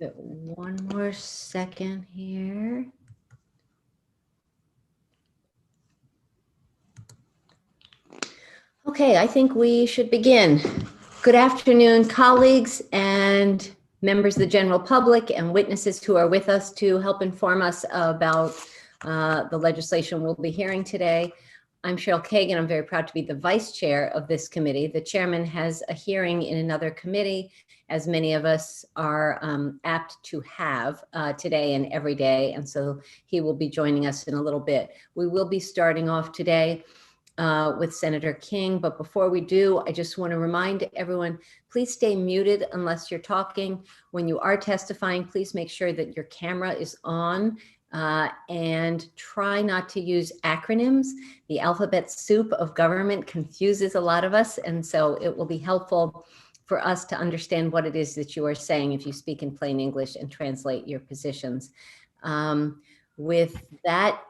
it one more second here. Okay, I think we should begin. Good afternoon, colleagues and members of the general public and witnesses who are with us to help inform us about the legislation we'll be hearing today. I'm Cheryl Kagan. I'm very proud to be the vice chair of this committee. The chairman has a hearing in another committee, as many of us are apt to have today and every day. And so he will be joining us in a little bit. We will be starting off today with Senator King. But before we do, I just want to remind everyone, please stay muted unless you're talking. When you are testifying, please make sure that your camera is on and try not to use acronyms. The alphabet soup of government confuses a lot of us. And so it will be helpful for us to understand what it is that you are saying if you speak in plain English and translate your positions. With that,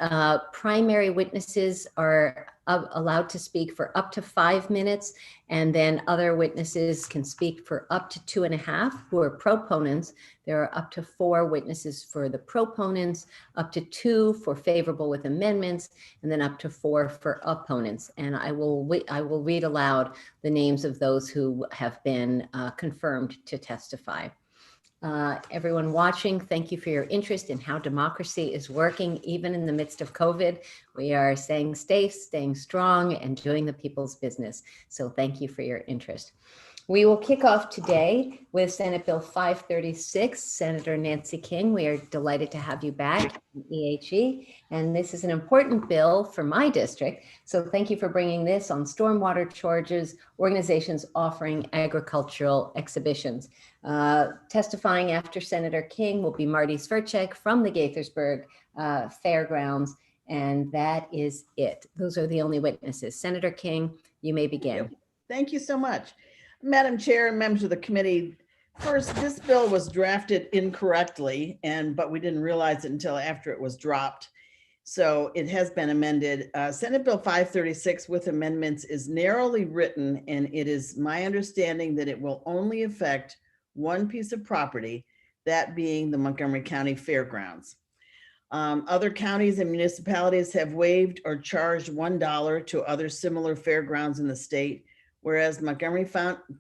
primary witnesses are allowed to speak for up to 5 minutes, and then other witnesses can speak for up to 2.5 who are proponents. There are up to 4 witnesses for the proponents, up to 2 for favorable with amendments, and then up to 4 for opponents. And I will read aloud the names of those who have been confirmed to testify. Everyone watching, thank you for your interest in how democracy is working, even in the midst of COVID. We are staying safe, staying strong, and doing the people's business. So thank you for your interest. We will kick off today with Senate Bill 536, Senator Nancy King. We are delighted to have you back in EHE. And this is an important bill for my district. So thank you for bringing this on stormwater charges, organizations offering agricultural exhibitions. Testifying after Senator King will be Marty Sverchek from the Gaithersburg Fairgrounds. And that is it. Those are the only witnesses. Senator King, you may begin. Thank you so much. Madam Chair and members of the committee, first, this bill was drafted incorrectly, but we didn't realize it until after it was dropped. So it has been amended. Senate Bill 536 with amendments is narrowly written, and it is my understanding that it will only affect one piece of property, that being the Montgomery County Fairgrounds. Other counties and municipalities have waived or charged $1 to other similar fairgrounds in the state, whereas Montgomery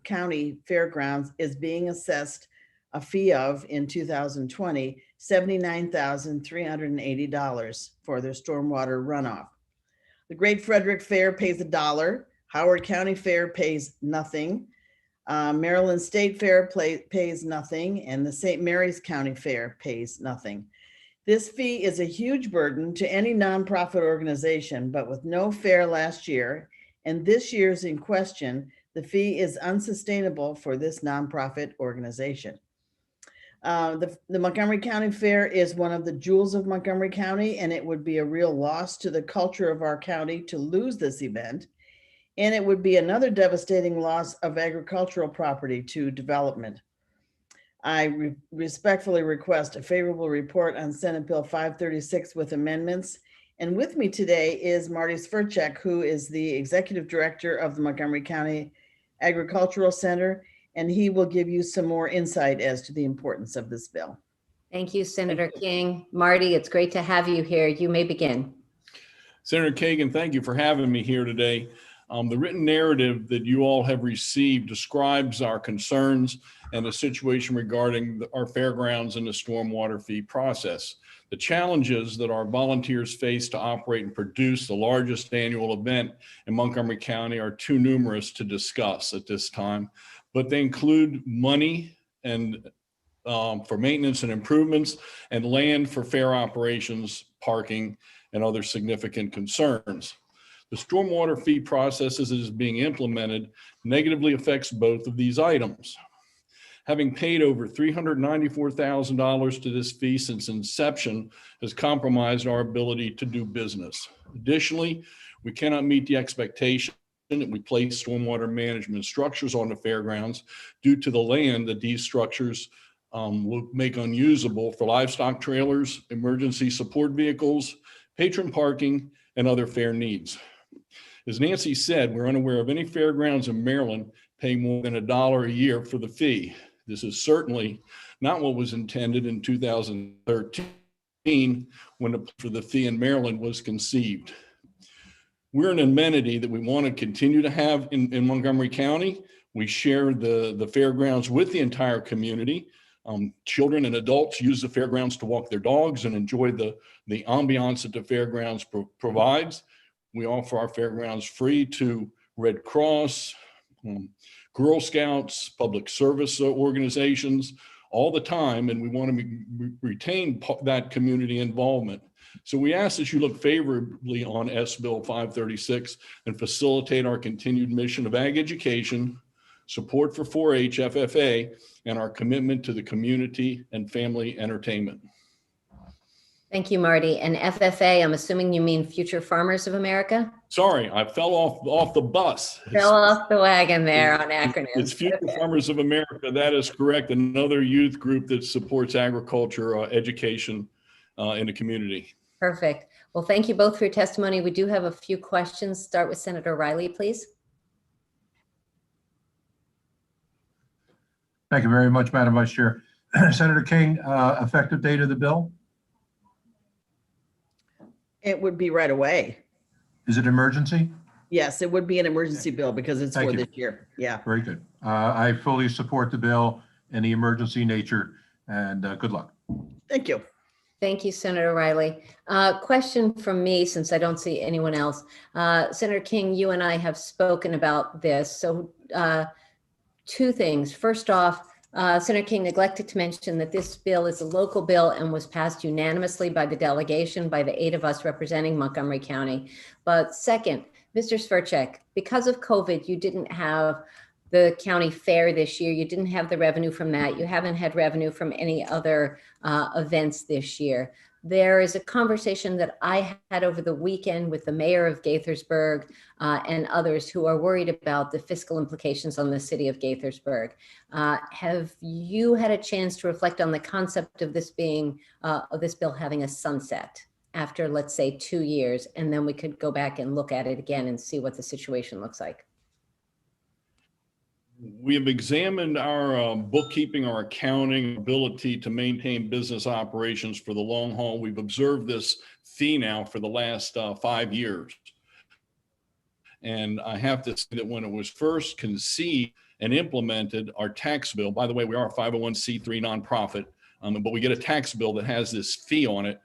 County Fairgrounds is being assessed a fee of, in 2020, $79,380 for their stormwater runoff. The Great Frederick Fair pays $1. Howard County Fair pays nothing. Maryland State Fair pays nothing, and the St. Mary's County Fair pays nothing. This fee is a huge burden to any nonprofit organization, but with no fair last year, and this year's in question, the fee is unsustainable for this nonprofit organization. The Montgomery County Fair is one of the jewels of Montgomery County, and it would be a real loss to the culture of our county to lose this event. And it would be another devastating loss of agricultural property to development. I respectfully request a favorable report on Senate Bill 536 with amendments. And with me today is Marty Sverchek, who is the executive director of the Montgomery County Agricultural Center, and he will give you some more insight as to the importance of this bill. Thank you, Senator King. Marty, it's great to have you here. You may begin. Senator Kagan, thank you for having me here today. The written narrative that you all have received describes our concerns and the situation regarding our fairgrounds and the stormwater fee process. The challenges that our volunteers face to operate and produce the largest annual event in Montgomery County are too numerous to discuss at this time, but they include money and for maintenance and improvements, and land for fair operations, parking, and other significant concerns. The stormwater fee process as it is being implemented negatively affects both of these items. Having paid over $394,000 to this fee since inception has compromised our ability to do business. Additionally, we cannot meet the expectation that we place stormwater management structures on the fairgrounds due to the land that these structures will make unusable for livestock trailers, emergency support vehicles, patron parking, and other fair needs. As Nancy said, we're unaware of any fairgrounds in Maryland paying more than $1 a year for the fee. This is certainly not what was intended in 2013 when the fee in Maryland was conceived. We're an amenity that we want to continue to have in Montgomery County. We share the fairgrounds with the entire community. Children and adults use the fairgrounds to walk their dogs and enjoy the ambiance that the fairgrounds provides. We offer our fairgrounds free to Red Cross, Girl Scouts, public service organizations all the time, and we want to retain that community involvement. So we ask that you look favorably on S. Bill 536 and facilitate our continued mission of ag education, support for 4-H FFA, and our commitment to the community and family entertainment. Thank you, Marty. And FFA, I'm assuming you mean Future Farmers of America? Sorry, I fell off the bus. Fell off the wagon there on acronyms. It's Future Farmers of America. That is correct. Another youth group that supports agriculture, education in the community. Perfect. Well, thank you both for your testimony. We do have a few questions. Start with Senator Riley, please. Thank you very much, Madam Vice Chair. Senator King, effective date of the bill? It would be right away. Is it emergency? Yes, it would be an emergency bill because it's Thank for you. this year. Yeah. Very good. I fully support the bill and the emergency nature, and good luck. Thank you. Thank you, Senator Riley. Question from me, since I don't see anyone else. Senator King, you and I have spoken about this. So two things. First off, Senator King neglected to mention that this bill is a local bill and was passed unanimously by the delegation, by the 8 of us representing Montgomery County. But second, Mr. Sverchek, because of COVID, you didn't have the county fair this year. You didn't have the revenue from that. You haven't had revenue from any other events this year. There is a conversation that I had over the weekend with the mayor of Gaithersburg and others who are worried about the fiscal implications on the city of Gaithersburg. Have you had a chance to reflect on the concept of this being, of this bill having a sunset after, let's say, 2 years, and then we could go back and look at it again and see what the situation looks like? We have examined our bookkeeping, our accounting ability to maintain business operations for the long haul. We've observed this fee now for the last 5 years. And I have to say that when it was first conceived and implemented, our tax bill, by the way, we are a 501c3 nonprofit, but we get a tax bill that has this fee on it,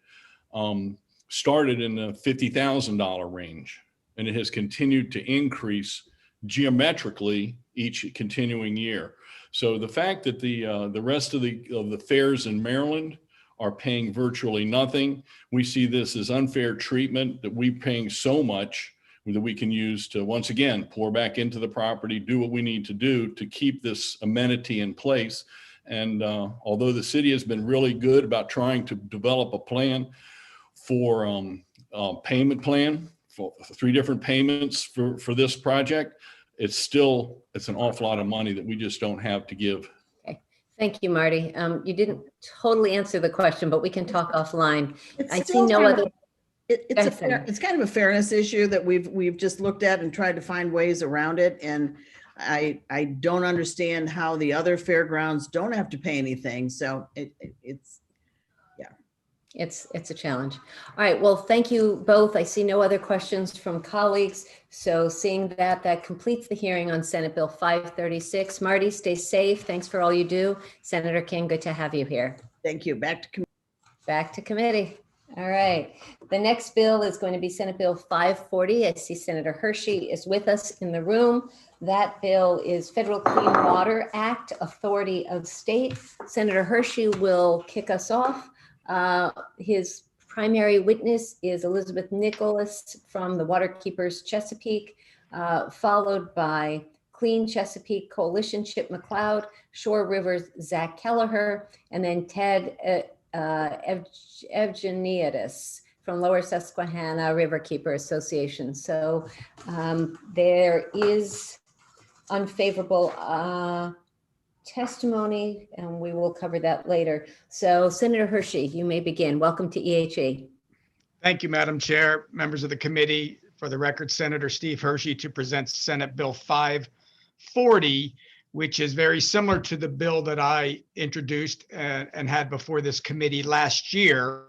started in the $50,000 range. And it has continued to increase geometrically each continuing year. So the fact that the rest of the fairs in Maryland are paying virtually nothing, we see this as unfair treatment, that we're paying so much that we can use to, once again, pour back into the property, do what we need to do to keep this amenity in place. And although the city has been really good about trying to develop a plan for payment plan for 3 different payments for this project, it's an awful lot of money that we just don't have to give. Okay. Thank you, Marty. You didn't totally answer the question, but we can talk offline. I see no other. It's kind of a fairness issue that we've just looked at and tried to find ways around it. And I don't understand how the other fairgrounds don't have to pay anything. So It's a challenge. All right. Well, thank you both. I see no other questions from colleagues. So seeing that completes the hearing on Senate Bill 536. Marty, stay safe. Thanks for all you do. Senator King, good to have you here. thank you. Back to committee. All right. The next bill is going to be Senate Bill 540. I see Senator Hershey is with us in the room. That bill is Federal Clean Water Act, Authority of State. Senator Hershey will kick us off. His primary witness is Elizabeth Nicholas from the Waterkeepers Chesapeake, followed by Clean Chesapeake Coalition Chip McLeod, Shore Rivers Zach Kelleher, and then Ted Evgeniadis from Lower Susquehanna Riverkeeper Association. So there is unfavorable testimony, and we will cover that later. So Senator Hershey, you may begin. Welcome to EHE. Thank you, Madam Chair, members of the committee. For the record, Senator Steve Hershey to present Senate Bill 540, which is very similar to the bill that I introduced and had before this committee last year.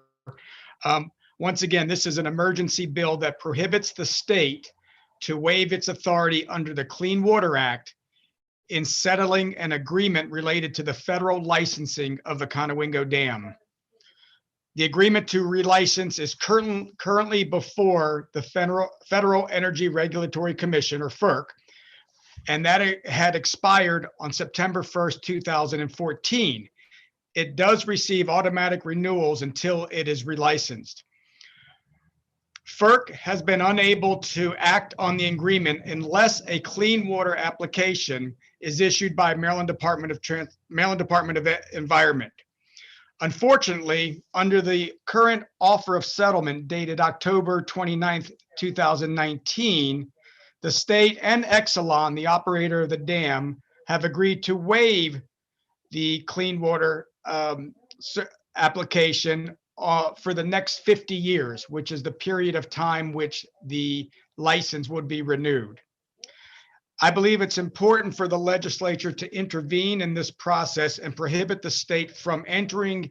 Once again, this is an emergency bill that prohibits the state to waive its authority under the Clean Water Act in settling an agreement related to the federal licensing of the Conowingo Dam. The agreement to relicense is currently before the Federal Energy Regulatory Commission, or FERC, and that had expired on September 1st, 2014. It does receive automatic renewals until it is relicensed. FERC has been unable to act on the agreement unless a clean water application is issued by Maryland Department of Environment. Unfortunately, under the current offer of settlement dated October 29th, 2019, the state and Exelon, the operator of the dam, have agreed to waive the clean water application for the next 50 years, which is the period of time which the license would be renewed. I believe it's important for the legislature to intervene in this process and prohibit the state from entering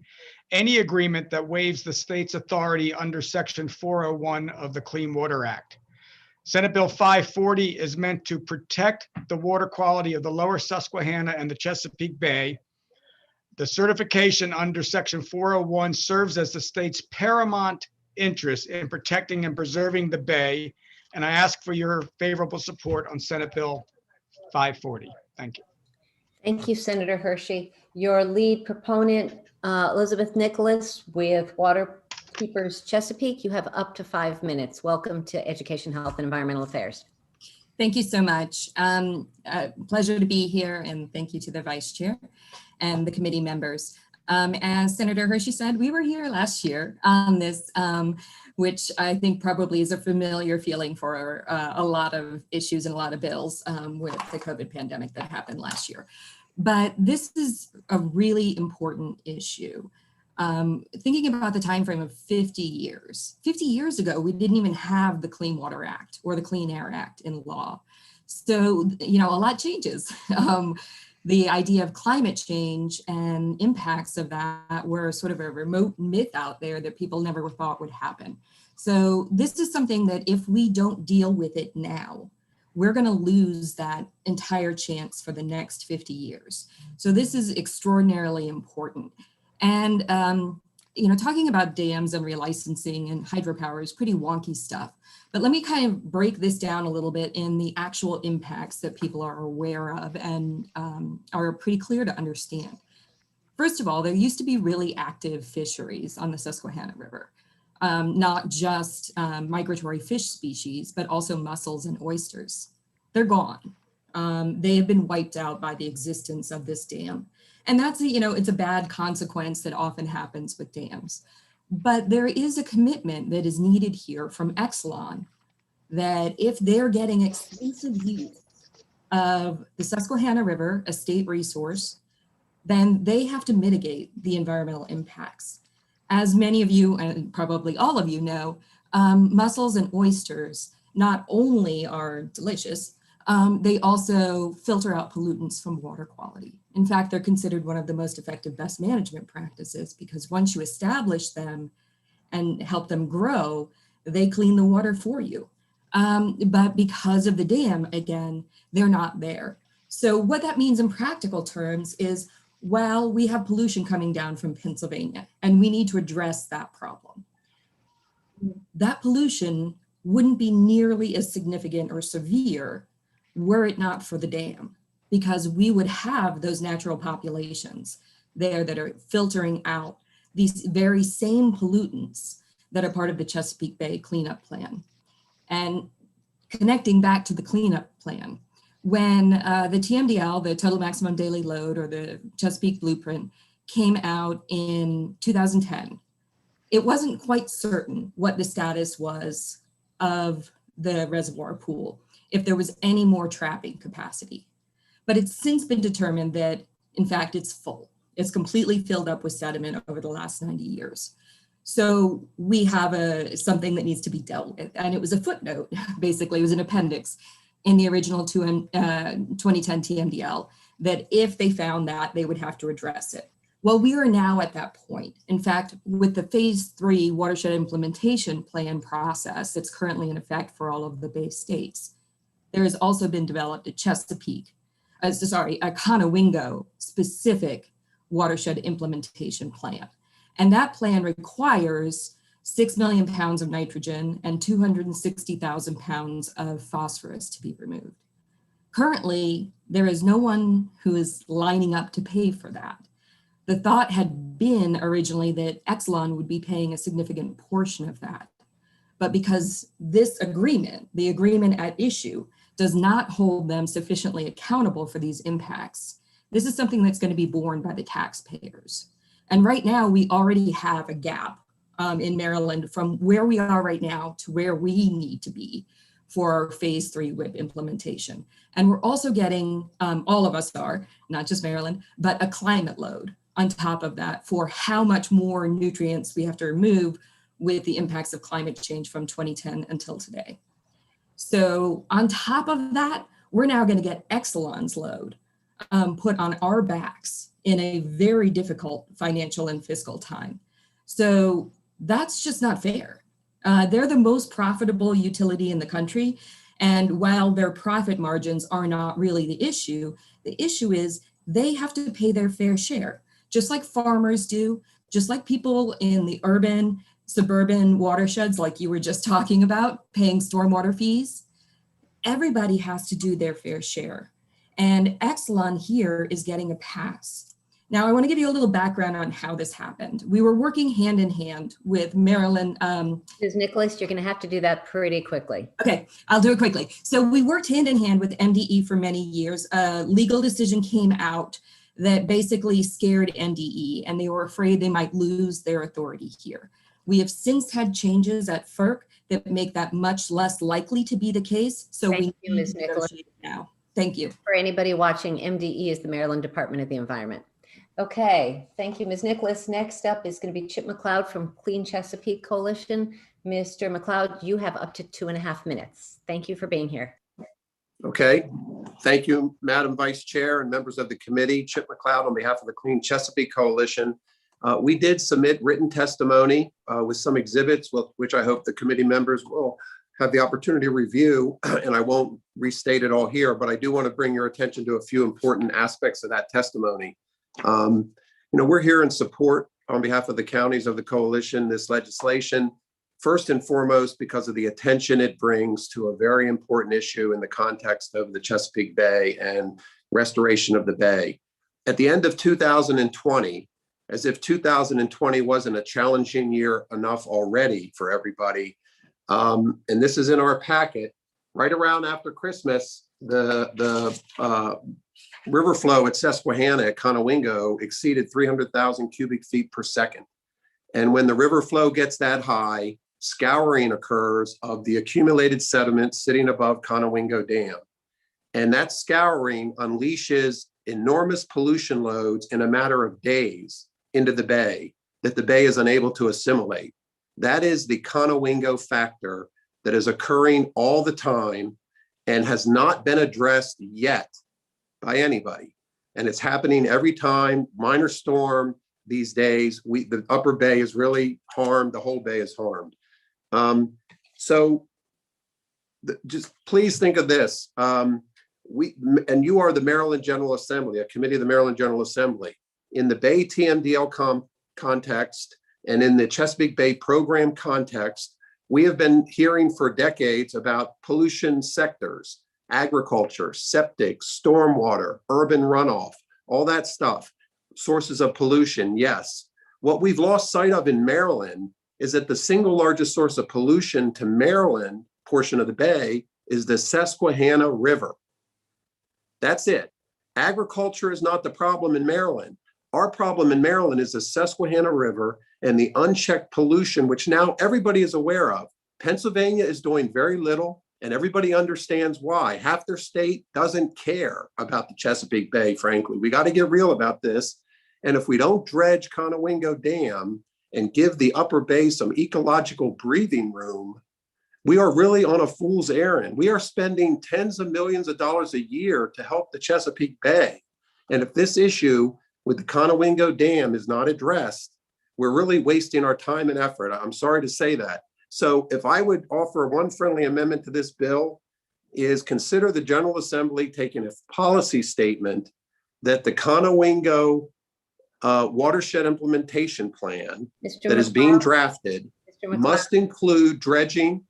any agreement that waives the state's authority under Section 401 of the Clean Water Act. Senate Bill 540 is meant to protect the water quality of the lower Susquehanna and the Chesapeake Bay. The certification under Section 401 serves as the state's paramount interest in protecting and preserving the bay, and I ask for your favorable support on Senate Bill 540. Thank you. Thank you, Senator Hershey. Your lead proponent, Elizabeth Nicholas with Water Keepers Chesapeake, you have up to 5 minutes. Welcome to Education, Health, and Environmental Affairs. Thank you so much. Pleasure to be here, and thank you to the Vice Chair and the committee members. As Senator Hershey said, we were here last year on this, which I think probably is a familiar feeling for a lot of issues and a lot of bills with the COVID pandemic that happened last year. But this is a really important issue. Thinking about the time frame of 50 years. 50 years ago, we didn't even have the Clean Water Act or the Clean Air Act in law. So, you know, a lot changes. The idea of climate change and impacts of that were sort of a remote myth out there that people never thought would happen. So this is something that if we don't deal with it now, we're going to lose that entire chance for the next 50 years. So this is extraordinarily important. And, you know, talking about dams and relicensing and hydropower is pretty wonky stuff. But let me kind of break this down a little bit in the actual impacts that people are aware of and are pretty clear to understand. First of all, there used to be really active fisheries on the Susquehanna River, not just migratory fish species, but also mussels and oysters. They're gone. They have been wiped out by the existence of this dam. And that's, you know, it's a bad consequence that often happens with dams. But there is a commitment that is needed here from Exelon that if they're getting exclusive use of the Susquehanna River, a state resource, then they have to mitigate the environmental impacts. As many of you, and probably all of you know, mussels and oysters not only are delicious, they also filter out pollutants from water quality. In fact, they're considered one of the most effective best management practices because once you establish them and help them grow, they clean the water for you. But because of the dam, again, they're not there. So what that means in practical terms is, well, we have pollution coming down from Pennsylvania and we need to address that problem. That pollution wouldn't be nearly as significant or severe were it not for the dam, because we would have those natural populations there that are filtering out these very same pollutants that are part of the Chesapeake Bay cleanup plan. And connecting back to the cleanup plan, when the TMDL, the total maximum daily load, or the Chesapeake blueprint came out in 2010, it wasn't quite certain what the status was of the reservoir pool, if there was any more trapping capacity. But it's since been determined that, in fact, it's full. It's completely filled up with sediment over the last 90 years. So we have something that needs to be dealt with. And it was a footnote, basically, it was an appendix in the original 2010 TMDL. that if they found that, they would have to address it. Well, we are now at that point. In fact, with the phase 3 watershed implementation plan process that's currently in effect for all of the Bay states, there has also been developed a Conowingo specific watershed implementation plan. And that plan requires 6 million pounds of nitrogen and 260,000 pounds of phosphorus to be removed. Currently, there is no one who is lining up to pay for that. The thought had been originally that Exelon would be paying a significant portion of that. But because this agreement, the agreement at issue, does not hold them sufficiently accountable for these impacts, this is something that's going to be borne by the taxpayers. And right now, we already have a gap in Maryland from where we are right now to where we need to be for phase 3 WIP implementation. And we're also getting, all of us are, not just Maryland, but a climate load on top of that for how much more nutrients we have to remove with the impacts of climate change from 2010 until today. So on top of that, we're now going to get Exelon's load put on our backs in a very difficult financial and fiscal time. So that's just not fair. They're the most profitable utility in the country. And while their profit margins are not really the issue is they have to pay their fair share, just like farmers do, just like people in the urban, suburban watersheds, like you were just talking about, paying stormwater fees. Everybody has to do their fair share. And Exelon here is getting a pass. Now, I want to give you a little background on how this happened. We were working hand in hand with Maryland. Ms. Nicholas, you're going to have to do that pretty quickly. Okay, I'll do it quickly. So we worked hand in hand with MDE for many years. A legal decision came out that basically scared MDE, and they were afraid they might lose their authority here. We have since had changes at FERC that make that much less likely to be the case. So Thank you, need Ms. to Nicholas. negotiate now. Thank you. For anybody watching, MDE is the Maryland Department of the Environment. Okay, thank you, Ms. Nicholas. Next up is going to be Chip McLeod from Clean Chesapeake Coalition. Mr. McLeod, you have up to 2.5 minutes. Thank you for being here. Okay, thank you, Madam Vice Chair and members of the committee. Chip McLeod on behalf of the Clean Chesapeake Coalition. We did submit written testimony with some exhibits, which I hope the committee members will have the opportunity to review, and I won't restate it all here, but I do want to bring your attention to a few important aspects of that testimony. We're here in support on behalf of the counties of the coalition, this legislation, first and foremost, because of the attention it brings to a very important issue in the context of the Chesapeake Bay and restoration of the Bay. At the end of 2020, as if 2020 wasn't a challenging year enough already for everybody, and this is in our packet, right around after Christmas, the river flow at Susquehanna at Conowingo exceeded 300,000 cubic feet per second. And when the river flow gets that high, scouring occurs of the accumulated sediment sitting above Conowingo Dam. And that scouring unleashes enormous pollution loads in a matter of days into the bay that the bay is unable to assimilate. That is the Conowingo factor that is occurring all the time and has not been addressed yet by anybody. And it's happening every time, minor storm these days, the upper bay is really harmed, the whole bay is harmed. Just please think of this. And you are the Maryland General Assembly, a committee of the Maryland General Assembly. In the Bay TMDL context and in the Chesapeake Bay program context, we have been hearing for decades about pollution sectors, agriculture, septic, stormwater, urban runoff, all that stuff, sources of pollution, yes. What we've lost sight of in Maryland is that the single largest source of pollution to Maryland portion of the bay is the Susquehanna River. That's it. Agriculture is not the problem in Maryland. Our problem in Maryland is the Susquehanna River and the unchecked pollution, which now everybody is aware of. Pennsylvania is doing very little, and everybody understands why. Half their state doesn't care about the Chesapeake Bay, frankly. We got to get real about this. And if we don't dredge Conowingo Dam and give the upper bay some ecological breathing room, we are really on a fool's errand. We are spending tens of millions of dollars a year to help the Chesapeake Bay. And if this issue with the Conowingo Dam is not addressed, we're really wasting our time and effort. I'm sorry to say that. So if I would offer one friendly amendment to this bill, is consider the General Assembly taking a policy statement that the Conowingo watershed implementation plan Mr. that is being McLeod, drafted Mr. McLeod, must include dredging.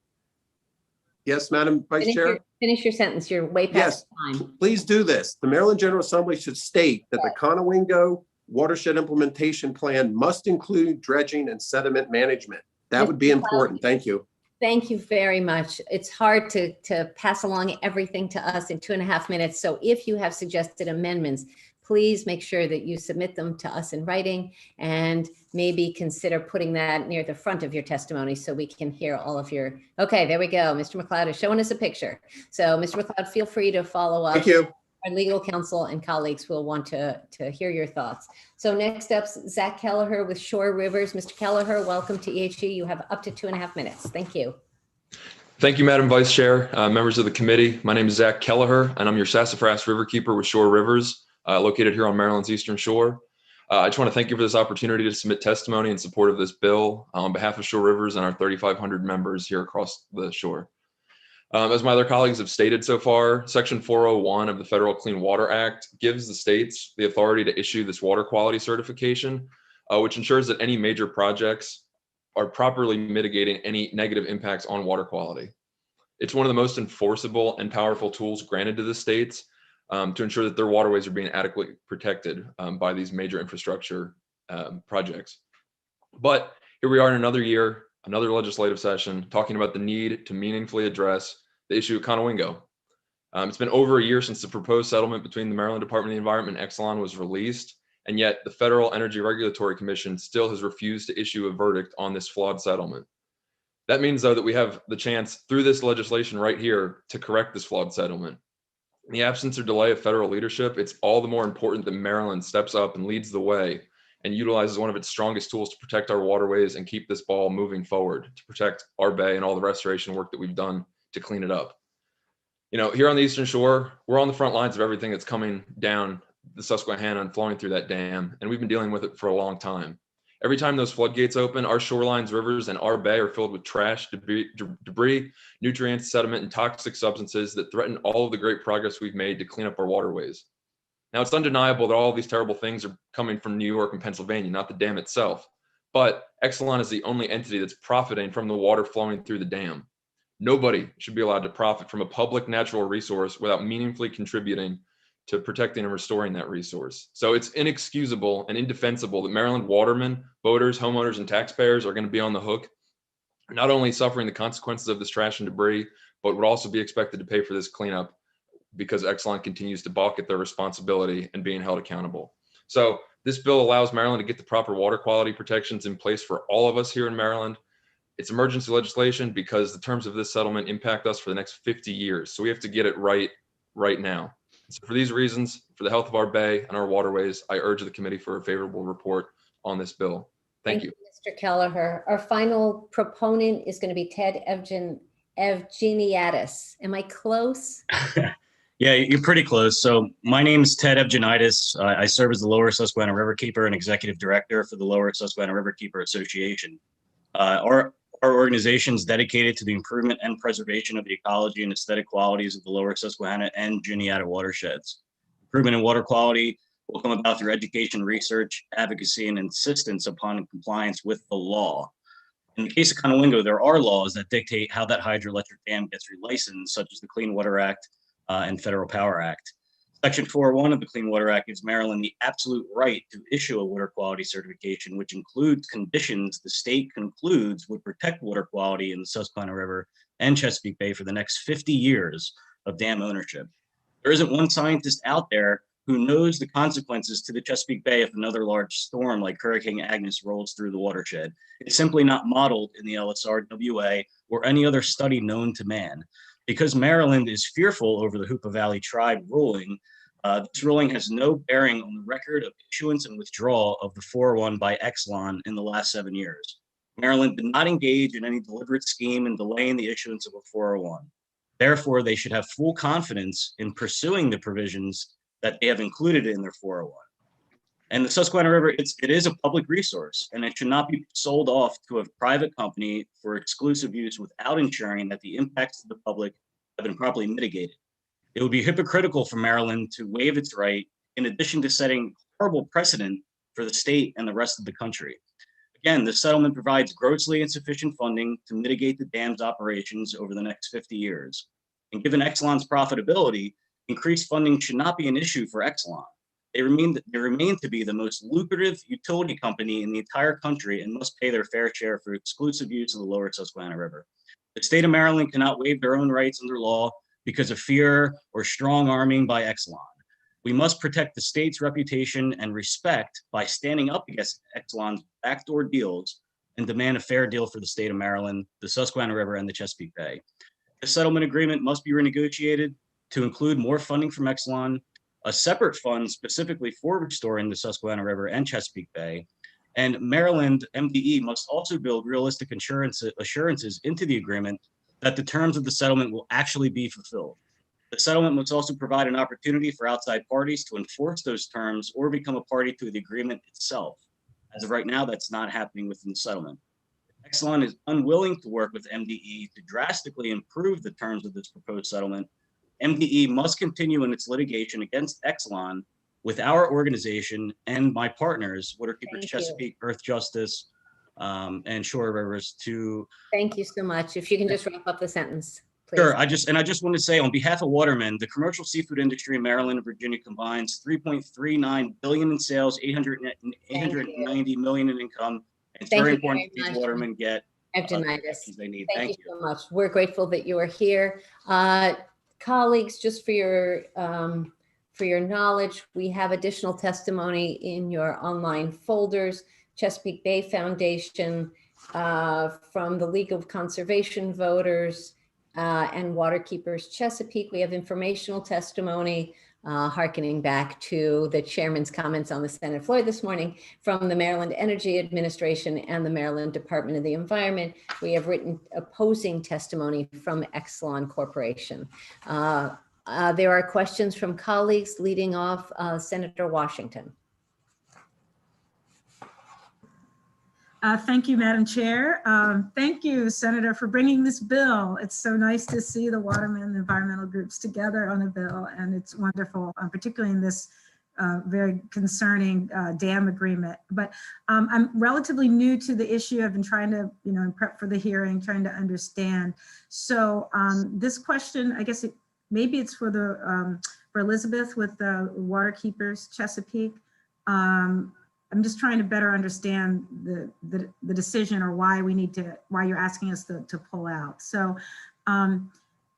Yes, Madam Vice Chair? finish your sentence. You're way past time. Please do this. The Maryland General Assembly should state that the Conowingo watershed implementation plan must include dredging and sediment management. That would be important. Thank you. Thank you very much. It's hard to pass along everything to us in 2.5 minutes. So if you have suggested amendments, please make sure that you submit them to us in writing and maybe consider putting that near the front of your testimony so we can hear all of your, okay, there we go. Mr. McLeod is showing us a picture. So Mr. McLeod, feel free to follow up. Thank you. Our legal counsel and colleagues will want to hear your thoughts. So next up, Zach Kelleher with Shore Rivers. Mr. Kelleher, welcome to EHE. You have up to 2.5 minutes. Thank you. Thank you, Madam Vice Chair, members of the committee. My name is Zach Kelleher, and I'm your Sassafras Riverkeeper with Shore Rivers, located here on Maryland's Eastern Shore. I just want to thank you for this opportunity to submit testimony in support of this bill on behalf of Shore Rivers and our 3,500 members here across the shore. As my other colleagues have stated so far, Section 401 of the Federal Clean Water Act gives the states the authority to issue this water quality certification, which ensures that any major projects are properly mitigating any negative impacts on water quality. It's one of the most enforceable and powerful tools granted to the states to ensure that their waterways are being adequately protected by these major infrastructure projects. But here we are in another year, another legislative session, talking about the need to meaningfully address the issue of Conowingo. It's been over a year since the proposed settlement between the Maryland Department of the Environment and Exelon was released, and yet the Federal Energy Regulatory Commission still has refused to issue a verdict on this flawed settlement. That means, though, that we have the chance through this legislation right here to correct this flawed settlement. In the absence or delay of federal leadership, it's all the more important that Maryland steps up and leads the way and utilizes one of its strongest tools to protect our waterways and keep this ball moving forward, to protect our bay and all the restoration work that we've done to clean it up. You know, here on the Eastern Shore, we're on the front lines of everything that's coming down the Susquehanna and flowing through that dam, and we've been dealing with it for a long time. Every time those floodgates open, our shorelines, rivers, and our bay are filled with trash, debris, nutrients, sediment, and toxic substances that threaten all of the great progress we've made to clean up our waterways. Now, it's undeniable that all of these terrible things are coming from New York and Pennsylvania, not the dam itself. But Exelon is the only entity that's profiting from the water flowing through the dam. Nobody should be allowed to profit from a public natural resource without meaningfully contributing to protecting and restoring that resource. So it's inexcusable and indefensible that Maryland watermen, boaters, homeowners, and taxpayers are going to be on the hook, not only suffering the consequences of this trash and debris, but would also be expected to pay for this cleanup because Exelon continues to balk at their responsibility and being held accountable. So this bill allows Maryland to get the proper water quality protections in place for all of us here in Maryland. It's emergency legislation because the terms of this settlement impact us for the next 50 years. So we have to get it right now. So for these reasons, for the health of our bay and our waterways, I urge the committee for a favorable report on this bill. Thank you. Mr. Kelleher. Our final proponent is going to be Ted Evgeniadis. Am I close? Yeah, you're pretty close. So my name is Ted Evgeniadis. I serve as the Lower Susquehanna Riverkeeper and Executive Director for the Lower Susquehanna Riverkeeper Association. Our organization is dedicated to the improvement and preservation of the ecology and aesthetic qualities of the Lower Susquehanna and Juniata watersheds. Improvement in water quality will come about through education, research, advocacy, and insistence upon compliance with the law. In the case of Conowingo, there are laws that dictate how that hydroelectric dam gets relicensed, such as the Clean Water Act and Federal Power Act. Section 401 of the Clean Water Act gives Maryland the absolute right to issue a water quality certification, which includes conditions the state concludes would protect water quality in the Susquehanna River and Chesapeake Bay for the next 50 years of dam ownership. There isn't one scientist out there who knows the consequences to the Chesapeake Bay if another large storm like Hurricane Agnes rolls through the watershed. It's simply not modeled in the LSRWA or any other study known to man. Because Maryland is fearful over the Hoopa Valley Tribe ruling, this ruling has no bearing on the record of issuance and withdrawal of the 401 by Exelon in the last 7 years. Maryland did not engage in any deliberate scheme in delaying the issuance of a 401. Therefore, they should have full confidence in pursuing the provisions that they have included in their 401. And the Susquehanna River, it is a public resource, and it should not be sold off to a private company for exclusive use without ensuring that the impacts to the public have been properly mitigated. It would be hypocritical for Maryland to waive its right, in addition to setting horrible precedent for the state and the rest of the country. Again, the settlement provides grossly insufficient funding to mitigate the dam's operations over the next 50 years. And given Exelon's profitability, increased funding should not be an issue for Exelon. They remain to be the most lucrative utility company in the entire country and must pay their fair share for exclusive use of the lower Susquehanna River. The state of Maryland cannot waive their own rights under law because of fear or strong arming by Exelon. We must protect the state's reputation and respect by standing up against Exelon's backdoor deals and demand a fair deal for the state of Maryland, the Susquehanna River, and the Chesapeake Bay. The settlement agreement must be renegotiated to include more funding from Exelon, a separate fund specifically for restoring the Susquehanna River and Chesapeake Bay, and Maryland MDE must also build realistic assurances into the agreement that the terms of the settlement will actually be fulfilled. The settlement must also provide an opportunity for outside parties to enforce those terms or become a party to the agreement itself. As of right now, that's not happening within the settlement. Exelon is unwilling to work with MDE to drastically improve the terms of this proposed settlement. MDE must continue in its litigation against Exelon with our organization and my partners, Waterkeepers Chesapeake, Earth Justice, and Shore Rivers to. Thank you so much. If you can just wrap up the sentence, please. Sure. I just want to say on behalf of Watermen, the commercial seafood industry in Maryland and Virginia combines $3.39 billion in sales, 890 million in income. And it's very important that these Watermen get the protections they need. Thank you so much. We're grateful that you are here. Colleagues, just for your knowledge, we have additional testimony in your online folders. Chesapeake Bay Foundation, from the League of Conservation Voters, and Waterkeepers Chesapeake. We have informational testimony hearkening back to the chairman's comments on the Senate floor this morning from the Maryland Energy Administration and the Maryland Department of the Environment. We have written opposing testimony from Exelon Corporation. There are questions from colleagues, leading off Senator Washington. Thank you, Madam Chair. Thank you, Senator, for bringing this bill. It's so nice to see the Watermen and environmental groups together on a bill, and it's wonderful, particularly in this very concerning dam agreement. But I'm relatively new to the issue. I've been trying to, in prep for the hearing, trying to understand. So this question, I guess maybe it's for Elizabeth with the Waterkeepers Chesapeake. I'm just trying to better understand the decision, or why you're asking us to pull out. So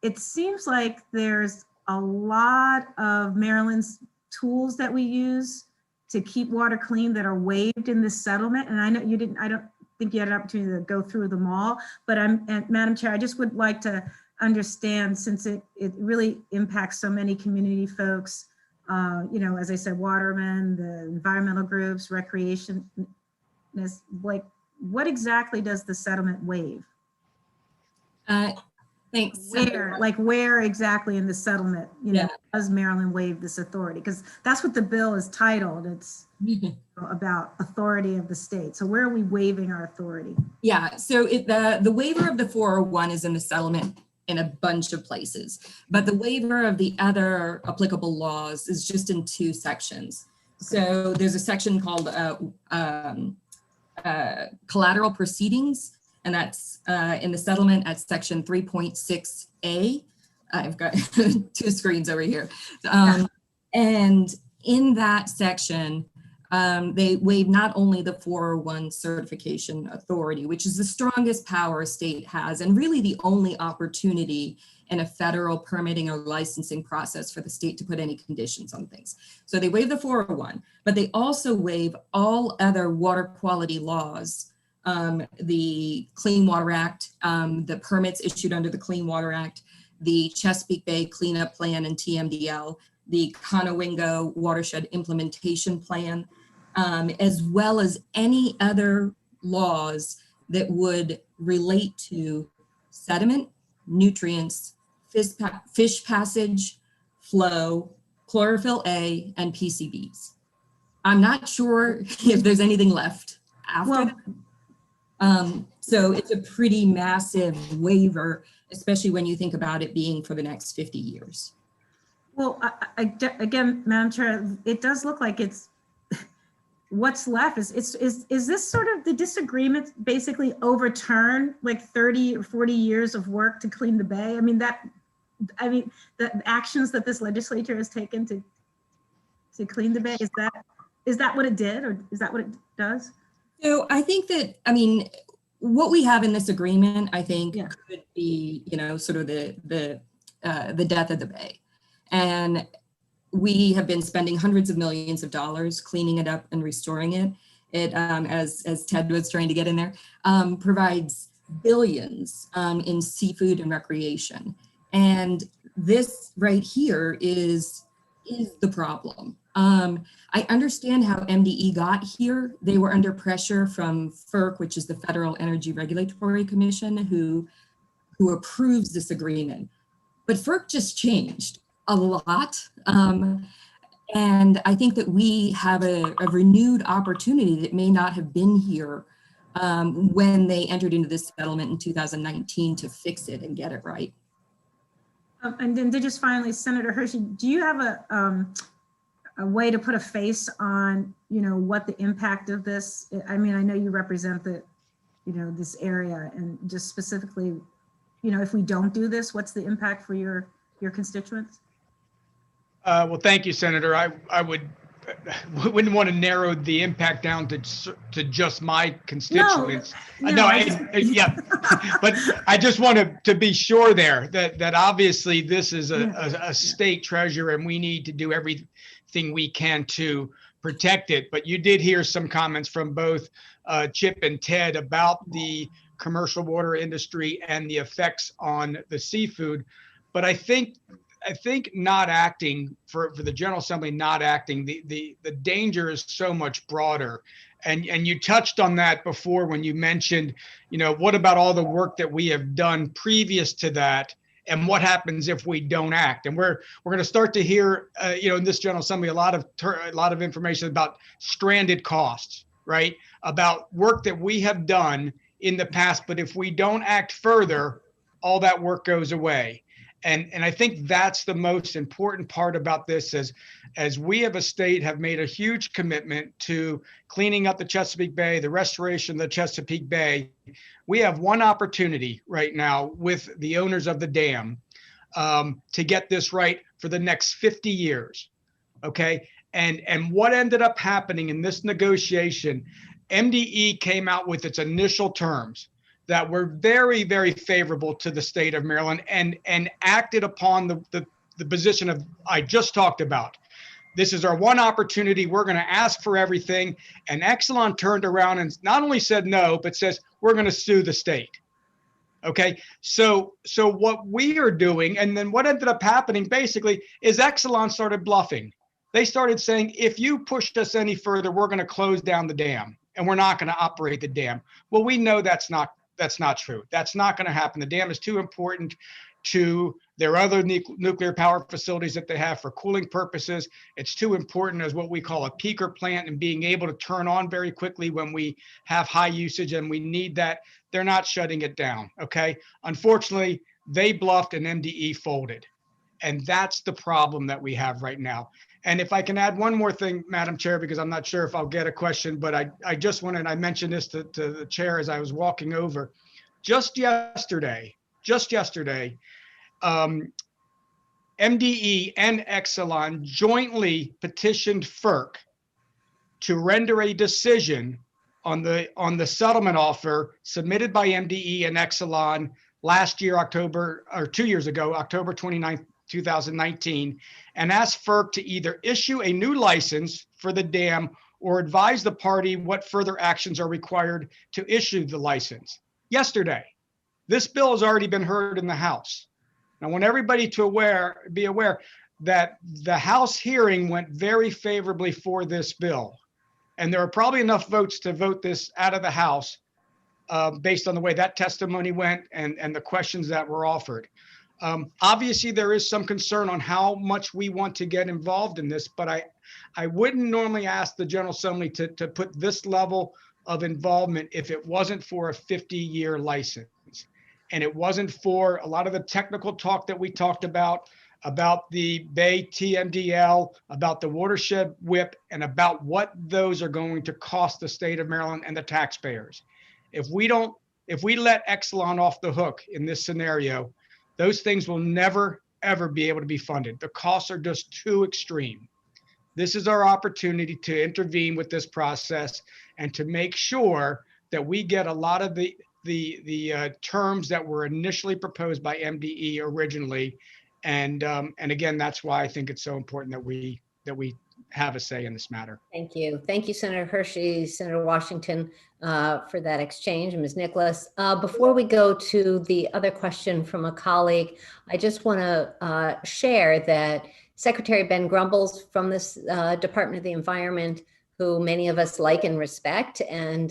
it seems like there's a lot of Maryland's tools that we use to keep water clean that are waived in this settlement. And I know I don't think you had an opportunity to go through them all, but Madam Chair, I just would like to understand, since it really impacts so many community folks, as I said, Watermen, the environmental groups, recreationists, like what exactly does the settlement waive? Thanks. Where exactly in the settlement, does Maryland waive this authority? Because that's what the bill is titled. It's about authority of the state. So where are we waiving our authority? Yeah, so the waiver of the 401 is in the settlement in a bunch of places, but the waiver of the other applicable laws is just in 2 sections. So there's a section called collateral proceedings, and that's in the settlement at section 3.6A. I've got 2 screens over here. And in that section, they waive not only the 401 certification authority, which is the strongest power a state has, and really the only opportunity in a federal permitting or licensing process for the state to put any conditions on things. So they waive the 401, but they also waive all other water quality laws, the Clean Water Act, the permits issued under the Clean Water Act, the Chesapeake Bay Cleanup Plan and TMDL, the Conowingo Watershed Implementation Plan, as well as any other laws that would relate to sediment, nutrients, fish passage, flow, chlorophyll A, and PCBs. I'm not sure if there's anything left after Well- that. So it's a pretty massive waiver, especially when you think about it being for the next 50 years. Well, again, Madam Chair, it does look like it's what's left is this sort of the disagreement basically overturn like 30 or 40 years of work to clean the bay? I mean, the actions that this legislature has taken to clean the bay, is that what it did, or is that what it does? So I think that, I mean, what we have in this agreement, I think Yeah. could be, sort of the death of the bay. And we have been spending hundreds of millions of dollars cleaning it up and restoring it. It, as Ted was trying to get in there, provides billions in seafood and recreation. And this right here is the problem. I understand how MDE got here. They were under pressure from FERC, which is the Federal Energy Regulatory Commission, who approves this agreement. But FERC just changed a lot. And I think that we have a renewed opportunity that may not have been here when they entered into this settlement in 2019 to fix it and get it right. And then just finally, Senator Hershey, do you have a way to put a face on, what the impact of this? I mean, I know you represent this area, and just specifically, if we don't do this, what's the impact for your constituents? Well, thank you, Senator. I wouldn't want to narrow the impact down to just my constituents. Yeah, but I just want to be sure there that obviously this is a state treasure, and we need to do everything we can to protect it. But you did hear some comments from both Chip and Ted about the commercial water industry and the effects on the seafood. But I think not acting for the General Assembly, not acting, the danger is so much broader. And you touched on that before when you mentioned, what about all the work that we have done previous to that, and what happens if we don't act? And we're going to start to hear, in this General Assembly, a lot of information about stranded costs, right? About work that we have done in the past, but if we don't act further, all that work goes away. And I think that's the most important part about this, as we of a state have made a huge commitment to cleaning up the Chesapeake Bay, the restoration of the Chesapeake Bay. We have one opportunity right now with the owners of the dam to get this right for the next 50 years. Okay. And what ended up happening in this negotiation, MDE came out with its initial terms that were very, very favorable to the state of Maryland, and acted upon the position of I just talked about. This is our one opportunity. We're going to ask for everything. And Exelon turned around and not only said no, but says we're going to sue the state. Okay, so what we are doing, and then what ended up happening basically is Exelon started bluffing. They started saying, if you pushed us any further, we're going to close down the dam and we're not going to operate the dam. Well, we know that's not true. That's not going to happen. The dam is too important to their other nuclear power facilities that they have for cooling purposes. It's too important as what we call a peaker plant, and being able to turn on very quickly when we have high usage and we need that. They're not shutting it down. Okay. Unfortunately, they bluffed and MDE folded. And that's the problem that we have right now. And if I can add one more thing, Madam Chair, because I'm not sure if I'll get a question, but I just wanted, I mentioned this to the chair as I was walking over. Just yesterday, MDE and Exelon jointly petitioned FERC to render a decision on the settlement offer submitted by MDE and Exelon last year, 2 years ago, October 29th, 2019, and asked FERC to either issue a new license for the dam or advise the party what further actions are required to issue the license. Yesterday, this bill has already been heard in the House. I want everybody to be aware that the House hearing went very favorably for this bill. And there are probably enough votes to vote this out of the House based on the way that testimony went and the questions that were offered. Obviously, there is some concern on how much we want to get involved in this, but I wouldn't normally ask the General Assembly to put this level of involvement if it wasn't for a 50-year license. And it wasn't for a lot of the technical talk that we talked about the Bay TMDL, about the watershed WIP, and about what those are going to cost the state of Maryland and the taxpayers. If we let Exelon off the hook in this scenario, those things will never, ever be able to be funded. The costs are just too extreme. This is our opportunity to intervene with this process and to make sure that we get a lot of the terms that were initially proposed by MDE originally. And again, that's why I think it's so important that we have a say in this matter. Thank you. Thank you, Senator Hershey, Senator Washington, for that exchange, and Ms. Nicholas. Before we go to the other question from a colleague, I just want to share that Secretary Ben Grumbles from this Department of the Environment, who many of us like and respect, and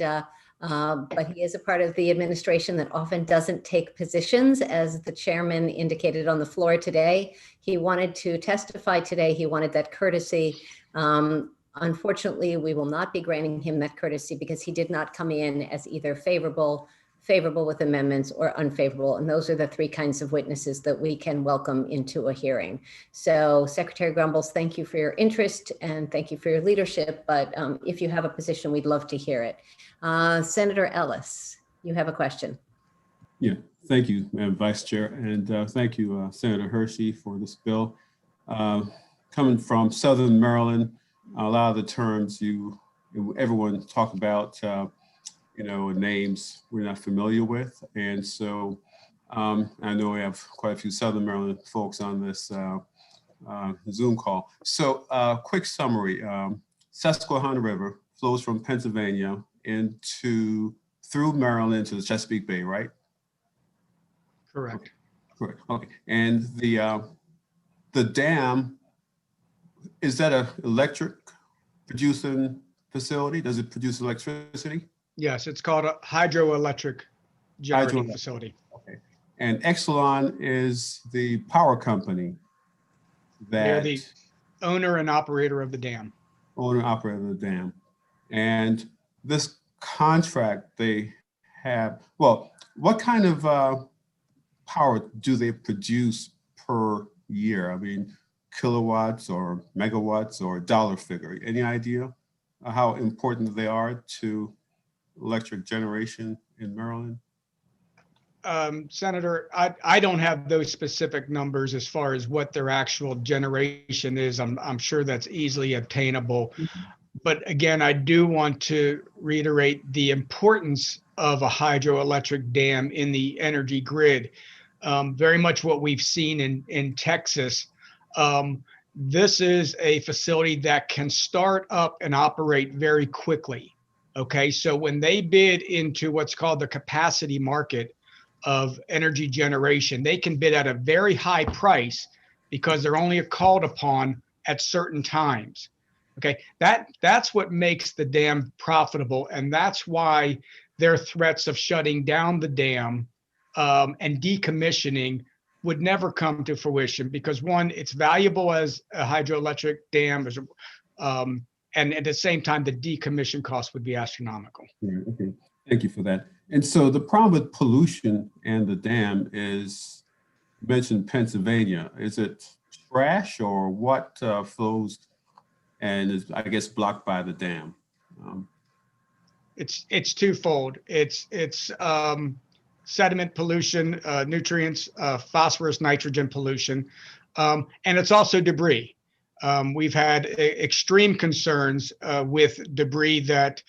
but he is a part of the administration that often doesn't take positions, as the chairman indicated on the floor today. He wanted to testify today. He wanted that courtesy. Unfortunately, we will not be granting him that courtesy because he did not come in as either favorable with amendments, or unfavorable. And those are the three kinds of witnesses that we can welcome into a hearing. So Secretary Grumbles, thank you for your interest and thank you for your leadership. But if you have a position, we'd love to hear it. Senator Ellis, you have a question. Yeah, thank you, Madam Vice Chair. And thank you, Senator Hershey, for this bill. Coming from Southern Maryland, a lot of the terms everyone talk about, names we're not familiar with. And so I know we have quite a few Southern Maryland folks on this Zoom call. So quick summary, Susquehanna River flows from Pennsylvania through Maryland to the Chesapeake Bay, right? Correct. Correct, okay. And the dam, is that an electric producing facility? Does it produce electricity? Yes, it's called a hydroelectric generating facility. Okay. And Exelon is the power company They're that the owner and operator of the dam. Owner and operator of the dam. And this contract they have, well, what kind of power do they produce per year? I mean, kilowatts or megawatts or dollar figure? Any idea how important they are to electric generation in Maryland? Senator, I don't have those specific numbers as far as what their actual generation is. I'm sure that's easily obtainable. But again, I do want to reiterate the importance of a hydroelectric dam in the energy grid. Very much what we've seen in Texas. This is a facility that can start up and operate very quickly. Okay, so when they bid into what's called the capacity market of energy generation, they can bid at a very high price because they're only called upon at certain times. Okay, that's what makes the dam profitable, and that's why their threats of shutting down the dam and decommissioning would never come to fruition, because one, it's valuable as a hydroelectric dam, and at the same time, the decommission cost would be astronomical. Yeah, okay, thank you for that. And so the problem with pollution and the dam is, you mentioned Pennsylvania. Is it trash or what flows and is, I guess, blocked by the dam? It's twofold. It's sediment pollution, nutrients, phosphorus, nitrogen pollution, and it's also debris. We've had extreme concerns with debris that,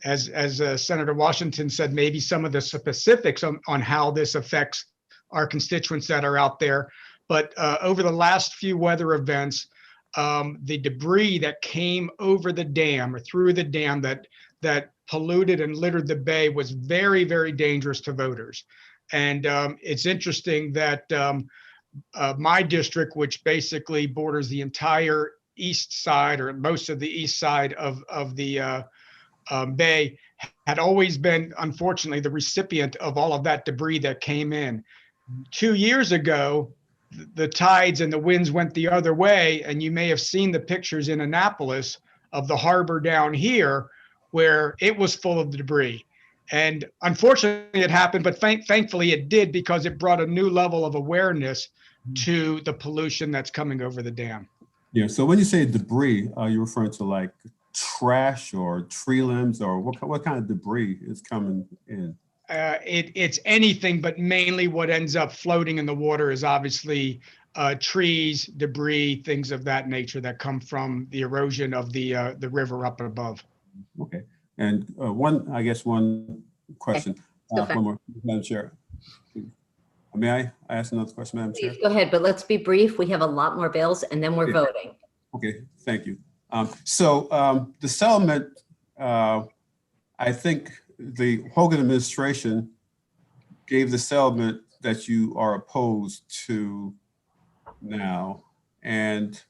as Senator Washington said, maybe some of the specifics on how this affects our constituents that are out there. But over the last few weather events, the debris that came over the dam or through the dam that polluted and littered the bay was very, very dangerous to voters. And it's interesting that my district, which basically borders the entire east side or most of the east side of the bay, had always been, unfortunately, the recipient of all of that debris that came in. 2 years ago, the tides and the winds went the other way. And you may have seen the pictures in Annapolis of the harbor down here where it was full of debris. And unfortunately it happened, but thankfully it did, because it brought a new level of awareness to the pollution that's coming over the dam. Yeah, so when you say debris, are you referring to like trash or tree limbs, or what kind of debris is coming in? It's anything, but mainly what ends up floating in the water is obviously trees, debris, things of that nature that come from the erosion of the river up above. Okay, and one question, Okay. one more, Madam Chair. May I ask another question, Madam Chair? Please go ahead, but let's be brief. We have a lot more bills and then we're Yeah. voting. Okay, thank you. The settlement, I think the Hogan administration gave the settlement that you are opposed to now, and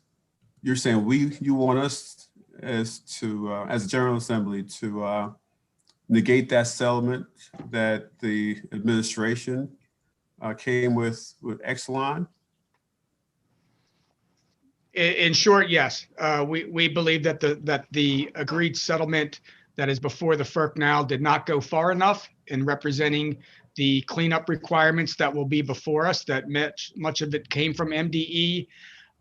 you're saying you want us as a General Assembly to negate that settlement that the administration came with Exelon? In short, yes. We believe that the agreed settlement that is before the FERC now did not go far enough in representing the cleanup requirements that will be before us, that much of it came from MDE.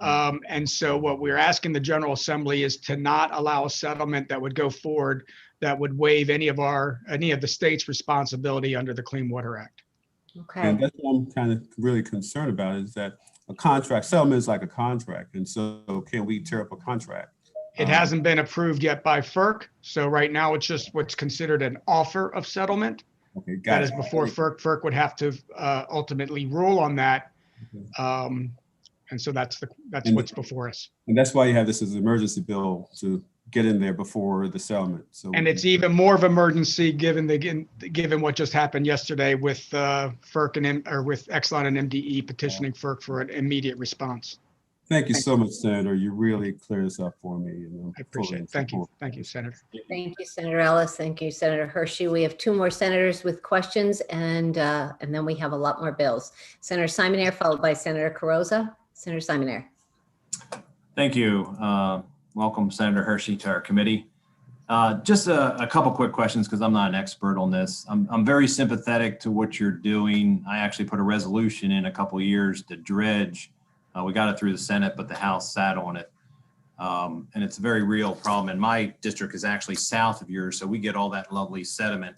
And so what we're asking the General Assembly is to not allow a settlement that would go forward that would waive any of the state's responsibility under the Clean Water Act. Okay. And that's what I'm kind of really concerned about, is that a contract settlement is like a contract. And so can we tear up a contract? It hasn't been approved yet by FERC. So right now it's just what's considered an offer of settlement. Okay, got That it. is before FERC. FERC would have to ultimately rule on that. And so that's what's before us. And that's why you have this as an emergency bill, to get in there before the settlement. So And it's even more of emergency given what just happened yesterday with FERC with Exelon and MDE petitioning FERC for an immediate response. Thank you so much, Senator. You really cleared this up for me. I appreciate it. Thank you. Thank you, Senator. Thank you, Senator Ellis. Thank you, Senator Hershey. We have two more senators with questions, and then we have a lot more bills. Senator Simonaire, followed by Senator Carrozza. Senator Simonaire. Thank you. Welcome, Senator Hershey, to our committee. Just a couple quick questions, because I'm not an expert on this. I'm very sympathetic to what you're doing. I actually put a resolution in a couple of years to dredge. We got it through the Senate, but the House sat on it. And it's a very real problem. And my district is actually south of yours, so we get all that lovely sediment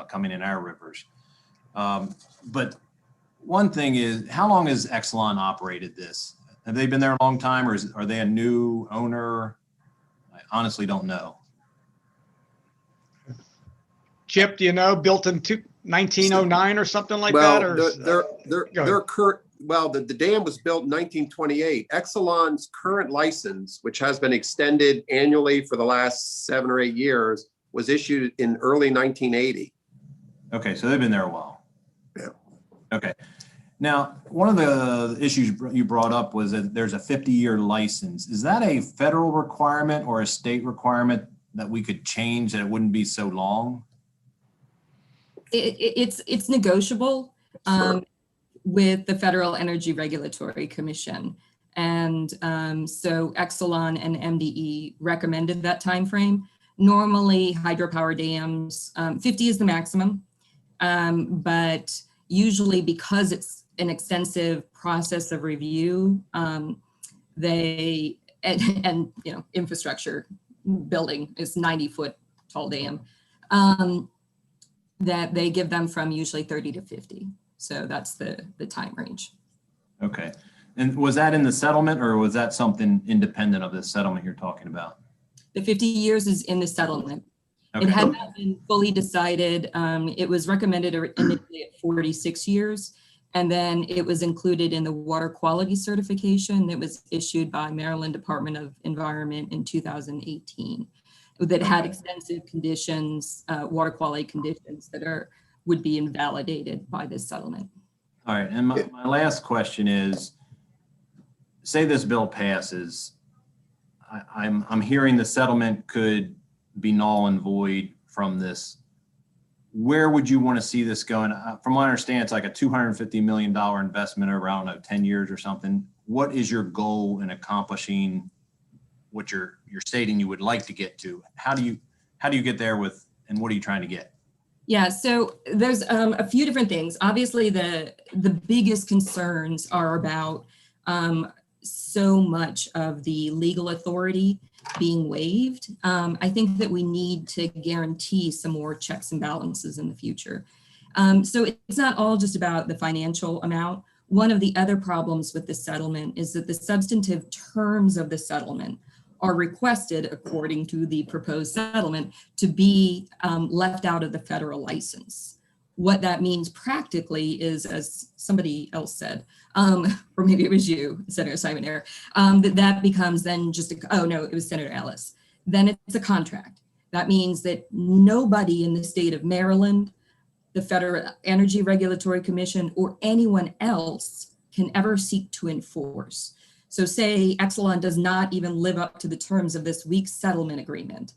coming in our rivers. But one thing is, how long has Exelon operated this? Have they been there a long time, or are they a new owner? I honestly don't know. Chip, do you know, built in 1909 or something like Well, that? their current, well, the dam was built in 1928. Exelon's current license, which has been extended annually for the last 7 or 8 years, was issued in early 1980. Okay, so they've been there a while. Yeah. Okay. Now, one of the issues you brought up was that there's a 50-year license. Is that a federal requirement or a state requirement that we could change, that it wouldn't be so long? It's negotiable with the Federal Energy Regulatory Commission. And so Exelon and MDE recommended that timeframe. Normally hydropower dams, 50 is the maximum, but usually because it's an extensive process of review, and infrastructure building is 90-foot tall dam, that they give them from usually 30 to 50. So that's the time range. Okay. And was that in the settlement, or was that something independent of the settlement you're talking about? The 50 years is in the settlement. Okay. It had not been fully decided. It was recommended initially at 46 years, and then it was included in the water quality certification that was issued by Maryland Department of Environment in 2018. That had extensive conditions, water quality conditions that would be invalidated by this settlement. All right, and my last question is, say this bill passes, I'm hearing the settlement could be null and void from this where would you want to see this going? From what I understand, it's like a $250 million investment over, I don't know, 10 years or something. What is your goal in accomplishing what you're stating you would like to get to? How do you get there with, and what are you trying to get? Yeah, so there's a few different things. Obviously, the biggest concerns are about so much of the legal authority being waived. I think that we need to guarantee some more checks and balances in the future. So it's not all just about the financial amount. One of the other problems with the settlement is that the substantive terms of the settlement are requested, according to the proposed settlement, to be left out of the federal license. What that means practically is, as somebody else said, or maybe it was you, Senator Simon Ayer, that becomes then just, oh no, it was Senator Ellis. Then it's a contract. That means that nobody in the state of Maryland, the Federal Energy Regulatory Commission, or anyone else can ever seek to enforce. So say Exelon does not even live up to the terms of this week's settlement agreement.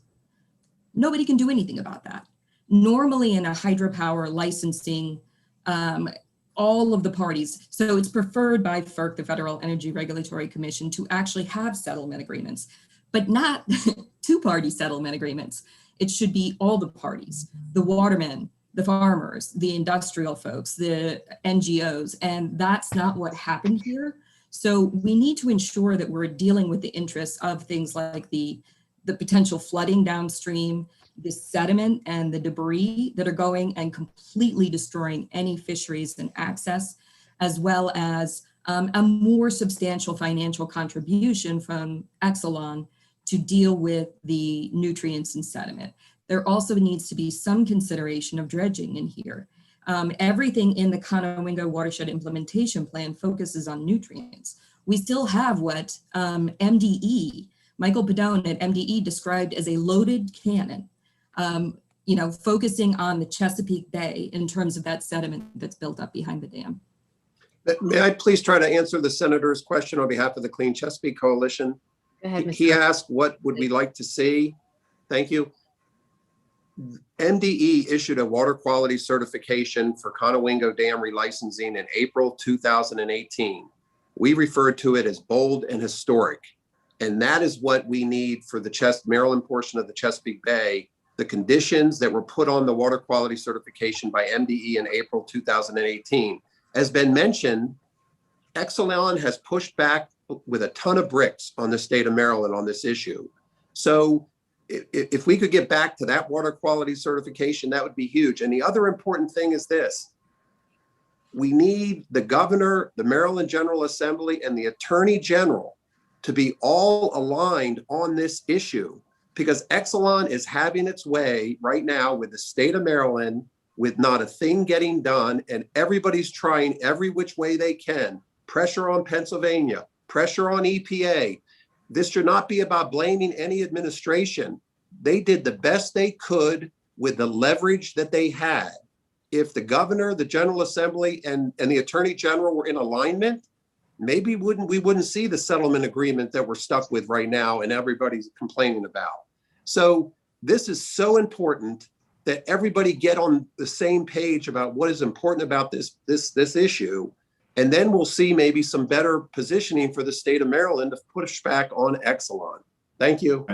Nobody can do anything about that. Normally in a hydropower licensing, all of the parties, so it's preferred by FERC, the Federal Energy Regulatory Commission, to actually have settlement agreements, but not two-party settlement agreements. It should be all the parties, the watermen, the farmers, the industrial folks, the NGOs, and that's not what happened here. So we need to ensure that we're dealing with the interests of things like the potential flooding downstream, the sediment and the debris that are going and completely destroying any fisheries and access, as well as a more substantial financial contribution from Exelon to deal with the nutrients and sediment. There also needs to be some consideration of dredging in here. Everything in the Conowingo Watershed Implementation Plan focuses on nutrients. We still have what MDE, Michael Padone at MDE described as a loaded cannon, focusing on the Chesapeake Bay in terms of that sediment that's built up behind the dam. May I please try to answer the senator's question on behalf of the Clean Chesapeake Coalition? Go ahead, Mr. He asked, what would we like to see? Thank you. MDE issued a water quality certification for Conowingo Dam relicensing in April 2018. We referred to it as bold and historic. And that is what we need for the Maryland portion of the Chesapeake Bay. The conditions that were put on the water quality certification by MDE in April 2018. As been mentioned, Exelon has pushed back with a ton of bricks on the state of Maryland on this issue. So if we could get back to that water quality certification, that would be huge. And the other important thing is this. We need the governor, the Maryland General Assembly, and the Attorney General to be all aligned on this issue, because Exelon is having its way right now with the state of Maryland with not a thing getting done, and everybody's trying every which way they can. Pressure on Pennsylvania, pressure on EPA. This should not be about blaming any administration. They did the best they could with the leverage that they had. If the governor, the General Assembly, and the Attorney General were in alignment, maybe we wouldn't see the settlement agreement that we're stuck with right now and everybody's complaining about. So this is so important that everybody get on the same page about what is important about this issue. And then we'll see maybe some better positioning for the state of Maryland to push back on Exelon. Thank you.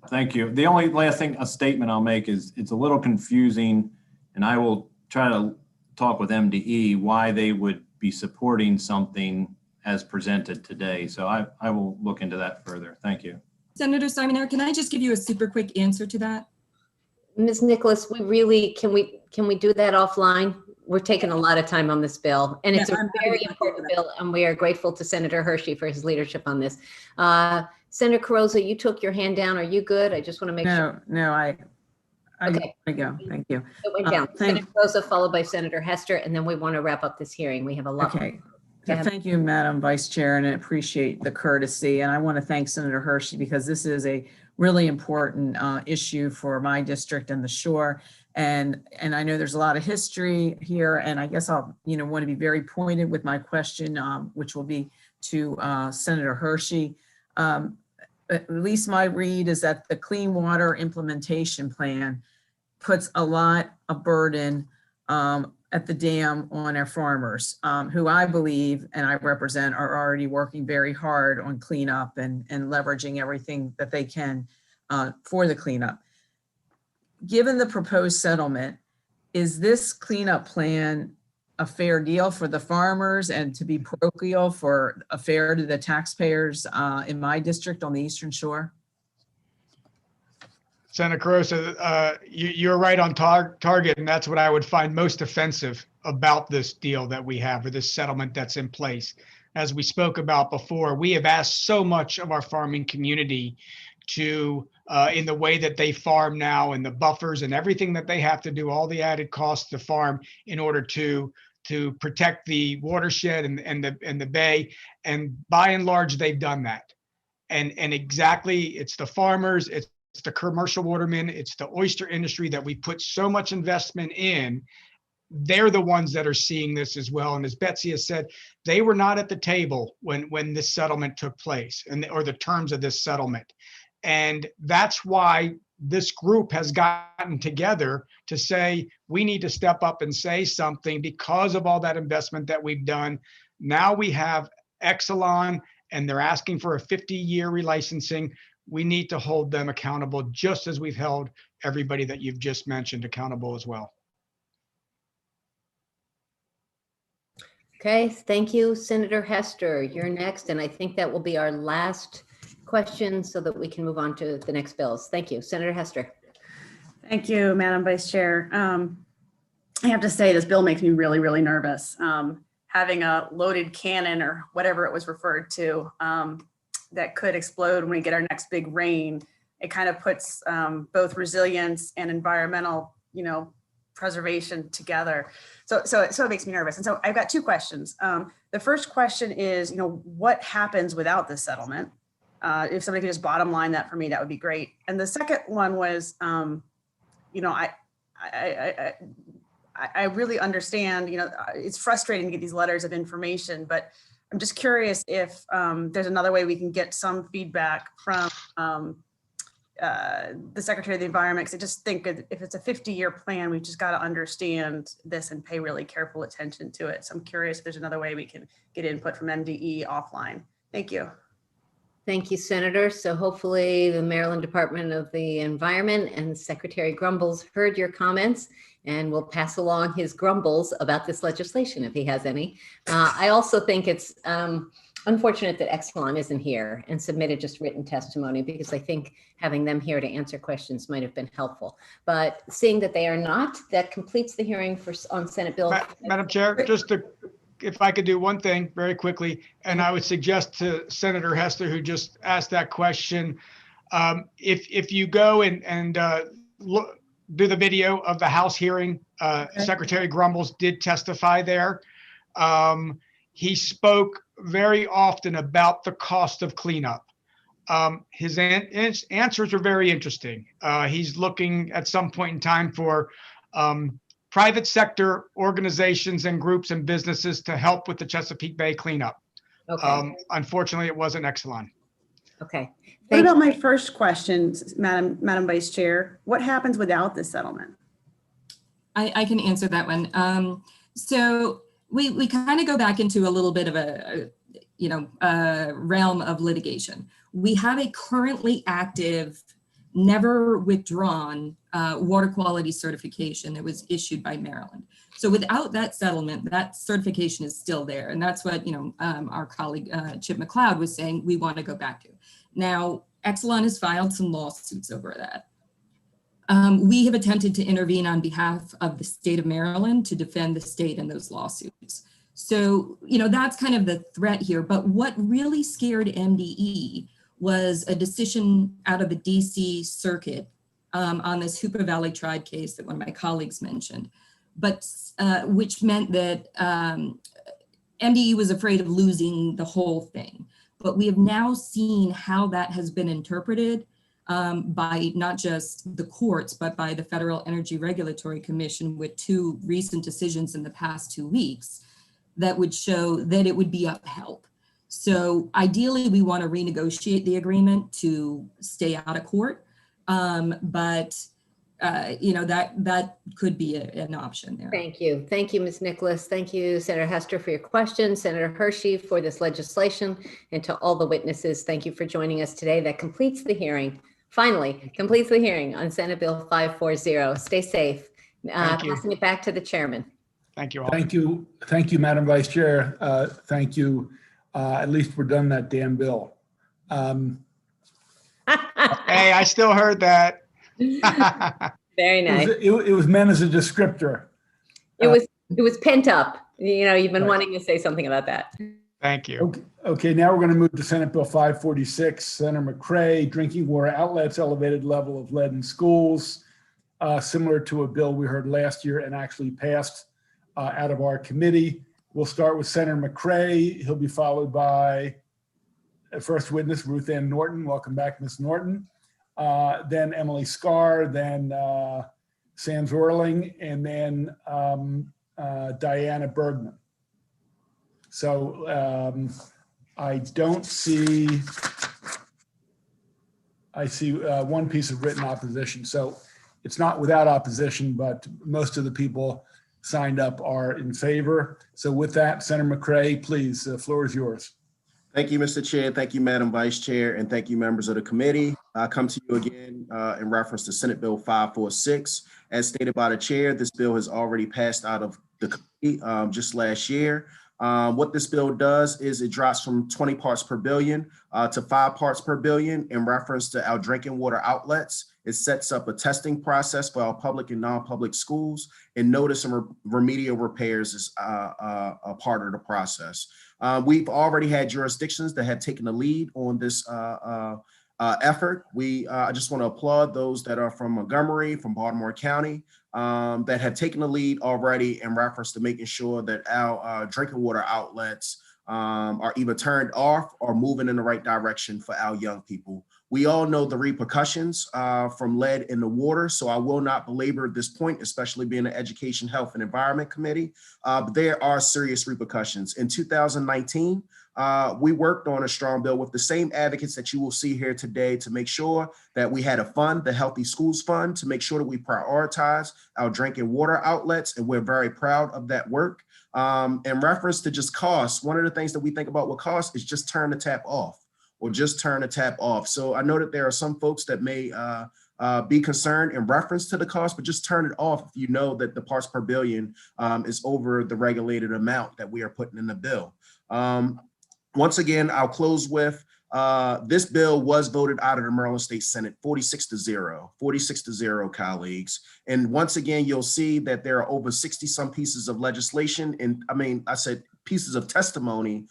Thank you. The only last thing, a statement I'll make is it's a little confusing, and I will try to talk with MDE why they would be supporting something as presented today. So I will look into that further. Thank you. Senator Simon Ayer, can I just give you a super quick answer to that? Ms. Nicholas, can we do that offline? We're taking a lot of time on this bill, and it's a very important bill, and we are grateful to Senator Hershey for his leadership on this. Senator Carozza, you took your hand down. Are you good? I just want to make sure. No, I Okay. go. Thank you. It went down. Senator Carozza, followed by Senator Hester, and then we want to wrap up this hearing. We have a lot. Okay. Thank you, Madam Vice Chair, and I appreciate the courtesy. And I want to thank Senator Hershey because this is a really important issue for my district and the shore. And I know there's a lot of history here, and I guess I'll want to be very pointed with my question, which will be to Senator Hershey. At least my read is that the Clean Water Implementation Plan puts a lot of burden at the dam on our farmers, who I believe and I represent are already working very hard on cleanup and leveraging everything that they can for the cleanup. Given the proposed settlement, is this cleanup plan a fair deal for the farmers and to be parochial for a fair to the taxpayers in my district on the Eastern Shore? Senator Carosa, you're right on target, and that's what I would find most offensive about this deal that we have, or this settlement that's in place. As we spoke about before, we have asked so much of our farming community to, in the way that they farm now, and the buffers and everything that they have to do, all the added costs to farm in order to protect the watershed and the bay. And by and large, they've done that. And exactly, it's the farmers, it's the commercial watermen, it's the oyster industry that we put so much investment in. They're the ones that are seeing this as well. And as Betsy has said, they were not at the table when this settlement took place, or the terms of this settlement. And that's why this group has gotten together to say, we need to step up and say something because of all that investment that we've done. Now we have Exelon, and they're asking for a 50-year relicensing. We need to hold them accountable, just as we've held everybody that you've just mentioned accountable as well. Okay, thank you, Senator Hester. You're next, and I think that will be our last question so that we can move on to the next bills. Thank you, Senator Hester. Thank you, Madam Vice Chair. I have to say, this bill makes me really, really nervous. Having a loaded cannon, or whatever it was referred to, that could explode when we get our next big rain, it kind of puts both resilience and environmental, preservation together. So it makes me nervous. And so I've got two questions. The first question is, what happens without this settlement? If somebody could just bottom line that for me, that would be great. And the second one was, I really understand, it's frustrating to get these letters of information, but I'm just curious if there's another way we can get some feedback from the Secretary of the Environment, because I just think if it's a 50-year plan, we've just got to understand this and pay really careful attention to it. So I'm curious if there's another way we can get input from MDE offline. Thank you. Thank you, Senator. So hopefully the Maryland Department of the Environment and Secretary Grumbles heard your comments and will pass along his grumbles about this legislation if he has any. I also think it's unfortunate that Exelon isn't here and submitted just written testimony, because I think having them here to answer questions might have been helpful. But seeing that they are not, that completes the hearing on Senate Bill. Madam Chair, if I could do one thing very quickly, and I would suggest to Senator Hester, who just asked that question, if you go and do the video of the House hearing, Secretary Grumbles did testify there. He spoke very often about the cost of cleanup. His answers are very interesting. He's looking at some point in time for private sector organizations and groups and businesses to help with the Chesapeake Bay cleanup. Okay. Unfortunately, it wasn't Exelon. Okay. What about my first question, Madam Vice Chair? What happens without this settlement? I can answer that one. So we kind of go back into a little bit of a realm of litigation. We have a currently active, never withdrawn water quality certification that was issued by Maryland. So without that settlement, that certification is still there. And that's what, our colleague Chip McLeod was saying we want to go back to. Now, Exelon has filed some lawsuits over that. We have attempted to intervene on behalf of the state of Maryland to defend the state in those lawsuits. So, that's kind of the threat here. But what really scared MDE was a decision out of the DC circuit on this Hoopa Valley Tribe case that one of my colleagues mentioned, but which meant that MDE was afraid of losing the whole thing. But we have now seen how that has been interpreted by not just the courts, but by the Federal Energy Regulatory Commission with two recent decisions in the past 2 weeks that would show that it would be upheld. So ideally, we want to renegotiate the agreement to stay out of court. But that could be an option there. Thank you. Thank you, Ms. Nicholas. Thank you, Senator Hester, for your questions, Senator Hershey for this legislation, and to all the witnesses, thank you for joining us today. That completes the hearing. Finally, completes the hearing on Senate Bill 540. Stay safe. Thank you. Passing it back to the chairman. Thank you all. Thank you. Thank you, Madam Vice Chair. Thank you. At least we're done that damn bill. Hey, I still heard that. Very nice. It was meant as a descriptor. It was pent up. You've been wanting to say something about that. Thank you. Okay, now we're going to move to Senate Bill 546, Senator McCray, drinking water outlets, elevated level of lead in schools, similar to a bill we heard last year and actually passed out of our committee. We'll start with Senator McCray. He'll be followed by first witness, Ruth Ann Norton. Welcome back, Ms. Norton. Then Emily Scarr, then Sam Zorling, and then Diana Bergman. So I see one piece of written opposition. So it's not without opposition, but most of the people signed up are in favor. So with that, Senator McCray, please, the floor is yours. Thank you, Mr. Chair. Thank you, Madam Vice Chair, and thank you, members of the committee. I come to you again in reference to Senate Bill 546. As stated by the chair, this bill has already passed out of the committee just last year. What this bill does is it drops from 20 parts per billion to 5 parts per billion in reference to our drinking water outlets. It sets up a testing process for our public and non-public schools, and notice and remedial repairs is a part of the process. We've already had jurisdictions that have taken the lead on this effort. I just want to applaud those that are from Montgomery, from Baltimore County, that have taken the lead already in reference to making sure that our drinking water outlets are either turned off or moving in the right direction for our young people. We all know the repercussions from lead in the water, so I will not belabor this point, especially being an Education, Health, and Environment Committee. But there are serious repercussions. In 2019, we worked on a strong bill with the same advocates that you will see here today to make sure that we had a fund, the Healthy Schools Fund, to make sure that we prioritize our drinking water outlets, and we're very proud of that work. In reference to just costs, one of the things that we think about with cost is just turn the tap off. Or just turn the tap off. So I know that there are some folks that may be concerned in reference to the cost, but just turn it off if you know that the parts per billion is over the regulated amount that we are putting in the bill. Once again, I'll close with this bill was voted out of the Maryland State Senate 46-0, colleagues. And once again, you'll see that there are over 60 some pieces of legislation. And I said pieces of testimony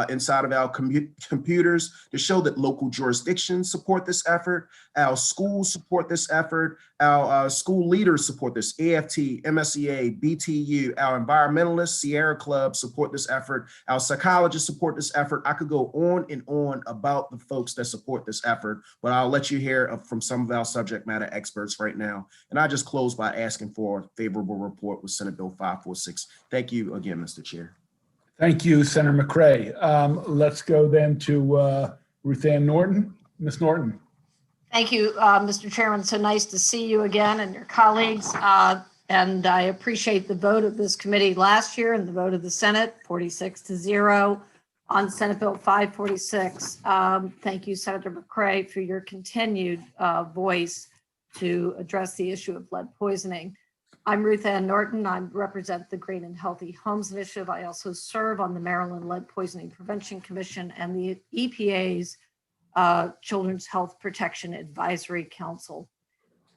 inside of our computers to show that local jurisdictions support this effort, our schools support this effort, our school leaders support this, AFT, MSEA, BTU, our environmentalists, Sierra Club support this effort, our psychologists support this effort. I could go on and on about the folks that support this effort, but I'll let you hear from some of our subject matter experts right now. And I just close by asking for a favorable report with Senate Bill 546. Thank you again, Mr. Chair. Thank you, Senator McCray. Let's go then to Ruth Ann Norton. Ms. Norton. Thank you, Mr. Chairman. So nice to see you again and your colleagues. And I appreciate the vote of this committee last year and the vote of the Senate, 46-0 on Senate Bill 546. Thank you, Senator McCray, for your continued voice to address the issue of lead poisoning. I'm Ruth Ann Norton. I represent the Green and Healthy Homes Initiative. I also serve on the Maryland Lead Poisoning Prevention Commission and the EPA's Children's Health Protection Advisory Council.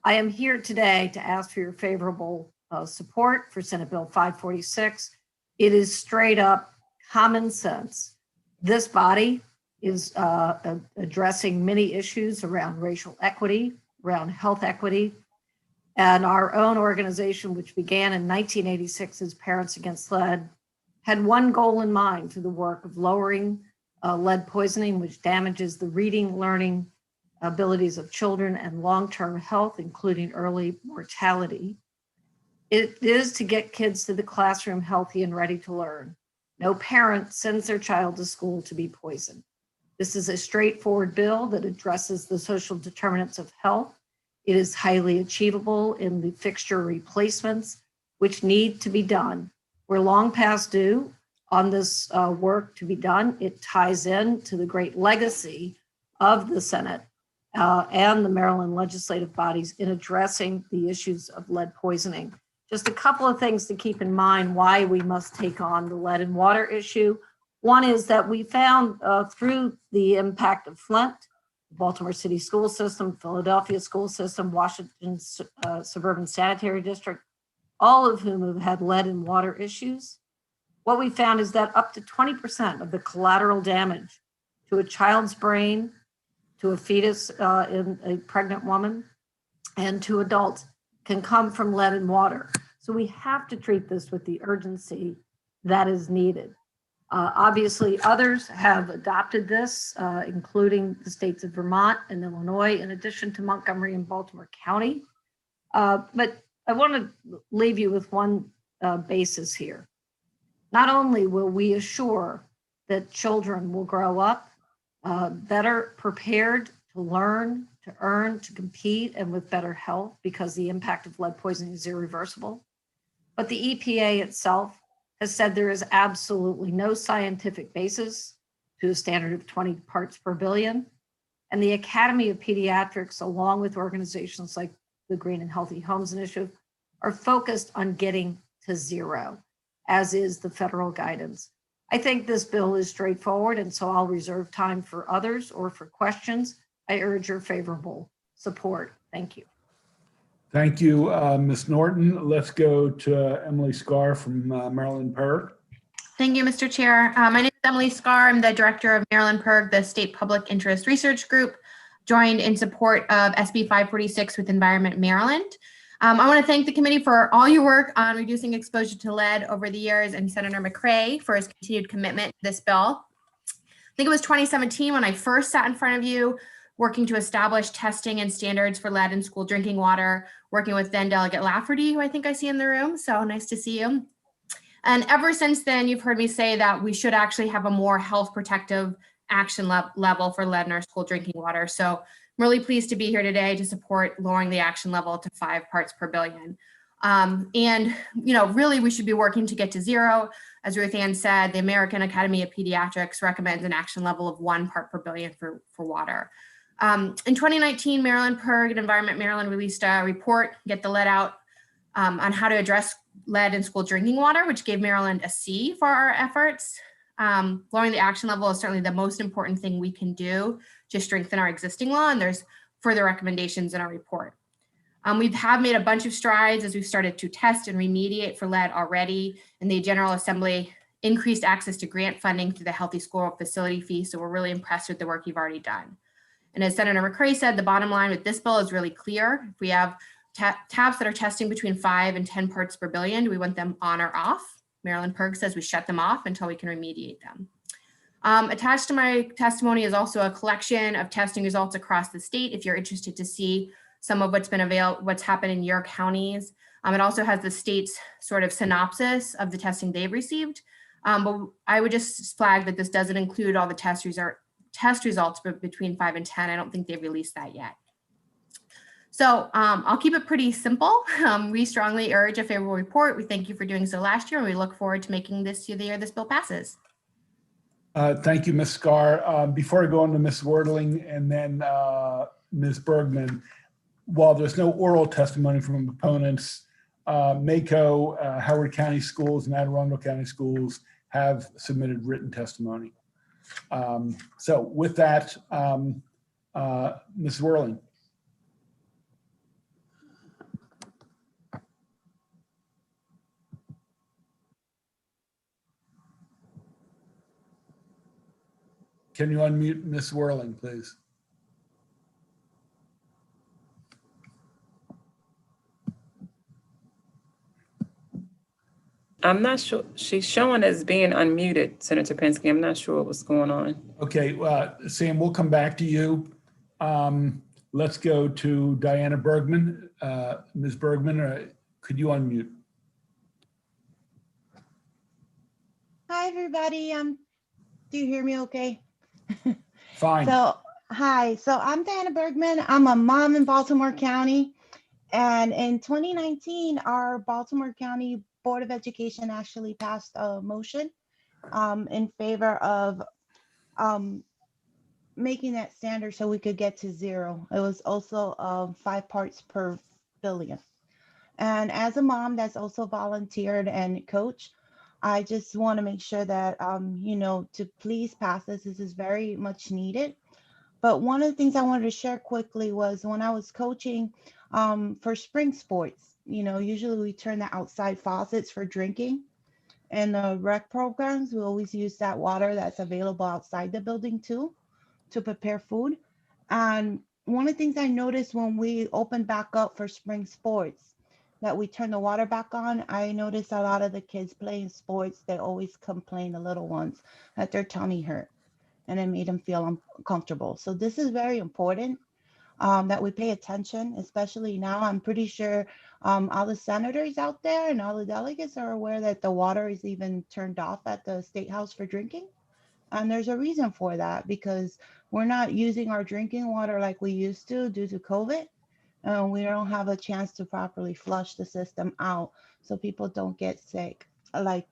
I am here today to ask for your favorable support for Senate Bill 546. It is straight up common sense. This body is addressing many issues around racial equity, around health equity, and our own organization, which began in 1986 as Parents Against Lead, had one goal in mind through the work of lowering lead poisoning, which damages the reading, learning abilities of children and long-term health, including early mortality. It is to get kids to the classroom healthy and ready to learn. No parent sends their child to school to be poisoned. This is a straightforward bill that addresses the social determinants of health. It is highly achievable in the fixture replacements, which need to be done. We're long past due on this work to be done. It ties in to the great legacy of the Senate and the Maryland legislative bodies in addressing the issues of lead poisoning. Just a couple of things to keep in mind why we must take on the lead and water issue. One is that we found through the impact of Flint, Baltimore City school system, Philadelphia school system, Washington suburban sanitary district, all of whom have had lead and water issues. What we found is that up to 20% of the collateral damage to a child's brain, to a fetus in a pregnant woman, and to adults can come from lead and water. So we have to treat this with the urgency that is needed. Obviously, others have adopted this, including the states of Vermont and Illinois, in addition to Montgomery and Baltimore County. But I want to leave you with one basis here. Not only will we assure that children will grow up better prepared to learn, to earn, to compete, and with better health because the impact of lead poisoning is irreversible, but the EPA itself has said there is absolutely no scientific basis to a standard of 20 parts per billion. And the Academy of Pediatrics, along with organizations like the Green and Healthy Homes Initiative, are focused on getting to zero, as is the federal guidance. I think this bill is straightforward, and so I'll reserve time for others or for questions. I urge your favorable support. Thank you. Thank you, Ms. Norton. Let's go to Emily Scarr from Maryland PIRG. Thank you, Mr. Chair. My name is Emily Scarr. I'm the director of Maryland PIRG, the State Public Interest Research Group, joined in support of SB 546 with Environment Maryland. I want to thank the committee for all your work on reducing exposure to lead over the years, and Senator McCray for his continued commitment to this bill. I think it was 2017 when I first sat in front of you working to establish testing and standards for lead in school drinking water, working with then Delegate Lafferty, who I think I see in the room. So nice to see you. And ever since then, you've heard me say that we should actually have a more health protective action level for lead in our school drinking water. So I'm really pleased to be here today to support lowering the action level to 5 parts per billion. And, you know, really we should be working to get to zero. As Ruth Ann said, the American Academy of Pediatrics recommends an action level of 1 part per billion for water. In 2019, Maryland PIRG and Environment Maryland released a report, Get the Lead Out, on how to address lead in school drinking water, which gave Maryland a C for our efforts. Lowering the action level is certainly the most important thing we can do to strengthen our existing law, and there's further recommendations in our report. We have made a bunch of strides as we've started to test and remediate for lead already, and the General Assembly increased access to grant funding through the Healthy School Facility Fee, so we're really impressed with the work you've already done. And as Senator McCray said, the bottom line with this bill is really clear. If we have taps that are testing between 5 and 10 parts per billion, do we want them on or off? Maryland PIRG says we shut them off until we can remediate them. Attached to my testimony is also a collection of testing results across the state if you're interested to see some of what's happened in your counties. It also has the state's sort of synopsis of the testing they've received. But I would just flag that this doesn't include all the test results between 5 and 10. I don't think they've released that yet. So I'll keep it pretty simple. We strongly urge a favorable report. We thank you for doing so last year, and we look forward to making this the year this bill passes. Thank you, Ms. Scarr. Before I go on to Ms. Wordling and then Ms. Bergman, while there's no oral testimony from opponents, MACO, Howard County Schools, and Anne Arundel County Schools have submitted written testimony. So with that, Ms. Wordling. Can you unmute Ms. Whirling, please? I'm not sure. She's showing as being unmuted, Senator Penske. I'm not sure what's going on. Okay, Sam, we'll come back to you. Let's go to Diana Bergman. Ms. Bergman, could you unmute? Hi, everybody. Do you hear me okay? Fine. So Hi, so I'm Diana Bergman. I'm a mom in Baltimore County. And in 2019, our Baltimore County Board of Education actually passed a motion in favor of making that standard so we could get to zero. It was also 5 parts per billion. And as a mom that's also volunteered and coach, I just want to make sure that, to please pass this. This is very much needed. But one of the things I wanted to share quickly was when I was coaching for spring sports, usually we turn the outside faucets for drinking. And the rec programs, we always use that water that's available outside the building too, to prepare food. And one of the things I noticed when we opened back up for spring sports, that we turn the water back on, I noticed a lot of the kids playing sports, they always complain, the little ones, that their tummy hurt. And it made them feel uncomfortable. So this is very important that we pay attention, especially now. I'm pretty sure all the senators out there and all the delegates are aware that the water is even turned off at the State House for drinking. And there's a reason for that, because we're not using our drinking water like we used to due to COVID. We don't have a chance to properly flush the system out so people don't get sick. Like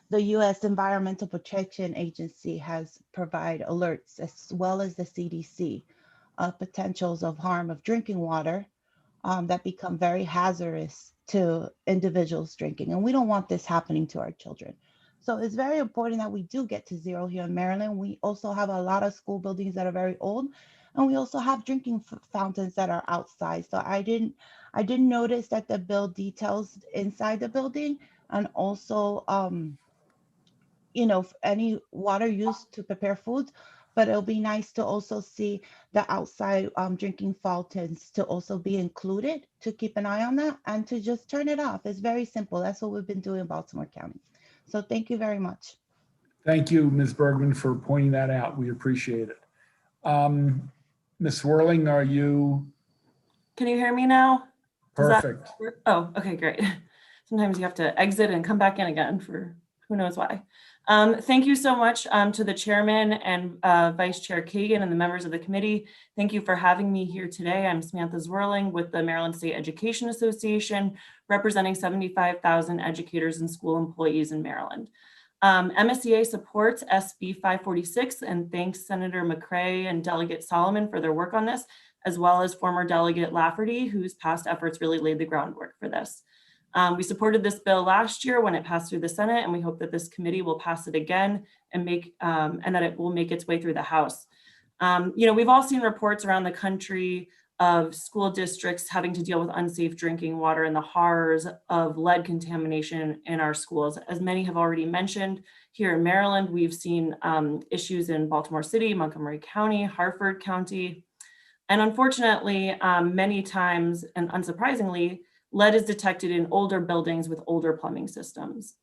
the U.S. Environmental Protection Agency has provided alerts, as well as the CDC, of potentials of harm of drinking water that become very hazardous to individuals drinking. And we don't want this happening to our children. So it's very important that we do get to zero here in Maryland. We also have a lot of school buildings that are very old, and we also have drinking fountains that are outside. So I didn't notice that the bill details inside the building, and also any water used to prepare foods, but it'll be nice to also see the outside drinking fountains to also be included, to keep an eye on that and to just turn it off. It's very simple. That's what we've been doing in Baltimore County. So thank you very much. Thank you, Ms. Bergman, for pointing that out. We appreciate it. Ms. Swirling, are you? Can you hear me now? Perfect. Oh, okay, great. Sometimes you have to exit and come back in again for who knows why. Thank you so much to the chairman and Vice Chair Kagan and the members of the committee. Thank you for having me here today. I'm Samantha Zwirling with the Maryland State Education Association, representing 75,000 educators and school employees in Maryland. MSEA supports SB 546 and thanks Senator McCray and Delegate Solomon for their work on this, as well as former Delegate Lafferty, whose past efforts really laid the groundwork for this. We supported this bill last year when it passed through the Senate, and we hope that this committee will pass it again and that it will make its way through the House. We've all seen reports around the country of school districts having to deal with unsafe drinking water and the horrors of lead contamination in our schools. As many have already mentioned, here in Maryland, we've seen issues in Baltimore City, Montgomery County, Harford County, and unfortunately, many times, and unsurprisingly, lead is detected in older buildings with older plumbing systems.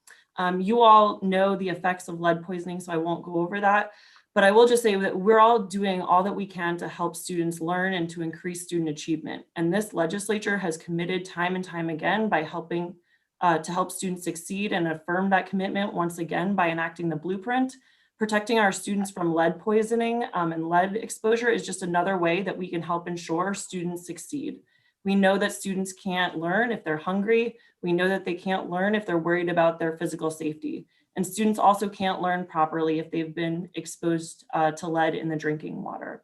You all know the effects of lead poisoning, so I won't go over that, but I will just say that we're all doing all that we can to help students learn and to increase student achievement. And this legislature has committed time and time again by helping to help students succeed and affirm that commitment once again by enacting the blueprint. Protecting our students from lead poisoning and lead exposure is just another way that we can help ensure students succeed. We know that students can't learn if they're hungry. We know that they can't learn if they're worried about their physical safety. And students also can't learn properly if they've been exposed to lead in the drinking water.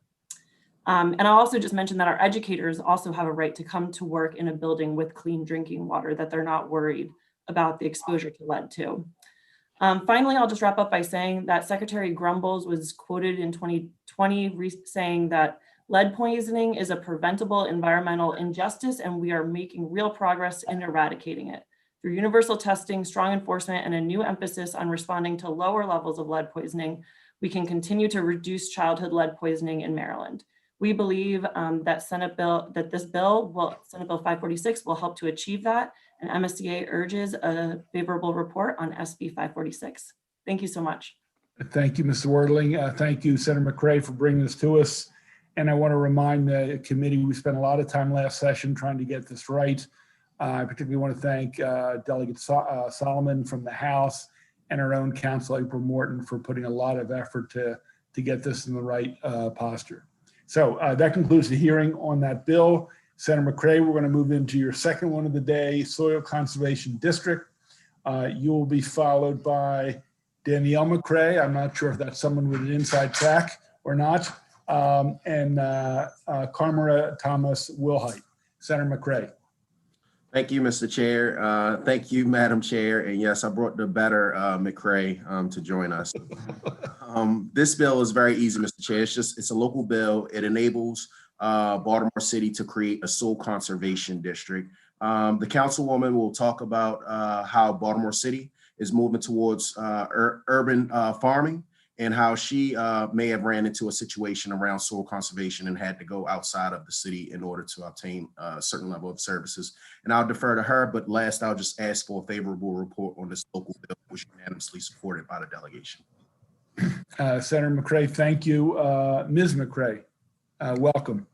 And I'll also just mention that our educators also have a right to come to work in a building with clean drinking water, that they're not worried about the exposure to lead too. Finally, I'll just wrap up by saying that Secretary Grumbles was quoted in 2020 saying that lead poisoning is a preventable environmental injustice, and we are making real progress in eradicating it. Through universal testing, strong enforcement, and a new emphasis on responding to lower levels of lead poisoning, we can continue to reduce childhood lead poisoning in Maryland. We believe that Senate Bill 546 will help to achieve that, and MSEA urges a favorable report on SB 546. Thank you so much. Thank you, Ms. Wordling. Thank you, Senator McCray, for bringing this to us. And I want to remind the committee, we spent a lot of time last session trying to get this right. I particularly want to thank Delegate Solomon from the House and our own counsel, April Morton, for putting a lot of effort to to get this in the right posture. So that concludes the hearing on that bill. Senator McCray, we're going to move into your second one of the day, Soil Conservation District. You will be followed by Danielle McCray. I'm not sure if that's someone with an inside track or not. And Carmara Thomas Wilhite. Senator McCray. Thank you, Mr. Chair. Thank you, Madam Chair. And yes, I brought the better McCray to join us. This bill is very easy, Mr. Chair. It's a local bill. It enables Baltimore City to create a soil conservation district. The councilwoman will talk about how Baltimore City is moving towards urban farming, and how she may have ran into a situation around soil conservation and had to go outside of the city in order to obtain a certain level of services. And I'll defer to her, but last I'll just ask for a favorable report on this local bill, which is unanimously supported by the delegation. Senator McCray, thank you. Ms. McCray, welcome.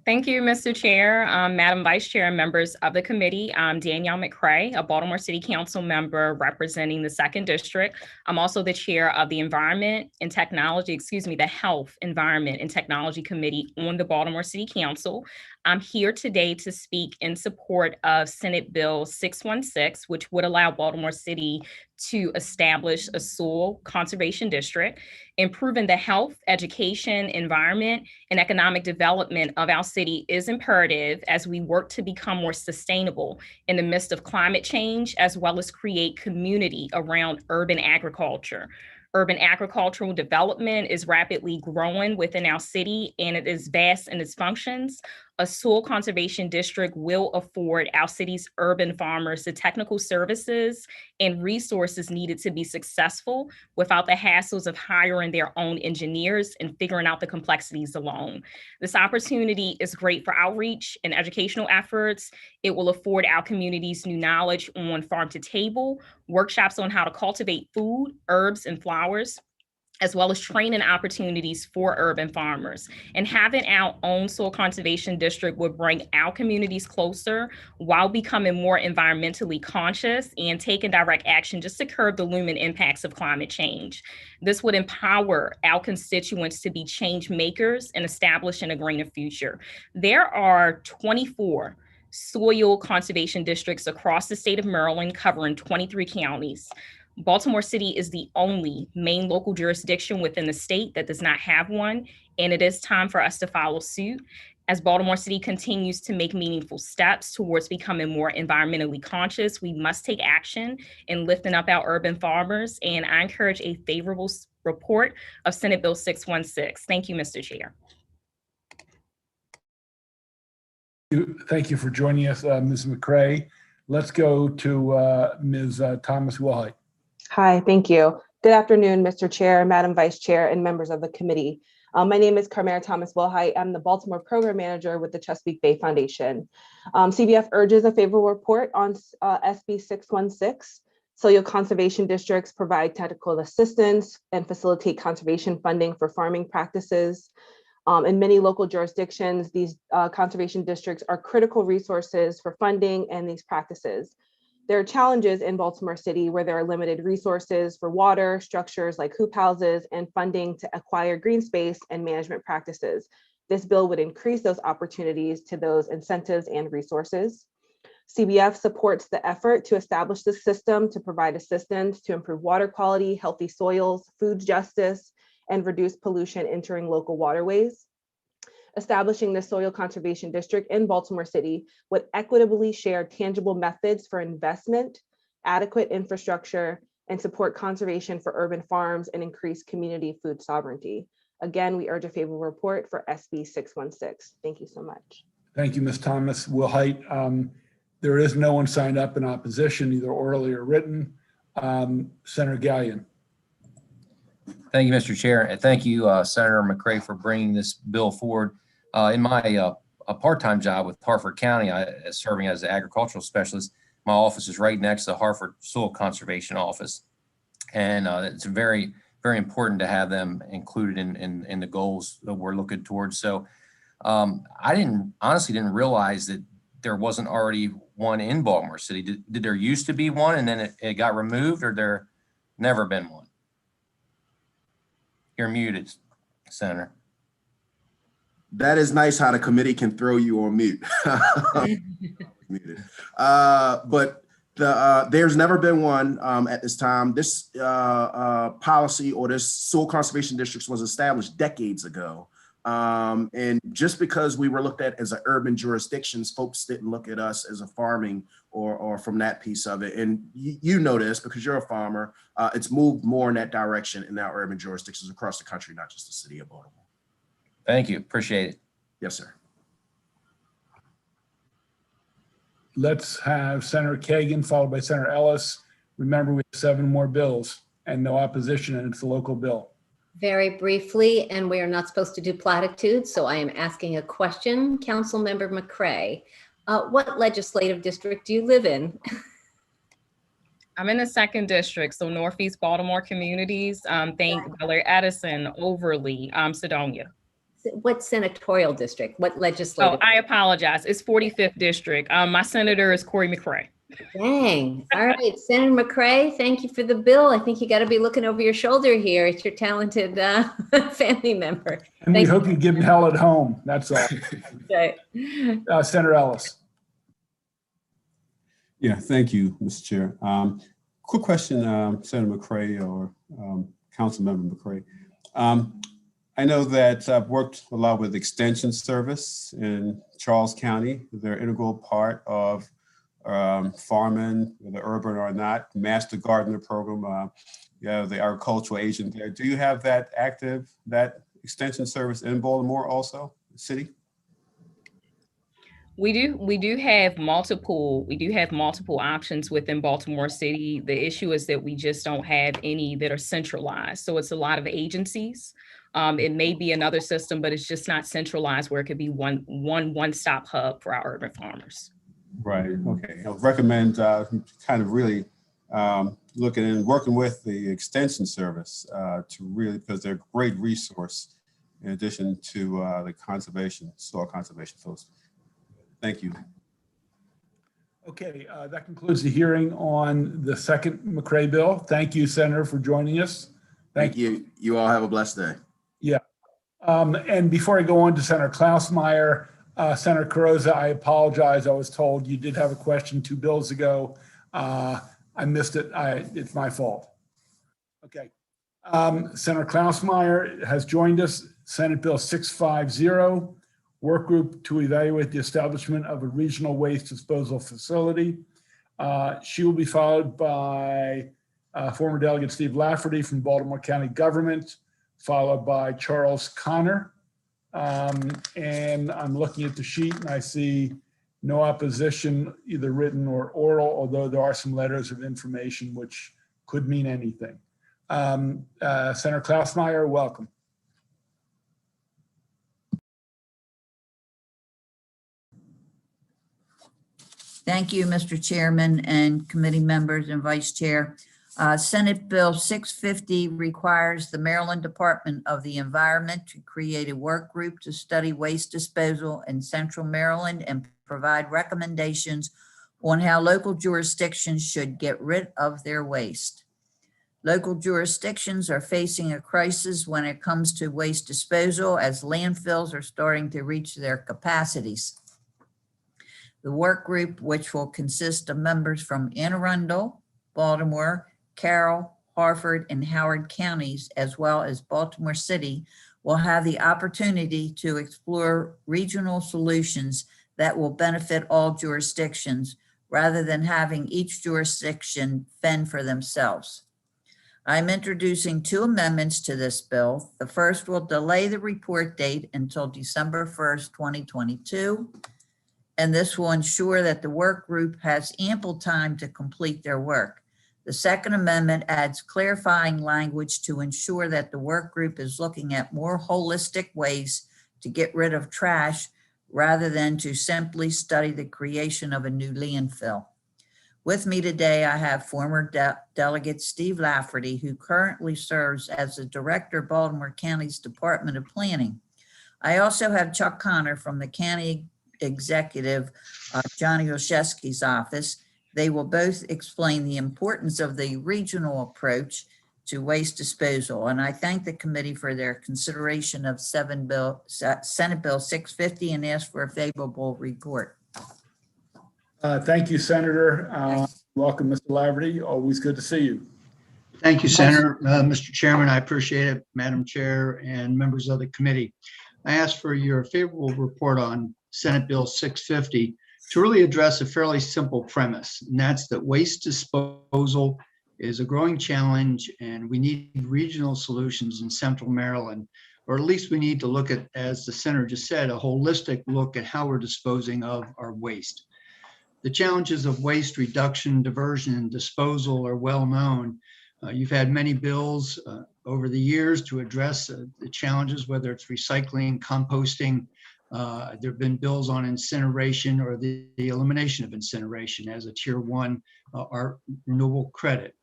Thank you, Mr. Chair, Madam Vice Chair, and members of the committee. I'm Danielle McCray, a Baltimore City Council member representing the 2nd District. I'm also the chair of the the Health, Environment, and Technology Committee on the Baltimore City Council. I'm here today to speak in support of Senate Bill 616, which would allow Baltimore City to establish a soil conservation district, improving the health, education, environment, and economic development of our city is imperative as we work to become more sustainable in the midst of climate change, as well as create community around urban agriculture. Urban agricultural development is rapidly growing within our city, and it is vast in its functions. A soil conservation district will afford our city's urban farmers the technical services and resources needed to be successful without the hassles of hiring their own engineers and figuring out the complexities alone. This opportunity is great for outreach and educational efforts. It will afford our communities new knowledge on farm to table, workshops on how to cultivate food, herbs, and flowers, as well as training opportunities for urban farmers. And having our own soil conservation district would bring our communities closer while becoming more environmentally conscious and taking direct action just to curb the looming impacts of climate change. This would empower our constituents to be change makers and establishing a greener future. There are 24 soil conservation districts across the state of Maryland covering 23 counties. Baltimore City is the only main local jurisdiction within the state that does not have one, and it is time for us to follow suit. As Baltimore City continues to make meaningful steps towards becoming more environmentally conscious, we must take action in lifting up our urban farmers, and I encourage a favorable report of Senate Bill 616. Thank you, Mr. Chair. Thank you for joining us, Ms. McCray. Let's go to Ms. Thomas Wilhite. Hi, thank you. Good afternoon, Mr. Chair, Madam Vice Chair, and members of the committee. My name is Carmara Thomas Wilhite. I'm the Baltimore Program Manager with the Chesapeake Bay Foundation. CBF urges a favorable report on SB 616. Soil conservation districts provide technical assistance and facilitate conservation funding for farming practices. In many local jurisdictions, these conservation districts are critical resources for funding and these practices. There are challenges in Baltimore City where there are limited resources for water, structures like hoop houses, and funding to acquire green space and management practices. This bill would increase those opportunities to those incentives and resources. CBF supports the effort to establish the system to provide assistance to improve water quality, healthy soils, food justice, and reduce pollution entering local waterways. Establishing the Soil Conservation District in Baltimore City would equitably share tangible methods for investment, adequate infrastructure, and support conservation for urban farms and increase community food sovereignty. Again, we urge a favorable report for SB 616. Thank you so much. Thank you, Ms. Thomas Wilhite. There is no one signed up in opposition, either orally or written. Senator Gallion. Thank you, Mr. Chair, and thank you, Senator McCray, for bringing this bill forward. In my a part-time job with Harford County, serving as an agricultural specialist, my office is right next to the Harford Soil Conservation Office, and it's very, very important to have them included in the goals that we're looking towards. So I honestly didn't realize that there wasn't already one in Baltimore City. Did there used to be one and then it got removed, or there never been one? You're muted, Senator. That is nice how the committee can throw you on mute. Muted. But there's never been one at this time. This policy or this soil conservation districts was established decades ago. And just because we were looked at as an urban jurisdictions, folks didn't look at us as a farming or from that piece of it. And you know this because you're a farmer. It's moved more in that direction in our urban jurisdictions across the country, not just the city of Baltimore. Thank you. Appreciate it. Yes, sir. Let's have Senator Kagan followed by Senator Ellis. Remember, we have 7 more bills and no opposition, and it's a local bill. Very briefly, and we are not supposed to do platitudes, so I am asking a question. Councilmember McCray, what legislative district do you live in? I'm in the 2nd district, so Northeast Baltimore communities. Think Bel Air, Edison, Overly, Sedonia. What senatorial district? What legislative? Oh, I apologize. It's 45th district. My senator is Corey McCray. Dang. All right, Senator McCray, thank you for the bill. I think you got to be looking over your shoulder here. It's your talented family member. And we hope you give them hell at home. That's all. Okay. Senator Ellis. Yeah, thank you, Mr. Chair. Quick question, Senator McCray or Councilmember McCray. I know that I've worked a lot with Extension Service in Charles County. They're an integral part of farming, whether urban or not, Master Gardener Program. You have the agricultural agent there. Do you have that active, that Extension Service in Baltimore also, city? We do have multiple options within Baltimore City. The issue is that we just don't have any that are centralized. So it's a lot of agencies. It may be another system, but it's just not centralized where it could be one-stop hub for our urban farmers. Right, okay. I would recommend kind of really looking and working with the Extension Service to really, because they're a great resource in addition to the conservation, soil conservation folks. Thank you. Okay, that concludes the hearing on the 2nd McCray bill. Thank you, Senator, for joining us. Thank you. You all have a blessed day. Yeah. And before I go on to Senator Klausmeyer, Senator Carrozza, I apologize. I was told you did have a question 2 bills ago. I missed it. It's my fault. Okay. Senator Klausmeyer has joined us. Senate Bill 650, work group to evaluate the establishment of a regional waste disposal facility. She will be followed by former Delegate Steve Lafferty from Baltimore County Government, followed by Charles Connor. And I'm looking at the sheet and I see no opposition, either written or oral, although there are some letters of information which could mean anything. Senator Klausmeyer, welcome. Thank you, Mr. Chairman and committee members and Vice Chair. Senate Bill 650 requires the Maryland Department of the Environment to create a work group to study waste disposal in Central Maryland and provide recommendations on how local jurisdictions should get rid of their waste. Local jurisdictions are facing a crisis when it comes to waste disposal as landfills are starting to reach their capacities. The work group, which will consist of members from Anne Arundel, Baltimore, Carroll, Harford, and Howard counties, as well as Baltimore City, will have the opportunity to explore regional solutions that will benefit all jurisdictions rather than having each jurisdiction fend for themselves. I'm introducing 2 amendments to this bill. The first will delay the report date until December 1st, 2022. And this will ensure that the work group has ample time to complete their work. The second amendment adds clarifying language to ensure that the work group is looking at more holistic ways to get rid of trash rather than to simply study the creation of a new landfill. With me today, I have former Delegate Steve Lafferty, who currently serves as the Director of Baltimore County's Department of Planning. I also have Chuck Connor from the County Executive, Johnny Olszewski's office. They will both explain the importance of the regional approach to waste disposal. And I thank the committee for their consideration of Senate Bill 650 and ask for a favorable report. Thank you, Senator. Welcome, Mr. Laverty. Always good to see you. Thank you, Senator. Mr. Chairman, I appreciate it. Madam Chair and members of the committee. I ask for your favorable report on Senate Bill 650 to really address a fairly simple premise, and that's that waste disposal is a growing challenge and we need regional solutions in Central Maryland, or at least we need to look at, as the senator just said, a holistic look at how we're disposing of our waste. The challenges of waste reduction, diversion, and disposal are well known. You've had many bills over the years to address the challenges, whether it's recycling, composting. There have been bills on incineration or the elimination of incineration as a tier 1 our renewable credit.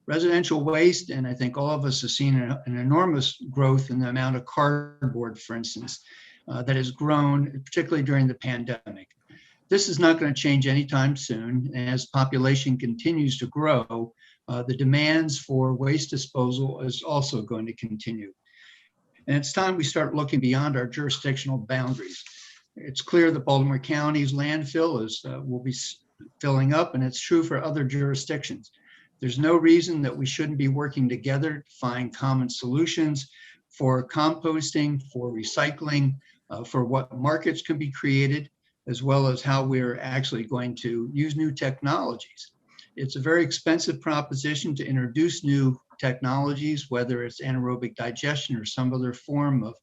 Residential waste, and I think all of us have seen an enormous growth in the amount of cardboard, for instance, that has grown, particularly during the pandemic. This is not going to change anytime soon. As population continues to grow, the demands for waste disposal is also going to continue. And it's time we start looking beyond our jurisdictional boundaries. It's clear that Baltimore County's landfill will be filling up, and it's true for other jurisdictions. There's no reason that we shouldn't be working together to find common solutions for composting, for recycling, for what markets can be created, as well as how we're actually going to use new technologies. It's a very expensive proposition to introduce new technologies, whether it's anaerobic digestion or some other form of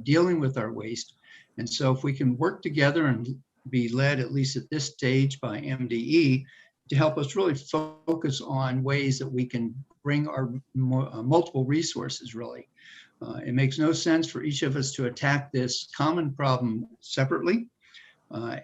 dealing with our waste. And so if we can work together and be led, at least at this stage, by MDE to help us really focus on ways that we can bring our multiple resources, really. It makes no sense for each of us to attack this common problem separately.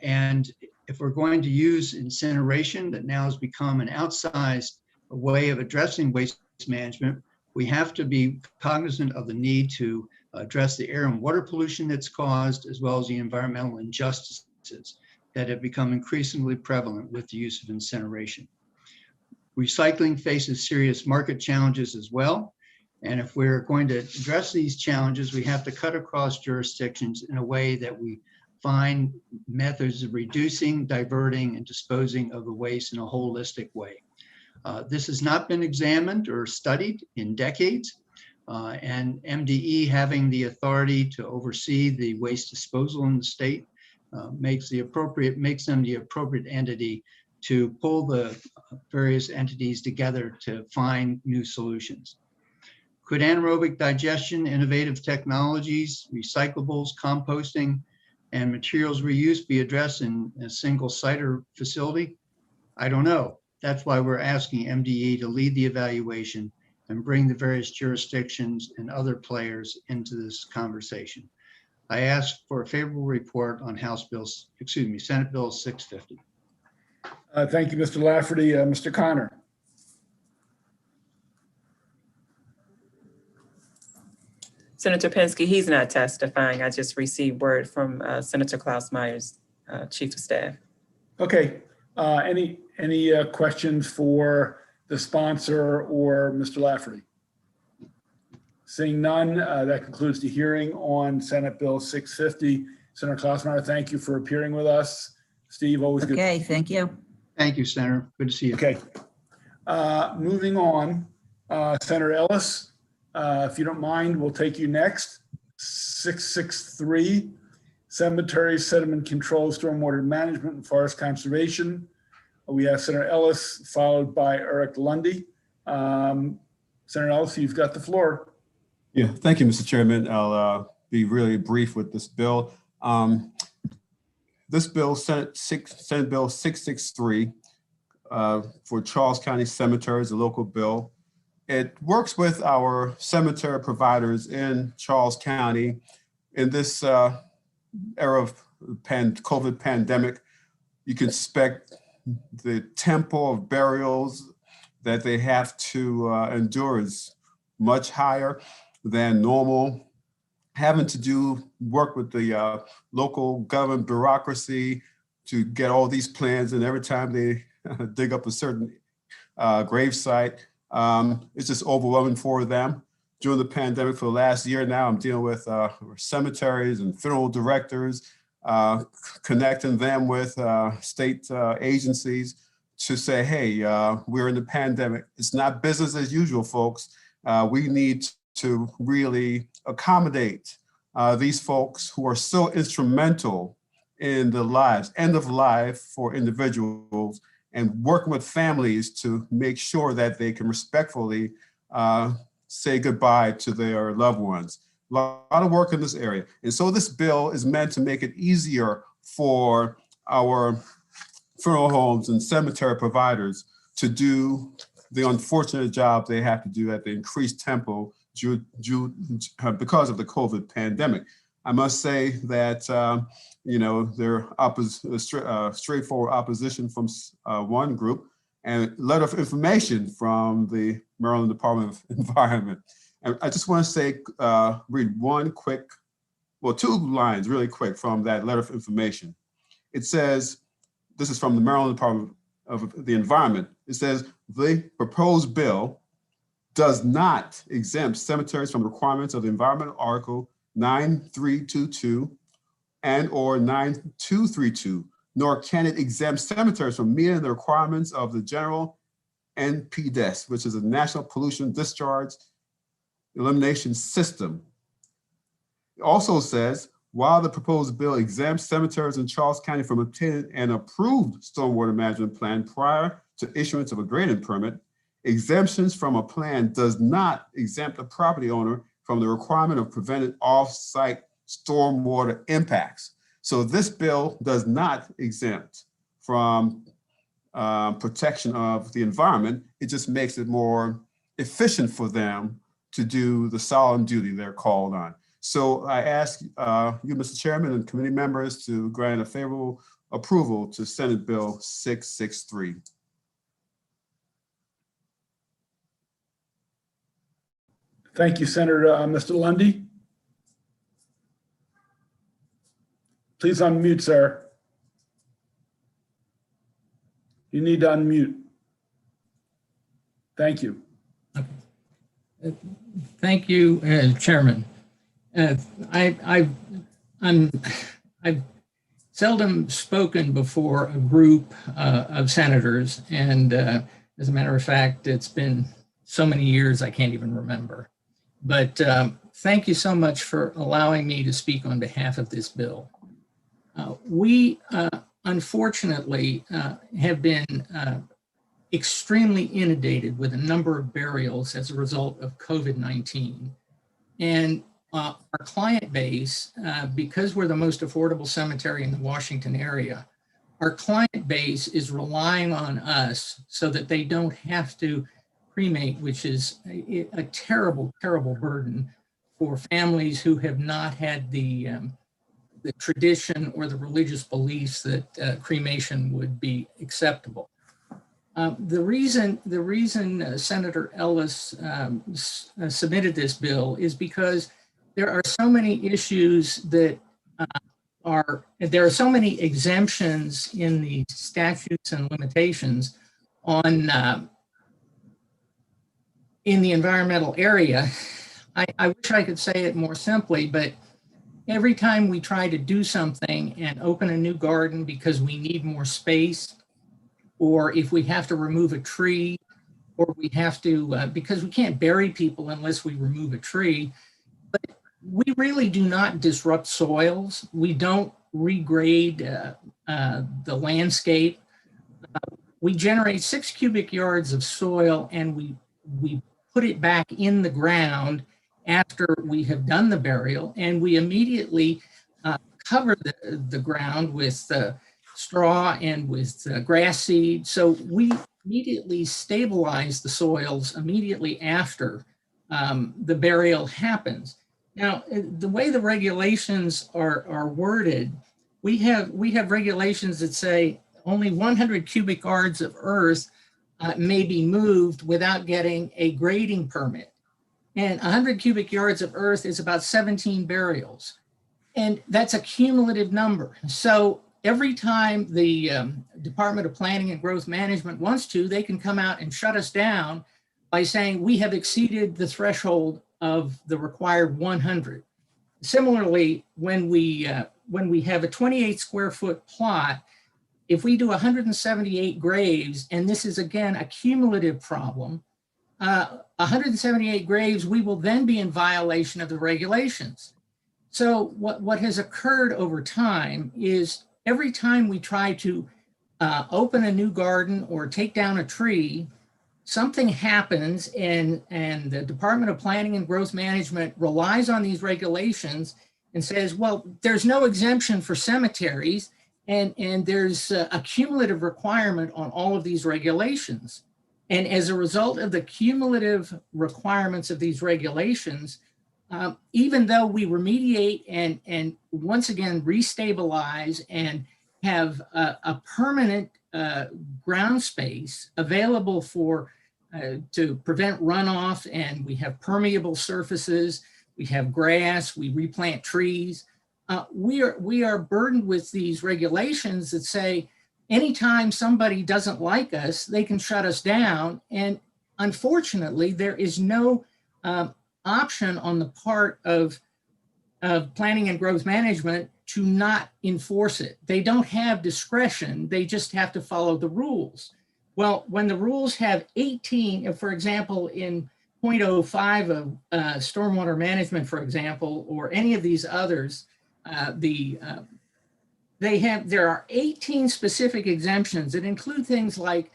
And if we're going to use incineration that now has become an outsized way of addressing waste management, we have to be cognizant of the need to address the air and water pollution that's caused, as well as the environmental injustices that have become increasingly prevalent with the use of incineration. Recycling faces serious market challenges as well. And if we're going to address these challenges, we have to cut across jurisdictions in a way that we find methods of reducing, diverting, and disposing of the waste in a holistic way. This has not been examined or studied in decades, and MDE having the authority to oversee the waste disposal in the state makes them the appropriate entity to pull the various entities together to find new solutions. Could anaerobic digestion, innovative technologies, recyclables, composting, and materials reuse be addressed in a single site or facility? I don't know. That's why we're asking MDE to lead the evaluation and bring the various jurisdictions and other players into this conversation. I ask for a favorable report on Senate Bill 650. Thank you, Mr. Lafferty. Mr. Connor. Senator Penske, he's not testifying. I just received word from Senator Klaus Myers, Chief of Staff. Okay. Any questions for the sponsor or Mr. Lafferty? Seeing none, that concludes the hearing on Senate Bill 650. Senator Klausmeier, thank you for appearing with us. Steve, always good. Okay, thank you. Thank you, Senator. Good to see you. Okay. Moving on, Senator Ellis, if you don't mind, we'll take you next. 663, Cemetery Sediment Control, Stormwater Management, and Forest Conservation. We have Senator Ellis, followed by Eric Lundy. Senator Ellis, you've got the floor. Yeah, thank you, Mr. Chairman. I'll be really brief with this bill. This bill, Senate Bill 663 for Charles County Cemeteries, a local bill. It works with our cemetery providers in Charles County in this era of COVID pandemic. You can expect the tempo of burials that they have to endure is much higher than normal. Having to do work with the local government bureaucracy to get all these plans, and every time they dig up a certain grave site, It's just overwhelming for them. During the pandemic for the last year now, I'm dealing with cemeteries and funeral directors, connecting them with state agencies to say, hey, we're in the pandemic. It's not business as usual, folks. We need to really accommodate these folks who are so instrumental in the lives, end of life for individuals, and working with families to make sure that they can respectfully say goodbye to their loved ones. A lot of work in this area. And so this bill is meant to make it easier for our funeral homes and cemetery providers to do the unfortunate job they have to do at the increased tempo because of the COVID pandemic. I must say that, there straightforward opposition from one group and letter of information from the Maryland Department of Environment. And I just want to say, read two lines really quick from that letter of information. It says, this is from the Maryland Department of the Environment. It says, the proposed bill does not exempt cemeteries from requirements of the Environmental Article 9322 and or 9232, nor can it exempt cemeteries from meeting the requirements of the general NPDES, which is a National Pollution Discharge Elimination System. It also says, while the proposed bill exempts cemeteries in Charles County from obtaining an approved stormwater management plan prior to issuance of a grading permit, exemptions from a plan does not exempt a property owner from the requirement of preventing off-site stormwater impacts. So this bill does not exempt from protection of the environment. It just makes it more efficient for them to do the solemn duty they're called on. So I ask you, Mr. Chairman, and committee members to grant a favorable approval to Senate Bill 663. Thank you, Senator. Mr. Lundy? Please unmute, sir. You need to unmute. Thank you. Thank you, Chairman. I've seldom spoken before a group of senators, and as a matter of fact, it's been so many years I can't even remember. But thank you so much for allowing me to speak on behalf of this bill. We unfortunately have been extremely inundated with a number of burials as a result of COVID-19. And our client base, because we're the most affordable cemetery in the Washington area, our client base is relying on us so that they don't have to cremate, which is a terrible, terrible burden for families who have not had the tradition or the religious beliefs that cremation would be acceptable. The reason Senator Ellis submitted this bill is because there are so many issues that there are so many exemptions in the statutes and limitations on in the environmental area. I wish I could say it more simply, but every time we try to do something and open a new garden because we need more space, or if we have to remove a tree, or we have to, because we can't bury people unless we remove a tree, but we really do not disrupt soils. We don't regrade the landscape. We generate 6 cubic yards of soil and we put it back in the ground after we have done the burial, and we immediately cover the ground with straw and with grass seed. So we immediately stabilize the soils immediately after the burial happens. Now, the way the regulations are worded, we have regulations that say only 100 cubic yards of earth may be moved without getting a grading permit. And 100 cubic yards of earth is about 17 burials. And that's a cumulative number. So every time the Department of Planning and Growth Management wants to, they can come out and shut us down by saying we have exceeded the threshold of the required 100. Similarly, when we have a 28 square foot plot, if we do 178 graves, and this is again a cumulative problem, 178 graves, we will then be in violation of the regulations. So what has occurred over time is every time we try to open a new garden or take down a tree, something happens and the Department of Planning and Growth Management relies on these regulations and says, well, there's no exemption for cemeteries and there's a cumulative requirement on all of these regulations. And as a result of the cumulative requirements of these regulations, even though we remediate and once again restabilize and have a permanent ground space available for to prevent runoff, and we have permeable surfaces, we have grass, we replant trees, we are burdened with these regulations that say anytime somebody doesn't like us, they can shut us down. And unfortunately, there is no option on the part of planning and growth management to not enforce it. They don't have discretion. They just have to follow the rules. Well, when the rules have 18, for example, in 0.05 of stormwater management, for example, or any of these others, there are 18 specific exemptions that include things like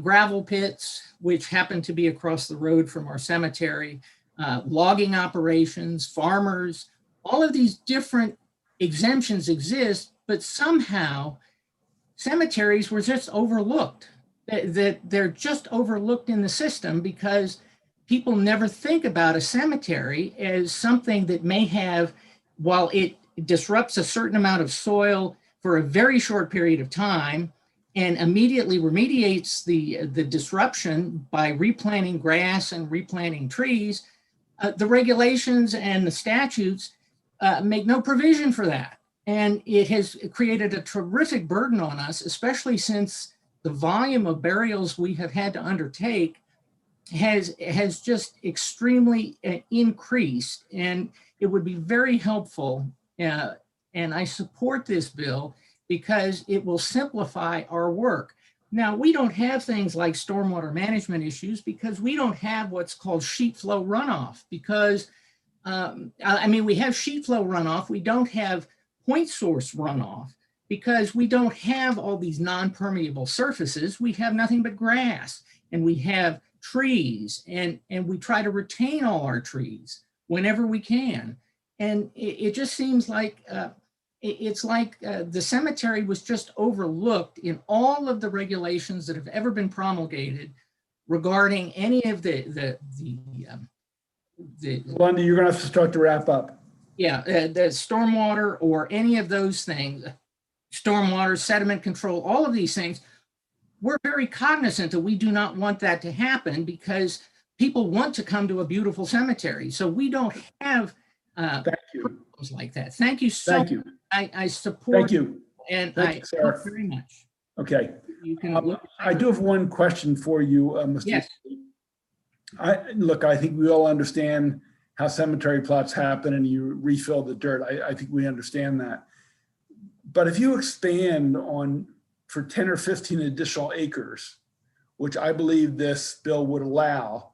gravel pits, which happen to be across the road from our cemetery, logging operations, farmers, all of these different exemptions exist, but somehow cemeteries were just overlooked. That they're just overlooked in the system because people never think about a cemetery as something that may have, while it disrupts a certain amount of soil for a very short period of time and immediately remediates the disruption by replanting grass and replanting trees, the regulations and the statutes make no provision for that. And it has created a terrific burden on us, especially since the volume of burials we have had to undertake has just extremely increased. And it would be very helpful, and I support this bill because it will simplify our work. Now, we don't have things like stormwater management issues because we don't have what's called sheet flow runoff because, I mean, we have sheet flow runoff, we don't have point source runoff because we don't have all these non-permeable surfaces. We have nothing but grass and we have trees and we try to retain all our trees whenever we can. And it just seems like it's like the cemetery was just overlooked in all of the regulations that have ever been promulgated regarding any of the Lundy, you're gonna have to start to wrap up. Yeah, the stormwater or any of those things, stormwater, sediment control, all of these things, we're very cognizant that we do not want that to happen because people want to come to a beautiful cemetery. So we don't have problems like that. Thank you so much. I support. Thank you. And Thank you, Sarah. thank you very much. Okay. You can I do have one question for you, Mr. Yes. Look, I think we all understand how cemetery plots happen and you refill the dirt. I think we understand that. But if you expand on for 10 or 15 additional acres, which I believe this bill would allow,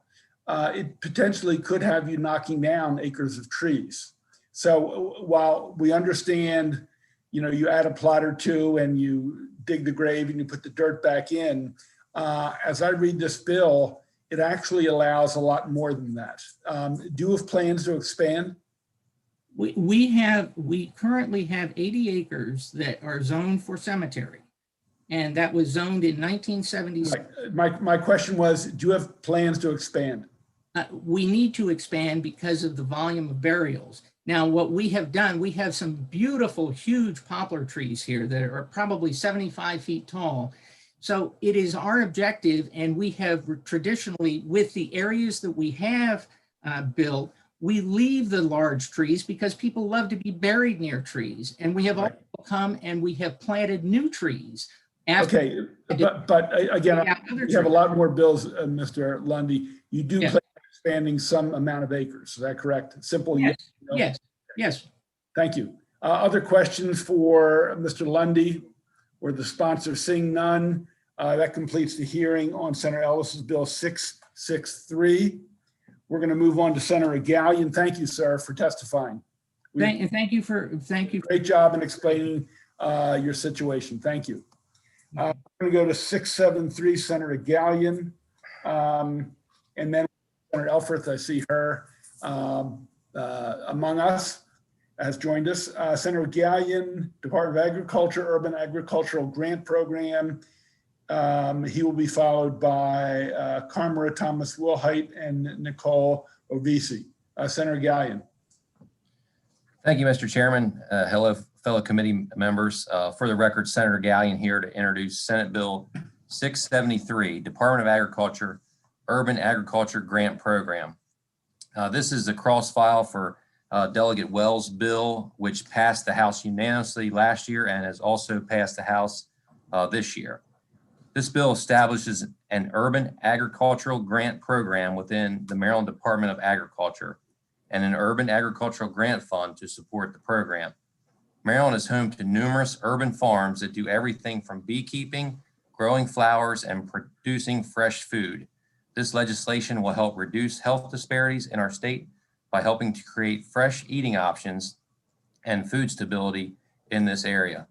it potentially could have you knocking down acres of trees. So while we understand, you know, you add a plot or two and you dig the grave and you put the dirt back in, as I read this bill, it actually allows a lot more than that. Do you have plans to expand? We currently have 80 acres that are zoned for cemetery. And that was zoned in 1976. My question was, do you have plans to expand? We need to expand because of the volume of burials. Now, what we have done, we have some beautiful, huge poplar trees here that are probably 75 feet tall. So it is our objective, and we have traditionally, with the areas that we have built, we leave the large trees because people love to be buried near trees. And we have also come and we have planted new trees. ask. Okay, but again, Yeah, other you have a lot more bills, Mr. Lundy. You do Yes. plan on expanding some amount of acres. Is that correct? Simple Yes, no? yes, yes. Thank you. Other questions for Mr. Lundy or the sponsor? Seeing none, that completes the hearing on Senator Ellis's Bill 663. We're going to move on to Senator Gallion. Thank you, sir, for testifying. Thank you. Great job in explaining your situation. Thank you. I'm going to go to 673, Senator Gallion. And then Senator Elfreth, I see her among us, has joined us. Senator Gallion, Department of Agriculture, Urban Agricultural Grant Program. He will be followed by Carmara Thomas Wilhite and Nicole Ovisi. Senator Gallion. Thank you, Mr. Chairman. Hello, fellow committee members. For the record, Senator Gallion here to introduce Senate Bill 673, Department of Agriculture, Urban Agriculture Grant Program. This is a cross file for Delegate Wells' bill, which passed the House unanimously last year and has also passed the House this year. This bill establishes an urban agricultural grant program within the Maryland Department of Agriculture and an urban agricultural grant fund to support the program. Maryland is home to numerous urban farms that do everything from beekeeping, growing flowers, and producing fresh food. This legislation will help reduce health disparities in our state by helping to create fresh eating options and food stability in this area.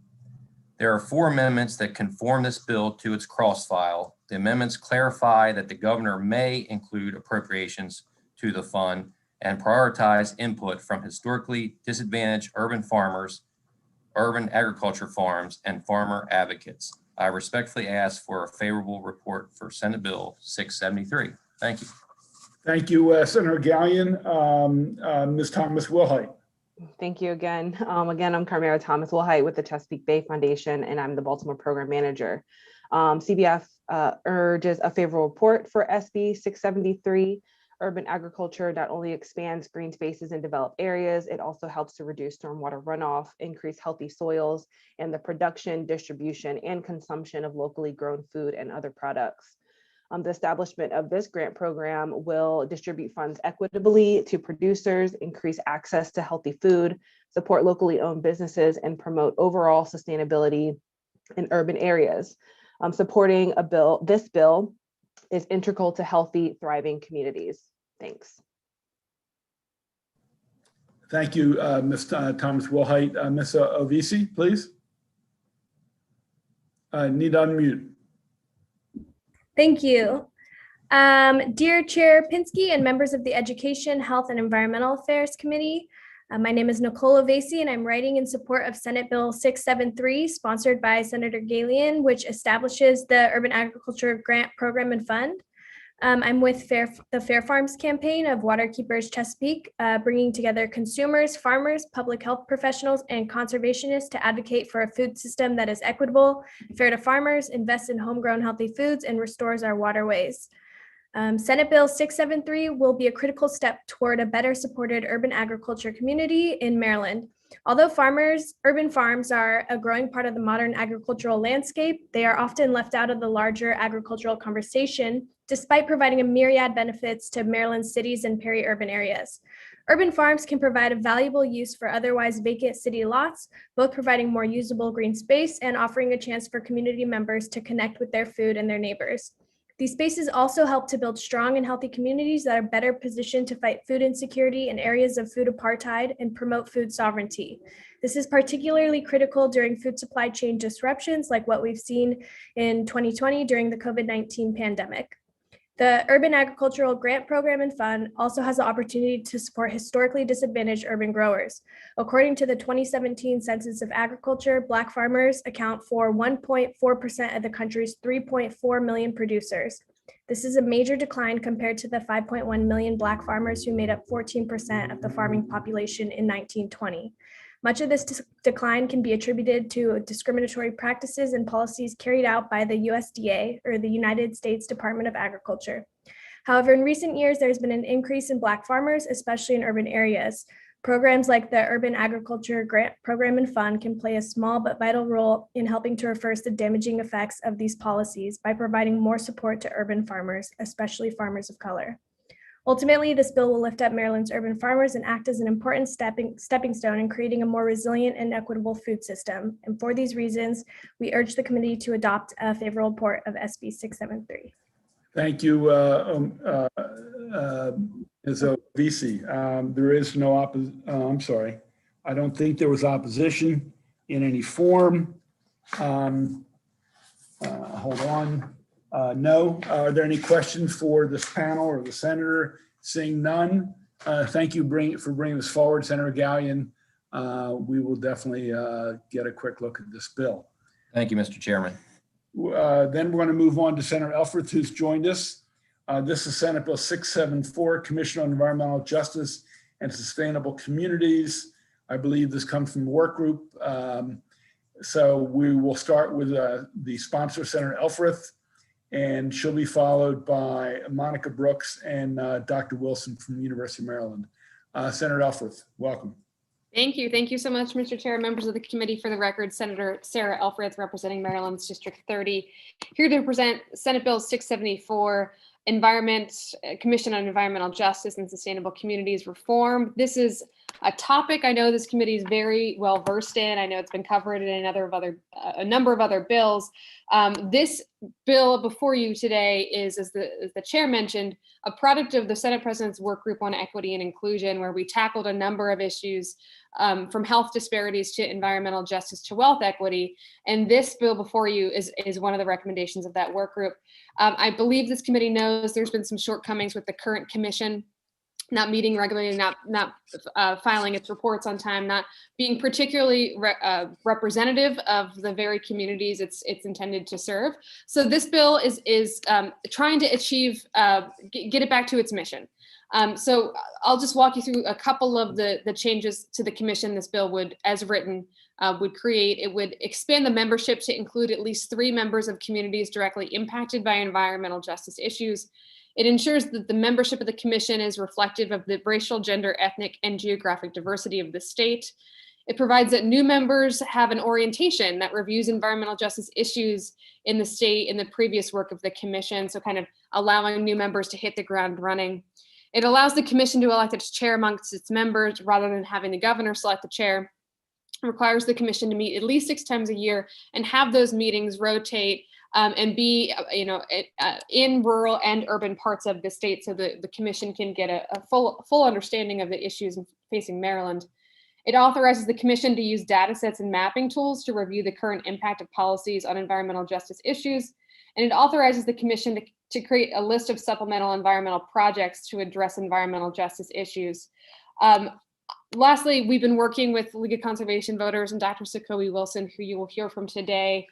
There are 4 amendments that conform this bill to its cross-file. The amendments clarify that the governor may include appropriations to the fund and prioritize input from historically disadvantaged urban farmers, urban agriculture farms, and farmer advocates. I respectfully ask for a favorable report for Senate Bill 673. Thank you. Thank you, Senator Gallion. Ms. Thomas Wilhite. Thank you again. Again, I'm Carmara Thomas Wilhite with the Chesapeake Bay Foundation, and I'm the Baltimore Program Manager. CBF urges a favorable report for SB 673. Urban agriculture not only expands green spaces in developed areas, it also helps to reduce stormwater runoff, increase healthy soils, and the production, distribution, and consumption of locally grown food and other products. The establishment of this grant program will distribute funds equitably to producers, increase access to healthy food, support locally owned businesses, and promote overall sustainability in urban areas. Supporting this bill is integral to healthy, thriving communities. Thanks. Thank you, Ms. Thomas Wilhite. Ms. Ovisi, please. Need to unmute. Thank you. Dear Chair Pinsky and members of the Education, Health, and Environmental Affairs Committee, my name is Nicole Ovasi, and I'm writing in support of Senate Bill 673, sponsored by Senator Gallion, which establishes the Urban Agriculture Grant Program and Fund. I'm with the Fair Farms campaign of Waterkeepers Chesapeake, bringing together consumers, farmers, public health professionals, and conservationists to advocate for a food system that is equitable, fair to farmers, invests in homegrown healthy foods, and restores our waterways. Senate Bill 673 will be a critical step toward a better supported urban agriculture community in Maryland. Although urban farms are a growing part of the modern agricultural landscape, they are often left out of the larger agricultural conversation, despite providing a myriad benefits to Maryland's cities and peri-urban areas. Urban farms can provide a valuable use for otherwise vacant city lots, both providing more usable green space and offering a chance for community members to connect with their food and their neighbors. These spaces also help to build strong and healthy communities that are better positioned to fight food insecurity in areas of food apartheid and promote food sovereignty. This is particularly critical during food supply chain disruptions like what we've seen in 2020 during the COVID-19 pandemic. The Urban Agricultural Grant Program and Fund also has the opportunity to support historically disadvantaged urban growers. According to the 2017 Census of Agriculture, Black farmers account for 1.4% of the country's 3.4 million producers. This is a major decline compared to the 5.1 million Black farmers who made up 14% of the farming population in 1920. Much of this decline can be attributed to discriminatory practices and policies carried out by the USDA, or the United States Department of Agriculture. However, in recent years, there's been an increase in Black farmers, especially in urban areas. Programs like the Urban Agriculture Grant Program and Fund can play a small but vital role in helping to reverse the damaging effects of these policies by providing more support to urban farmers, especially farmers of color. Ultimately, this bill will lift up Maryland's urban farmers and act as an important stepping stone in creating a more resilient and equitable food system. And for these reasons, we urge the committee to adopt a favorable report of SB 673. Thank you, Ms. Ovisi. There is no I'm sorry. I don't think there was opposition in any form. Hold on. No. Are there any questions for this panel or the senator? Seeing none, thank you for bringing this forward, Senator Gallion. We will definitely get a quick look at this bill. Thank you, Mr. Chairman. Then we're going to move on to Senator Elfreth, who's joined us. This is Senate Bill 674, Commission on Environmental Justice and Sustainable Communities. I believe this comes from the work group. So we will start with the sponsor, Senator Elfreth, and she'll be followed by Monica Brooks and Dr. Wilson from the University of Maryland. Senator Elfreth, welcome. Thank you. Thank you so much, Mr. Chair, members of the committee. For the record, Senator Sarah Elfreth, representing Maryland's District 30, here to present Senate Bill 674, Commission on Environmental Justice and Sustainable Communities Reform. This is a topic I know this committee is very well versed in. I know it's been covered in a number of other bills. This bill before you today is, as the chair mentioned, a product of the Senate President's Work Group on Equity and Inclusion, where we tackled a number of issues from health disparities to environmental justice to wealth equity. And this bill before you is one of the recommendations of that work group. I believe this committee knows there's been some shortcomings with the current commission, not meeting regularly, not filing its reports on time, not being particularly representative of the very communities it's intended to serve. So this bill is trying to achieve, get it back to its mission. So I'll just walk you through a couple of the changes to the commission this bill would, as written, would create. It would expand the membership to include at least 3 members of communities directly impacted by environmental justice issues. It ensures that the membership of the commission is reflective of the racial, gender, ethnic, and geographic diversity of the state. It provides that new members have an orientation that reviews environmental justice issues in the state in the previous work of the commission, so kind of allowing new members to hit the ground running. It allows the commission to elect its chair amongst its members rather than having the governor select the chair. It requires the commission to meet at least 6 times a year and have those meetings rotate and be, in rural and urban parts of the state, so that the commission can get a full understanding of the issues facing Maryland. It authorizes the commission to use data sets and mapping tools to review the current impact of policies on environmental justice issues. And it authorizes the commission to create a list of supplemental environmental projects to address environmental justice issues. Lastly, we've been working with League of Conservation Voters and Dr. Sokoe Wilson, who you will hear from today.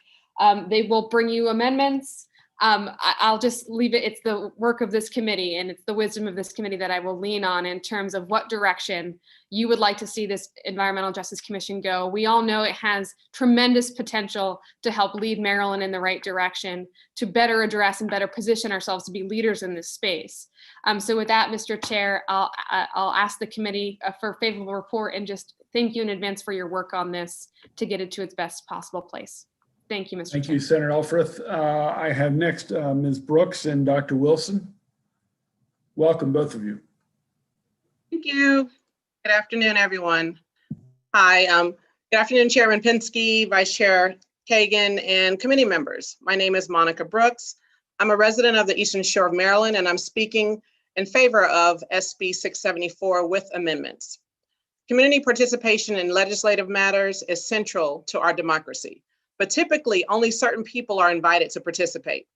They will bring you amendments. I'll just leave it. It's the work of this committee and it's the wisdom of this committee that I will lean on in terms of what direction you would like to see this Environmental Justice Commission go. We all know it has tremendous potential to help lead Maryland in the right direction, to better address and better position ourselves to be leaders in this space. So with that, Mr. Chair, I'll ask the committee for a favorable report and just thank you in advance for your work on this to get it to its best possible place. Thank you, Mr. Thank Chair. you, Senator Elfreth. I have next Ms. Brooks and Dr. Wilson. Welcome, both of you. Thank you. Good afternoon, everyone. Hi, good afternoon, Chairman Pinsky, Vice Chair Kagan, and committee members. My name is Monica Brooks. I'm a resident of the Eastern Shore of Maryland, and I'm speaking in favor of SB 674 with amendments. Community participation in legislative matters is central to our democracy, but typically only certain people are invited to participate.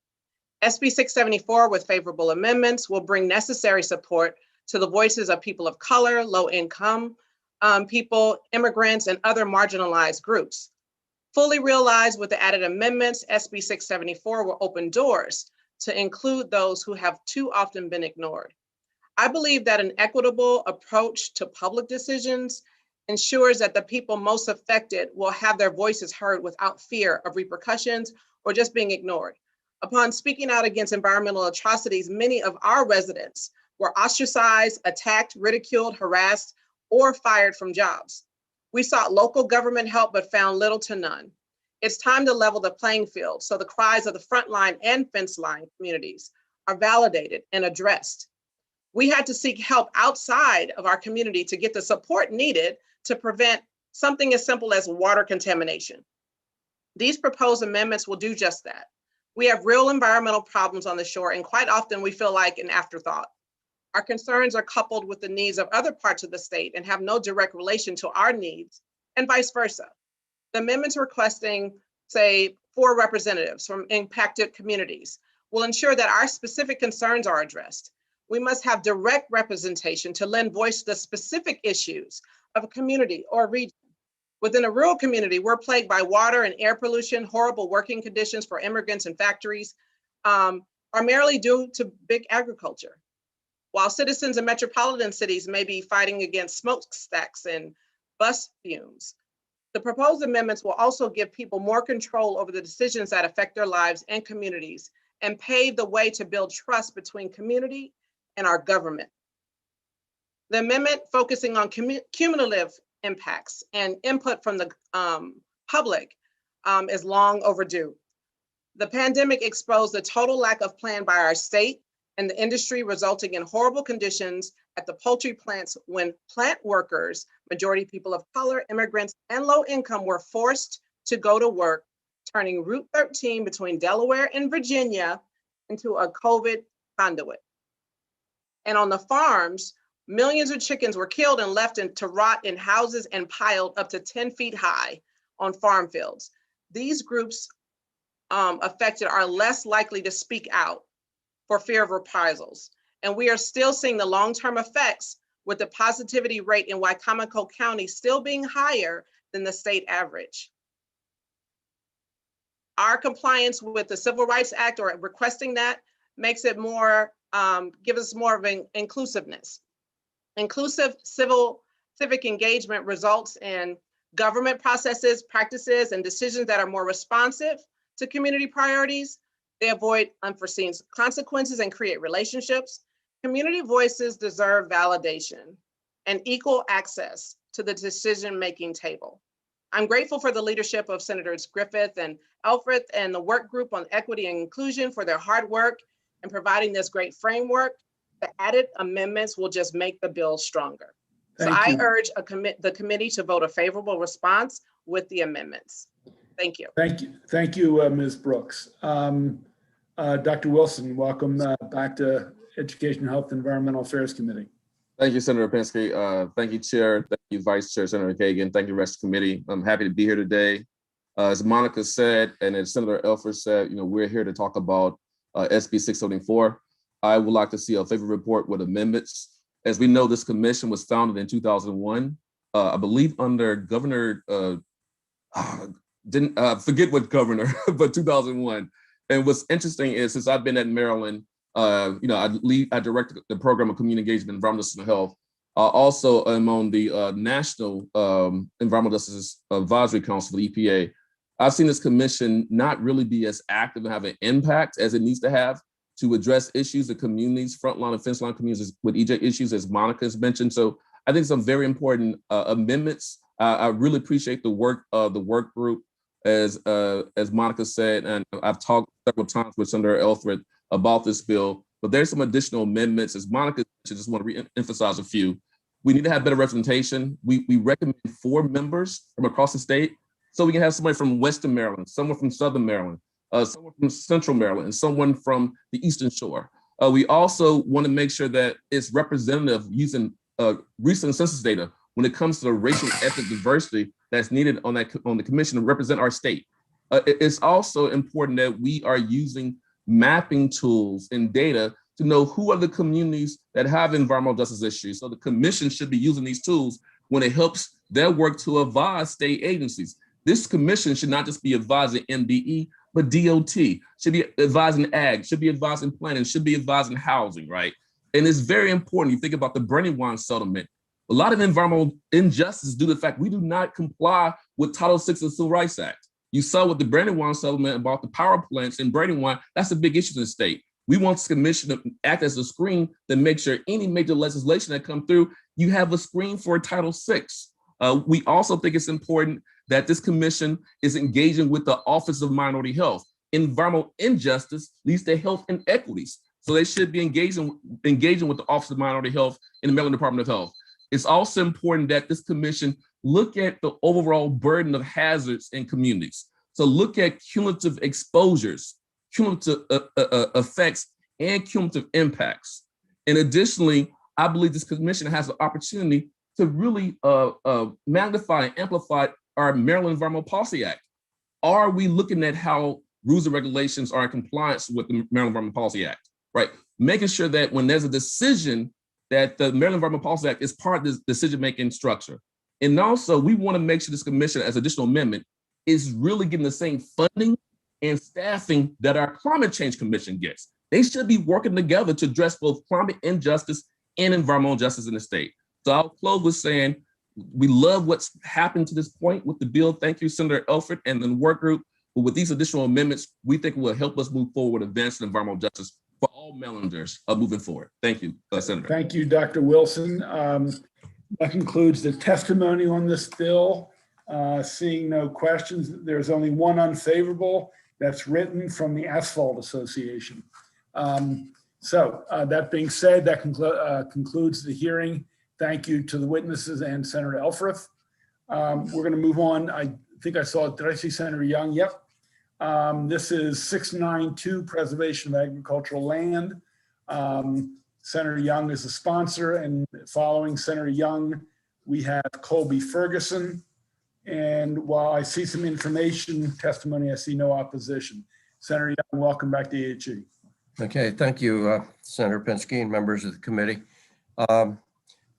SB 674 with favorable amendments will bring necessary support to the voices of people of color, low-income people, immigrants, and other marginalized groups. Fully realized with the added amendments, SB 674 will open doors to include those who have too often been ignored. I believe that an equitable approach to public decisions ensures that the people most affected will have their voices heard without fear of repercussions or just being ignored. Upon speaking out against environmental atrocities, many of our residents were ostracized, attacked, ridiculed, harassed, or fired from jobs. We sought local government help but found little to none. It's time to level the playing field so the cries of the frontline and fence line communities are validated and addressed. We had to seek help outside of our community to get the support needed to prevent something as simple as water contamination. These proposed amendments will do just that. We have real environmental problems on the shore, and quite often we feel like an afterthought. Our concerns are coupled with the needs of other parts of the state and have no direct relation to our needs, and vice versa. The amendments requesting, say, 4 representatives from impacted communities will ensure that our specific concerns are addressed. We must have direct representation to lend voice to the specific issues of a community or region. Within a rural community, we're plagued by water and air pollution, horrible working conditions for immigrants and factories, primarily due to big agriculture. While citizens in metropolitan cities may be fighting against smokestacks and bus fumes, the proposed amendments will also give people more control over the decisions that affect their lives and communities and pave the way to build trust between community and our government. The amendment focusing on cumulative impacts and input from the public is long overdue. The pandemic exposed the total lack of plan by our state and the industry, resulting in horrible conditions at the poultry plants when plant workers, majority people of color, immigrants, and low income, were forced to go to work, turning Route 13 between Delaware and Virginia into a COVID conduit. And on the farms, millions of chickens were killed and left to rot in houses and piled up to 10 feet high on farm fields. These groups affected are less likely to speak out for fear of reprisals. And we are still seeing the long-term effects, with the positivity rate in Wicomico County still being higher than the state average. Our compliance with the Civil Rights Act, or requesting that, makes it more, gives us more of an inclusiveness. Inclusive civic engagement results in government processes, practices, and decisions that are more responsive to community priorities. They avoid unforeseen consequences and create relationships. Community voices deserve validation and equal access to the decision-making table. I'm grateful for the leadership of Senators Griffith and Elfreth and the work group on equity and inclusion for their hard work in providing this great framework. The added amendments will just make the bill stronger. So I urge the committee to vote a favorable response with the amendments. Thank you. Thank you, Ms. Brooks. Dr. Wilson, welcome back to Education, Health, and Environmental Affairs Committee. Thank you, Senator Pinsky. Thank you, Chair. Thank you, Vice Chair, Senator Kagan. Thank you, rest of the committee. I'm happy to be here today. As Monica said, and as Senator Elfreth said, we're here to talk about SB 674. I would like to see a favorable report with amendments. As we know, this commission was founded in 2001, I believe under Governor, forget what governor, but 2001. And what's interesting is, since I've been at Maryland, I direct the program of community engagement and environmental justice and health. Also, I'm on the National Environmental Justice Advisory Council, the EPA. I've seen this commission not really be as active and have an impact as it needs to have to address issues of communities, frontline and fence line communities with EJ issues, as Monica has mentioned. So I think some very important amendments. I really appreciate the work of the work group, as Monica said, and I've talked several times with Senator Elfreth about this bill, but there's some additional amendments. As Monica mentioned, just want to re-emphasize a few. We need to have better representation. We recommend 4 members from across the state, so we can have somebody from Western Maryland, someone from Southern Maryland, someone from Central Maryland, and someone from the Eastern Shore. We also want to make sure that it's representative using recent census data when it comes to the racial ethnic diversity that's needed on the commission to represent our state. It's also important that we are using mapping tools and data to know who are the communities that have environmental justice issues. So the commission should be using these tools when it helps their work to advise state agencies. This commission should not just be advising MDE, but DOT, should be advising ag, should be advising planning, should be advising housing, right? And it's very important. You think about the Brandywine settlement. A lot of environmental injustice due to the fact we do not comply with Title VI of the Civil Rights Act. You saw with the Brandywine settlement about the power plants in Brandywine, that's a big issue in the state. We want this commission to act as a screen to make sure any major legislation that come through, you have a screen for Title VI. We also think it's important that this commission is engaging with the Office of Minority Health. Environmental injustice leads to health inequities. So they should be engaging with the Office of Minority Health in the Maryland Department of Health. It's also important that this commission look at the overall burden of hazards in communities. So look at cumulative exposures, cumulative effects, and cumulative impacts. And additionally, I believe this commission has the opportunity to really magnify and amplify our Maryland Environmental Policy Act. Are we looking at how rules and regulations are in compliance with the Maryland Environmental Policy Act, right? Making sure that when there's a decision that the Maryland Environmental Policy Act is part of this decision-making structure. And also we want to make sure this commission as additional amendment is really getting the same funding and staffing that our Climate Change Commission gets. They should be working together to address both climate injustice and environmental justice in the state. So I'll close with saying, we love what's happened to this point with the bill. Thank you, Senator Elford and the work group. But with these additional amendments, we think will help us move forward, advancing environmental justice for all Marylanders moving forward. Thank you, Senator. Thank you, Dr. Wilson. That concludes the testimony on this bill. Seeing no questions, there's only one unfavorable that's written from the Asphalt Association. That being said, that concludes the hearing. Thank you to the witnesses and Senator Elfreth. We're going to move on. I think I saw, did I see Senator Young? Yep. This is 692, Preservation of Agricultural Land. Senator Young is the sponsor, and following Senator Young, we have Colby Ferguson. And while I see some information testimony, I see no opposition. Senator Young, welcome back to EHE. Okay, thank you, Senator Pinsky and members of the committee.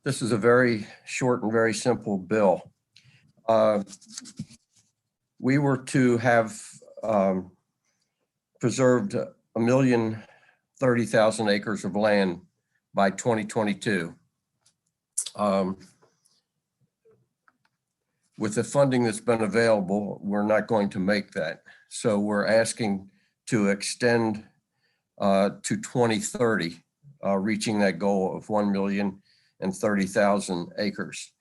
This is a very short and very simple bill. We were to have preserved 1,030,000 acres of land by 2022. With the funding that's been available, we're not going to make that. So we're asking to extend to 2030, reaching that goal of 1,030,000 acres.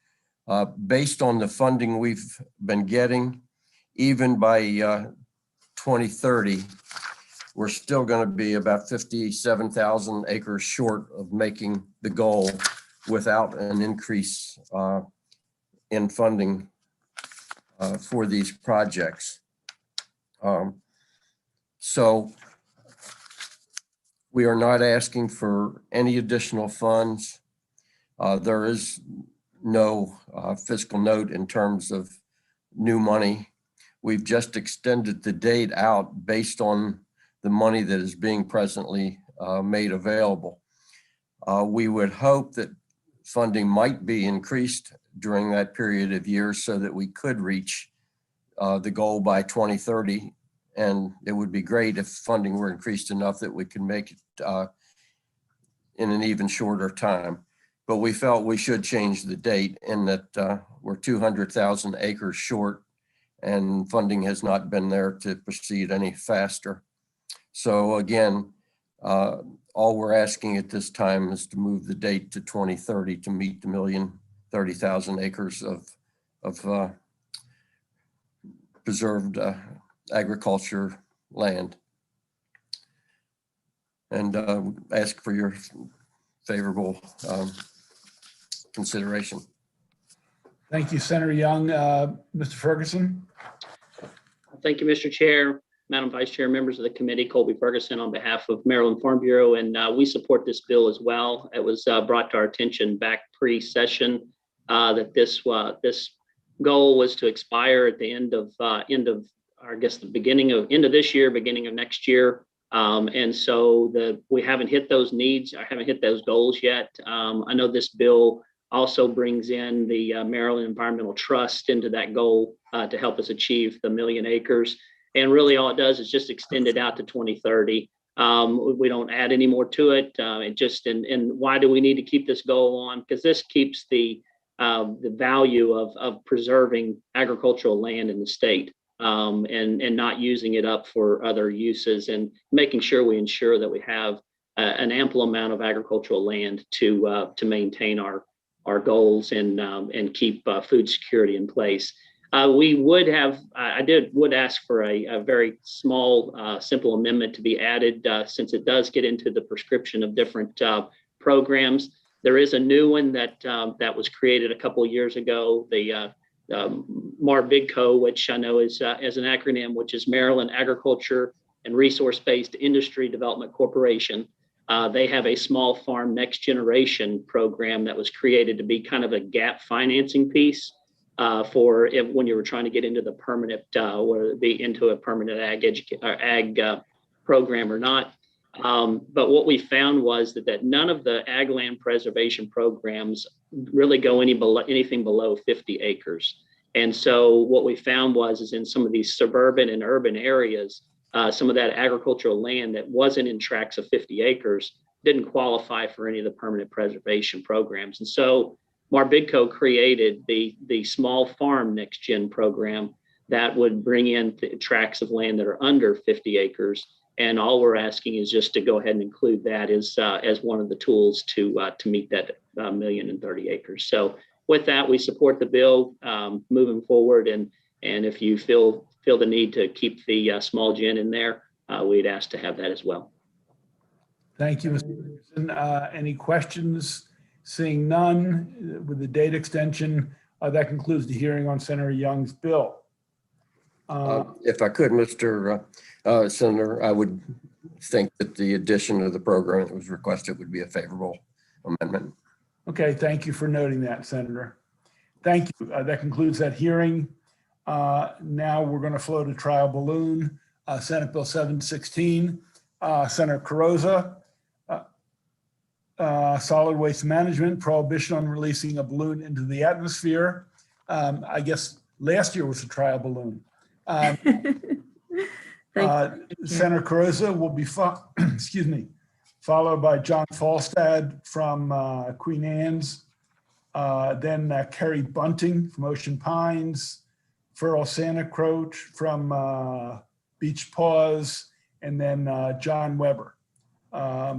Based on the funding we've been getting, even by 2030, we're still going to be about 57,000 acres short of making the goal without an increase in funding for these projects. So we are not asking for any additional funds. There is no fiscal note in terms of new money. We've just extended the date out based on the money that is being presently made available. We would hope that funding might be increased during that period of years so that we could reach the goal by 2030. And it would be great if funding were increased enough that we could make it in an even shorter time. But we felt we should change the date in that we're 200,000 acres short and funding has not been there to proceed any faster. So again, all we're asking at this time is to move the date to 2030 to meet the 1,030,000 acres of preserved agriculture land. And ask for your favorable consideration. Thank you, Senator Young. Mr. Ferguson. Thank you, Mr. Chair, Madam Vice Chair, members of the committee. Colby Ferguson on behalf of Maryland Farm Bureau, and we support this bill as well. It was brought to our attention back pre-session that this goal was to expire at the end of I guess the end of this year, beginning of next year. And so we haven't hit those needs. I haven't hit those goals yet. I know this bill also brings in the Maryland Environmental Trust into that goal to help us achieve the 1 million acres. And really all it does is just extend it out to 2030. We don't add any more to it. And why do we need to keep this goal on? Because this keeps the value of preserving agricultural land in the state. and not using it up for other uses, and making sure we ensure that we have an ample amount of agricultural land to maintain our goals and keep food security in place. We would have, would ask for a very small, simple amendment to be added since it does get into the prescription of different programs. There is a new one that was created a couple of years ago, the MARBIGCO, which I know is as an acronym, which is Maryland Agriculture and Resource-Based Industry Development Corporation. They have a small farm next generation program that was created to be kind of a gap financing piece for when you were trying to get into the permanent, whether it be into a permanent ag program or not. But what we found was that none of the ag land preservation programs really go anything below 50 acres. And so what we found is in some of these suburban and urban areas, some of that agricultural land that wasn't in tracts of 50 acres didn't qualify for any of the permanent preservation programs. And so MARBIGCO created the small farm next gen program that would bring in tracts of land that are under 50 acres. And all we're asking is just to go ahead and include that as one of the tools to meet that 1,030 acres. So with that, we support the bill moving forward. And if you feel the need to keep the small gen in there, we'd ask to have that as well. Thank you, Mr. Peterson. Any questions? Seeing none, with the date extension, that concludes the hearing on Senator Young's bill. If I could, Mr. Senator, I would think that the addition of the program that was requested would be a favorable amendment. Okay, thank you for noting that, Senator. Thank you. That concludes that hearing. Now we're going to float a trial balloon, Senate Bill 716. Senator Carrozza, solid waste management, prohibition on releasing a balloon into the atmosphere. I guess last year was a trial balloon. Senator Carrozza will be followed by John Falstad from Queen Anne's, then Kerry Bunting from Ocean Pines, Ferrell Santa Croce from Beach Paws, and then John Weber. I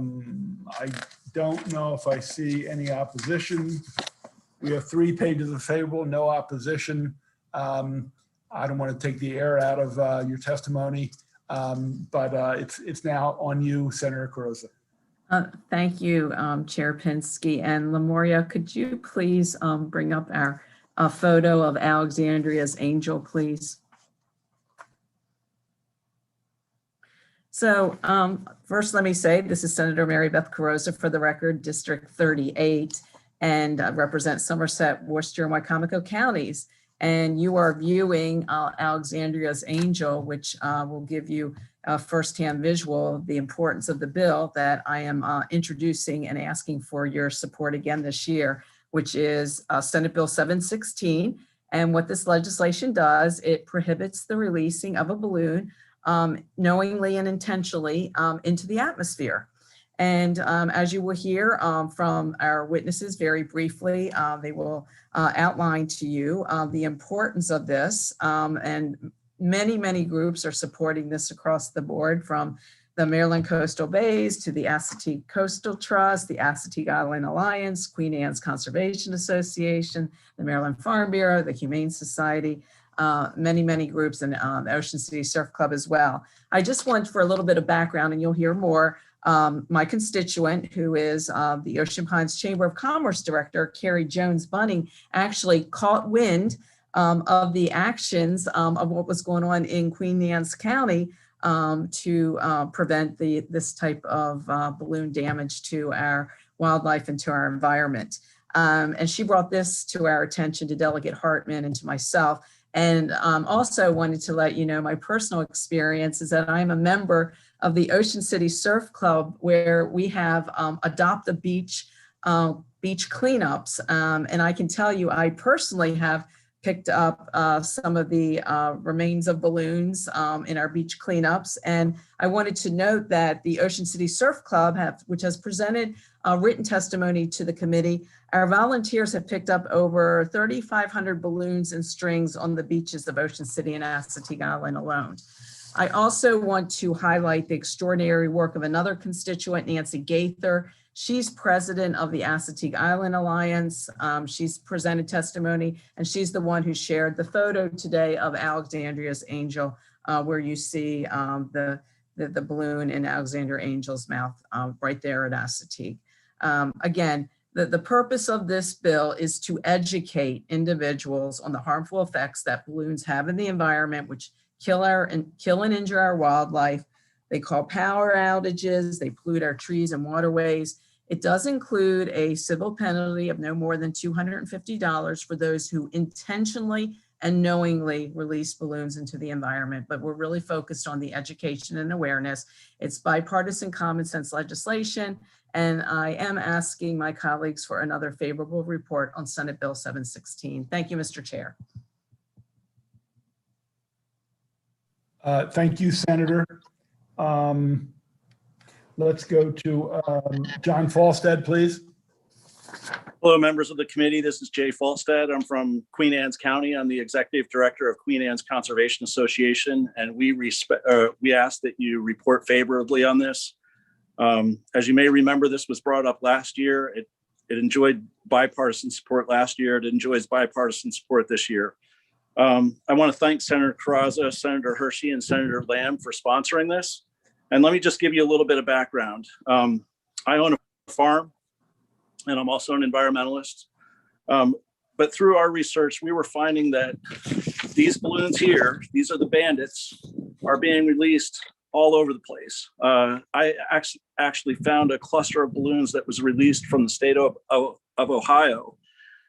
don't know if I see any opposition. We have 3 pages of favorable, no opposition. I don't want to take the air out of your testimony, but it's now on you, Senator Carrozza. Thank you, Chair Pinsky. And Lemuria, could you please bring up our photo of Alexandria's angel, please? So first, let me say this is Senator Mary Beth Carrozza, for the record, District 38, and represents Somerset, Worcester, and Wycomico counties. And you are viewing Alexandria's angel, which will give you a firsthand visual of the importance of the bill that I am introducing and asking for your support again this year, which is Senate Bill 716. And what this legislation does, it prohibits the releasing of a balloon knowingly and intentionally into the atmosphere. And as you will hear from our witnesses very briefly, they will outline to you the importance of this. And many groups are supporting this across the board, from the Maryland Coastal Bays to the Assateague Coastal Trust, the Assateague Island Alliance, Queen Anne's Conservation Association, the Maryland Farm Bureau, the Humane Society, many groups, and the Ocean City Surf Club as well. I just want, for a little bit of background, and you'll hear more, my constituent, who is the Ocean Pines Chamber of Commerce Director, Carrie Jones Bunning, actually caught wind of the actions of what was going on in Queen Anne's County to prevent this type of balloon damage to our wildlife and to our environment. And she brought this to our attention, to Delegate Hartman and to myself. And also wanted to let you know my personal experience is that I'm a member of the Ocean City Surf Club, where we have Adopt the Beach cleanups. And I can tell you, I personally have picked up some of the remains of balloons in our beach cleanups. And I wanted to note that the Ocean City Surf Club, which has presented written testimony to the committee, our volunteers have picked up over 3,500 balloons and strings on the beaches of Ocean City and Assateague Island alone. I also want to highlight the extraordinary work of another constituent, Nancy Gaither. She's president of the Assateague Island Alliance. She's presented testimony, and she's the one who shared the photo today of Alexandria's angel, where you see the balloon in Alexandria Angel's mouth right there at Assateague. Again, the purpose of this bill is to educate individuals on the harmful effects that balloons have in the environment, which kill and injure our wildlife. They cause power outages, they pollute our trees and waterways. It does include a civil penalty of no more than $250 for those who intentionally and knowingly release balloons into the environment, but we're really focused on the education and awareness. It's bipartisan common sense legislation, and I am asking my colleagues for another favorable report on Senate Bill 716. Thank you, Mr. Chair. Thank you, Senator. Let's go to John Falstad, please. Hello, members of the committee. This is Jay Falstad. I'm from Queen Anne's County. I'm the executive director of Queen Anne's Conservation Association, and we ask that you report favorably on this. As you may remember, this was brought up last year. It enjoyed bipartisan support last year. It enjoys bipartisan support this year. I want to thank Senator Carrazza, Senator Hershey, and Senator Lamb for sponsoring this. And let me just give you a little bit of background. I own a farm, and I'm also an environmentalist. But through our research, we were finding that these balloons here, these are the bandits, are being released all over the place. I actually found a cluster of balloons that was released from the state of Ohio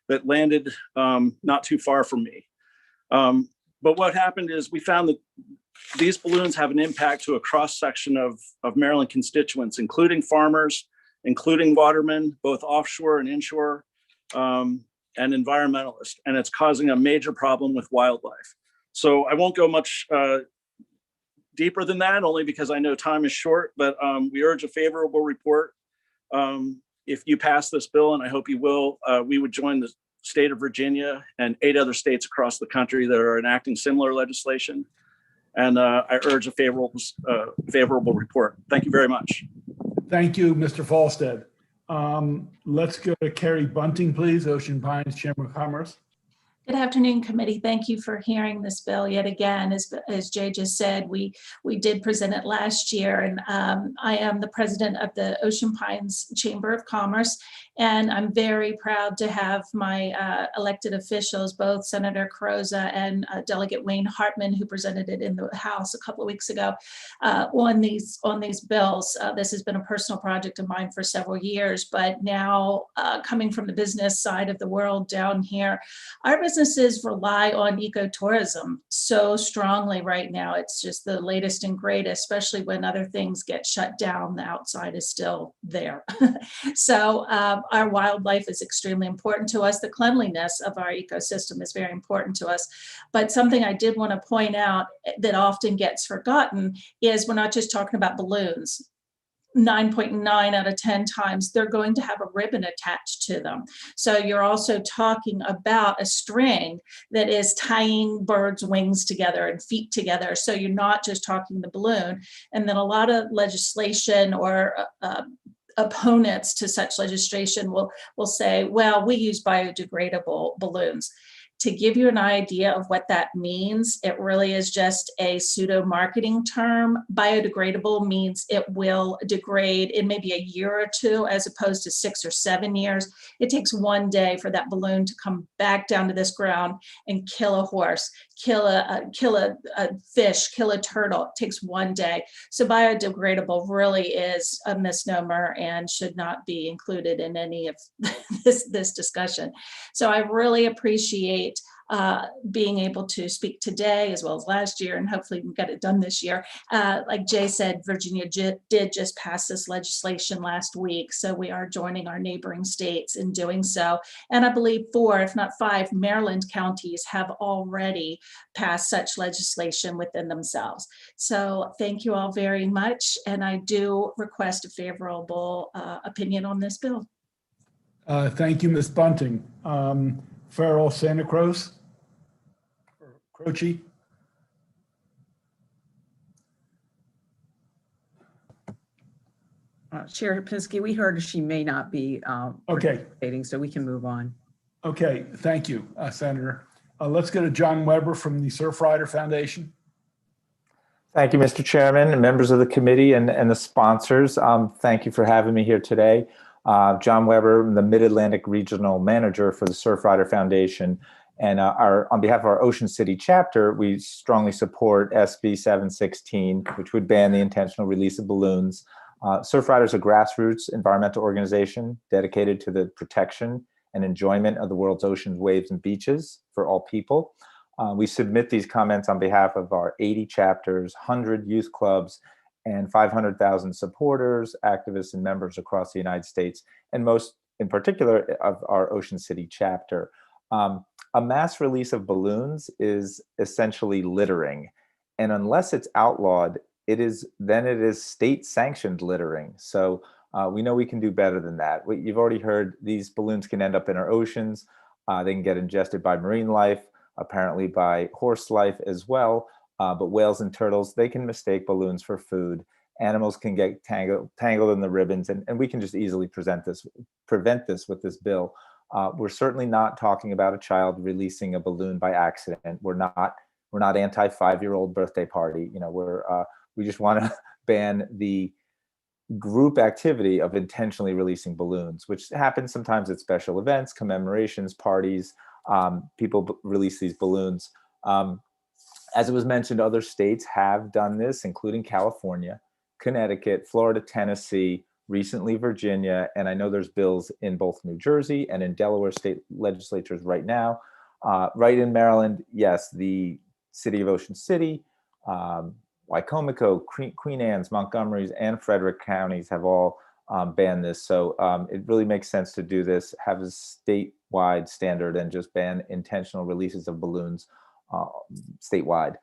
that landed not too far from me. But what happened is we found that these balloons have an impact to a cross section of Maryland constituents, including farmers, including watermen, both offshore and inshore, and environmentalists. And it's causing a major problem with wildlife. So I won't go much deeper than that, only because I know time is short, but we urge a favorable report. If you pass this bill, and I hope you will, we would join the state of Virginia and 8 other states across the country that are enacting similar legislation. And I urge a favorable report. Thank you very much. Thank you, Mr. Falstad. Let's go to Carrie Bunting, please, Ocean Pines Chamber of Commerce. Good afternoon, committee. Thank you for hearing this bill yet again. As Jay just said, we did present it last year, and I am the president of the Ocean Pines Chamber of Commerce, and I'm very proud to have my elected officials, both Senator Carrazza and Delegate Wayne Hartman, who presented it in the House a couple of weeks ago, on these bills. This has been a personal project of mine for several years, but now coming from the business side of the world down here, our businesses rely on ecotourism so strongly right now. It's just the latest and greatest, especially when other things get shut down, the outside is still there. So our wildlife is extremely important to us. The cleanliness of our ecosystem is very important to us. But something I did want to point out that often gets forgotten is we're not just talking about balloons. 9.9 out of 10 times they're going to have a ribbon attached to them. So you're also talking about a string that is tying birds' wings together and feet together. So you're not just talking the balloon. And then a lot of legislation or opponents to such legislation will say, well, we use biodegradable balloons. To give you an idea of what that means, it really is just a pseudo marketing term. Biodegradable means it will degrade in maybe a year or two, as opposed to 6 or 7 years. It takes 1 day for that balloon to come back down to this ground and kill a horse, kill a fish, kill a turtle. It takes 1 day. So biodegradable really is a misnomer and should not be included in any of this discussion. So I really appreciate being able to speak today as well as last year, and hopefully we get it done this year. Like Jay said, Virginia did just pass this legislation last week, so we are joining our neighboring states in doing so. And I believe 4, if not 5, Maryland counties have already passed such legislation within themselves. So thank you all very much, and I do request a favorable opinion on this bill. Thank you, Ms. Bunting. Farrell, Santa Cruz? Or Croce? Chair Pinsky, we heard she may not be Okay. participating, so we can move on. Okay, thank you, Senator. Let's go to John Weber from the Surfrider Foundation. Thank you, Mr. Chairman, and members of the committee and the sponsors. Thank you for having me here today. John Weber, the Mid-Atlantic Regional Manager for the Surfrider Foundation. And on behalf of our Ocean City chapter, we strongly support SB 716, which would ban the intentional release of balloons. Surfrider is a grassroots environmental organization dedicated to the protection and enjoyment of the world's oceans, waves, and beaches for all people. We submit these comments on behalf of our 80 chapters, 100 youth clubs, and 500,000 supporters, activists, and members across the United States, and most in particular of our Ocean City chapter. A mass release of balloons is essentially littering, and unless it's outlawed, it is state-sanctioned littering. So we know we can do better than that. You've already heard these balloons can end up in our oceans. They can get ingested by marine life, apparently by horse life as well. But whales and turtles, they can mistake balloons for food. Animals can get tangled in the ribbons, and we can just easily prevent this with this bill. We're certainly not talking about a child releasing a balloon by accident. We're not anti 5-year-old birthday party. You know, we just want to ban the group activity of intentionally releasing balloons, which happens sometimes at special events, commemorations, parties. People release these balloons. As it was mentioned, other states have done this, including California, Connecticut, Florida, Tennessee, recently Virginia, and I know there's bills in both New Jersey and in Delaware state legislatures right now. Right in Maryland, yes, the city of Ocean City, Wycomico, Queen Anne's, Montgomery's, and Frederick counties have all banned this. So it really makes sense to do this, have a statewide standard, and just ban intentional releases of balloons statewide.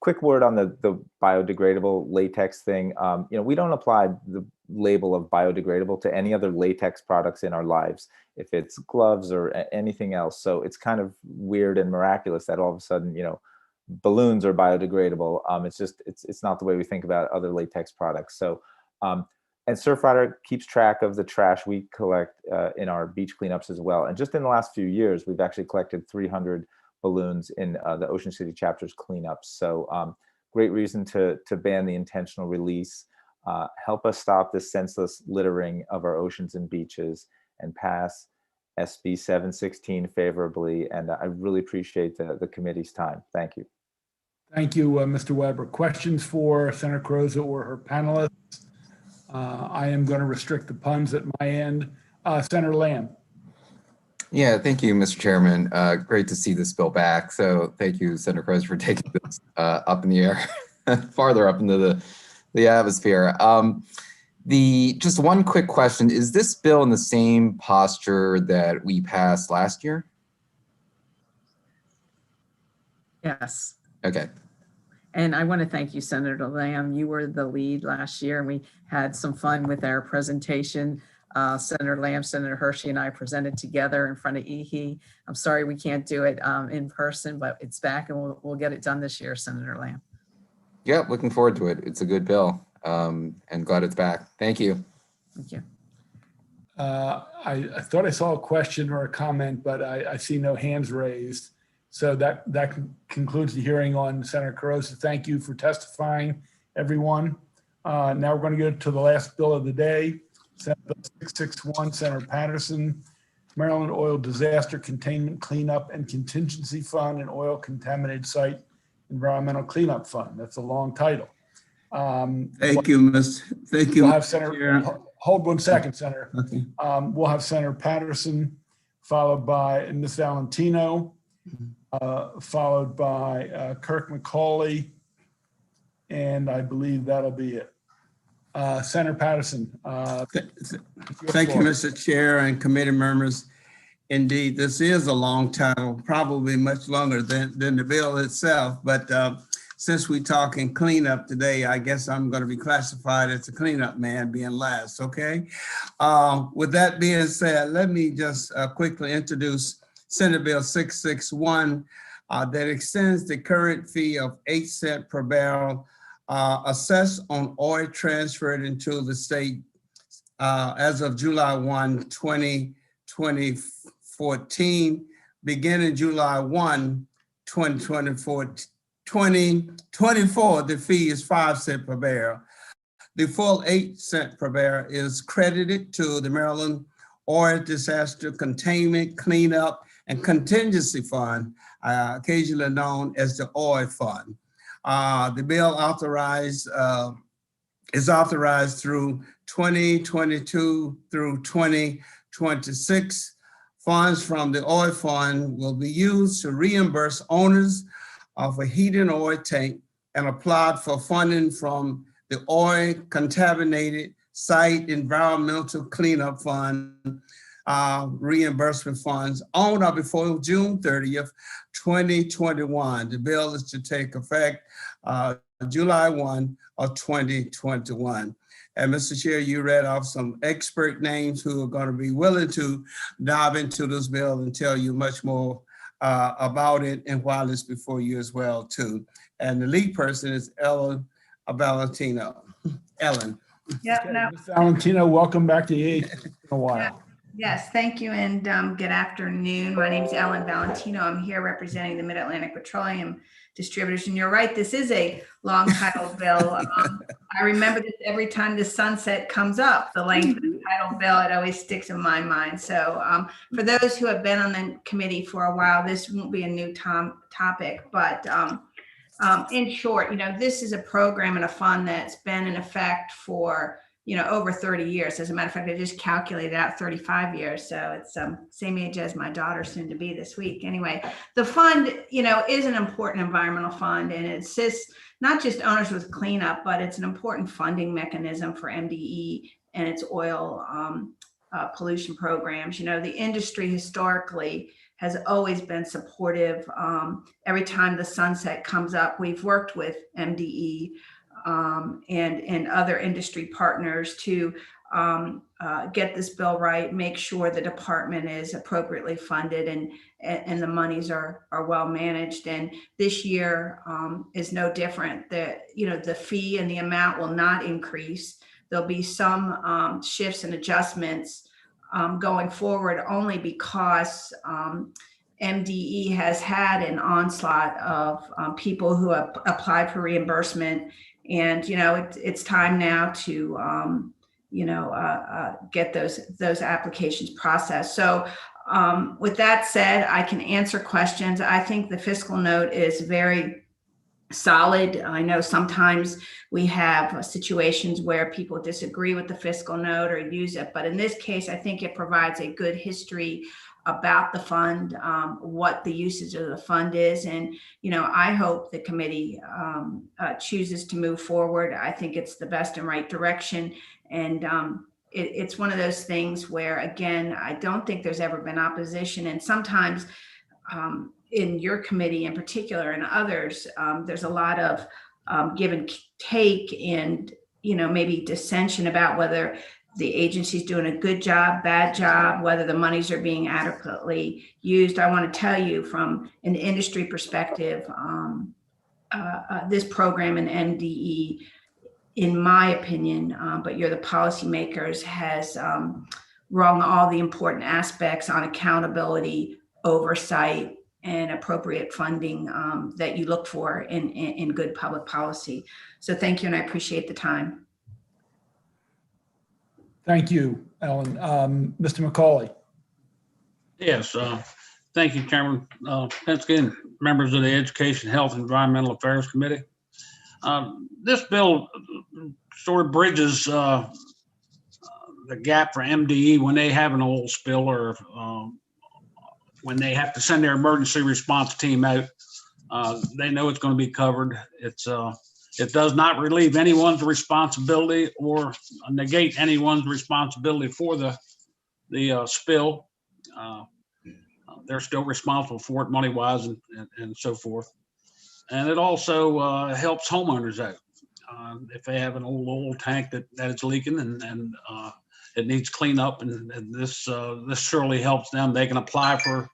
Quick word on the biodegradable latex thing. You know, we don't apply the label of biodegradable to any other latex products in our lives, if it's gloves or anything else. So it's kind of weird and miraculous that all of a sudden, you know, balloons are biodegradable. It's not the way we think about other latex products. So, and Surfrider keeps track of the trash we collect in our beach cleanups as well. And just in the last few years, we've actually collected 300 balloons in the Ocean City chapter's cleanups. So great reason to ban the intentional release, help us stop this senseless littering of our oceans and beaches, and pass SB 716 favorably. And I really appreciate the committee's time. Thank you. Thank you, Mr. Weber. Questions for Senator Croza or her panelists? I am going to restrict the puns at my end. Senator Lamb. Yeah, thank you, Mr. Chairman. Great to see this bill back. So thank you, Senator Croza, for taking this up in the air, farther up into the atmosphere. Just one quick question. Is this bill in the same posture that we passed last year? Yes. Okay. And I want to thank you, Senator Lamb. You were the lead last year, and we had some fun with our presentation. Senator Lamb, Senator Hershey, and I presented together in front of EHE. I'm sorry we can't do it in person, but it's back, and we'll get it done this year, Senator Lamb. Yeah, looking forward to it. It's a good bill, and glad it's back. Thank you. Thank you. I thought I saw a question or a comment, but I see no hands raised. So that concludes the hearing on Senator Croza. Thank you for testifying, everyone. Now we're going to go to the last bill of the day, Senate Bill 661, Senator Patterson, Maryland Oil Disaster Containment Cleanup and Contingency Fund and Oil Contaminated Site Environmental Cleanup Fund. That's a long title. Thank you, Mr. Thank you. We'll have Senator, hold 1 second, Senator. Okay. We'll have Senator Patterson, followed by Ms. Valentino, followed by Kirk McCauley, and I believe that'll be it. Senator Patterson. Thank you, Mr. Chair and committee members. Indeed, this is a long title, probably much longer than the bill itself. But since we're talking cleanup today, I guess I'm going to be classified as a cleanup man, being last, okay? With that being said, let me just quickly introduce Senate Bill 661 that extends the current fee of 8 cents per barrel assessed on oil transferred into the state as of July 1, 2014, beginning July 1, 2024, the fee is 5 cents per barrel. The full 8 cents per barrel is credited to the Maryland Oil Disaster Containment, Cleanup, and Contingency Fund, occasionally known as the Oil Fund. The bill is authorized through 2022 through 2026. Funds from the oil fund will be used to reimburse owners of a heating oil tank and applied for funding from the Oil Contaminated Site Environmental Cleanup Fund reimbursement funds on or before June 30th, 2021. The bill is to take effect July 1 of 2021. And Mr. Chair, you read off some expert names who are going to be willing to dive into this bill and tell you much more about it and while it's before you as well too. And the lead person is Ellen Valentino. Ellen. Yeah, Okay, no. Ms. Valentino, welcome back to EHE. It's been a while. Yes, thank you and good afternoon. My name is Ellen Valentino. I'm here representing the Mid-Atlantic Petroleum Distributors. And you're right, this is a long title bill. I remember this every time the sunset comes up, the length of the title bill, it always sticks in my mind. So for those who have been on the committee for a while, this won't be a new topic, but in short, this is a program and a fund that's been in effect for over 30 years. As a matter of fact, I just calculated out 35 years. So it's same age as my daughter soon to be this week. Anyway, the fund, is an important environmental fund, and it assists not just owners with cleanup, but it's an important funding mechanism for MDE and its oil pollution programs. The industry historically has always been supportive. Every time the sunset comes up, we've worked with MDE and other industry partners to get this bill right, make sure the department is appropriately funded and the monies are well managed. And this year is no different. The fee and the amount will not increase. There'll be some shifts and adjustments going forward only because MDE has had an onslaught of people who have applied for reimbursement. And, it's time now to, get those applications processed. So with that said, I can answer questions. I think the fiscal note is very solid. I know sometimes we have situations where people disagree with the fiscal note or use it, but in this case, I think it provides a good history about the fund, what the usage of the fund is. And, I hope the committee chooses to move forward. I think it's the best and right direction. And it's one of those things where, again, I don't think there's ever been opposition. And sometimes in your committee in particular and others, there's a lot of give and take and, maybe dissension about whether the agency's doing a good job, bad job, whether the monies are being adequately used. I want to tell you from an industry perspective, this program in MDE, in my opinion, but you're the policymakers, has rung all the important aspects on accountability, oversight, and appropriate funding that you look for in good public policy. So thank you, and I appreciate the time. Thank you, Ellen. Mr. McCauley. Yes, thank you, Chairman Penske and members of the Education, Health, and Environmental Affairs Committee. This bill sort of bridges the gap for MDE when they have an oil spill or when they have to send their emergency response team out, they know it's going to be covered. It does not relieve anyone's responsibility or negate anyone's responsibility for the spill. They're still responsible for it money-wise and so forth. And it also helps homeowners out. If they have an old tank that is leaking and it needs cleanup, and this surely helps them. They can apply for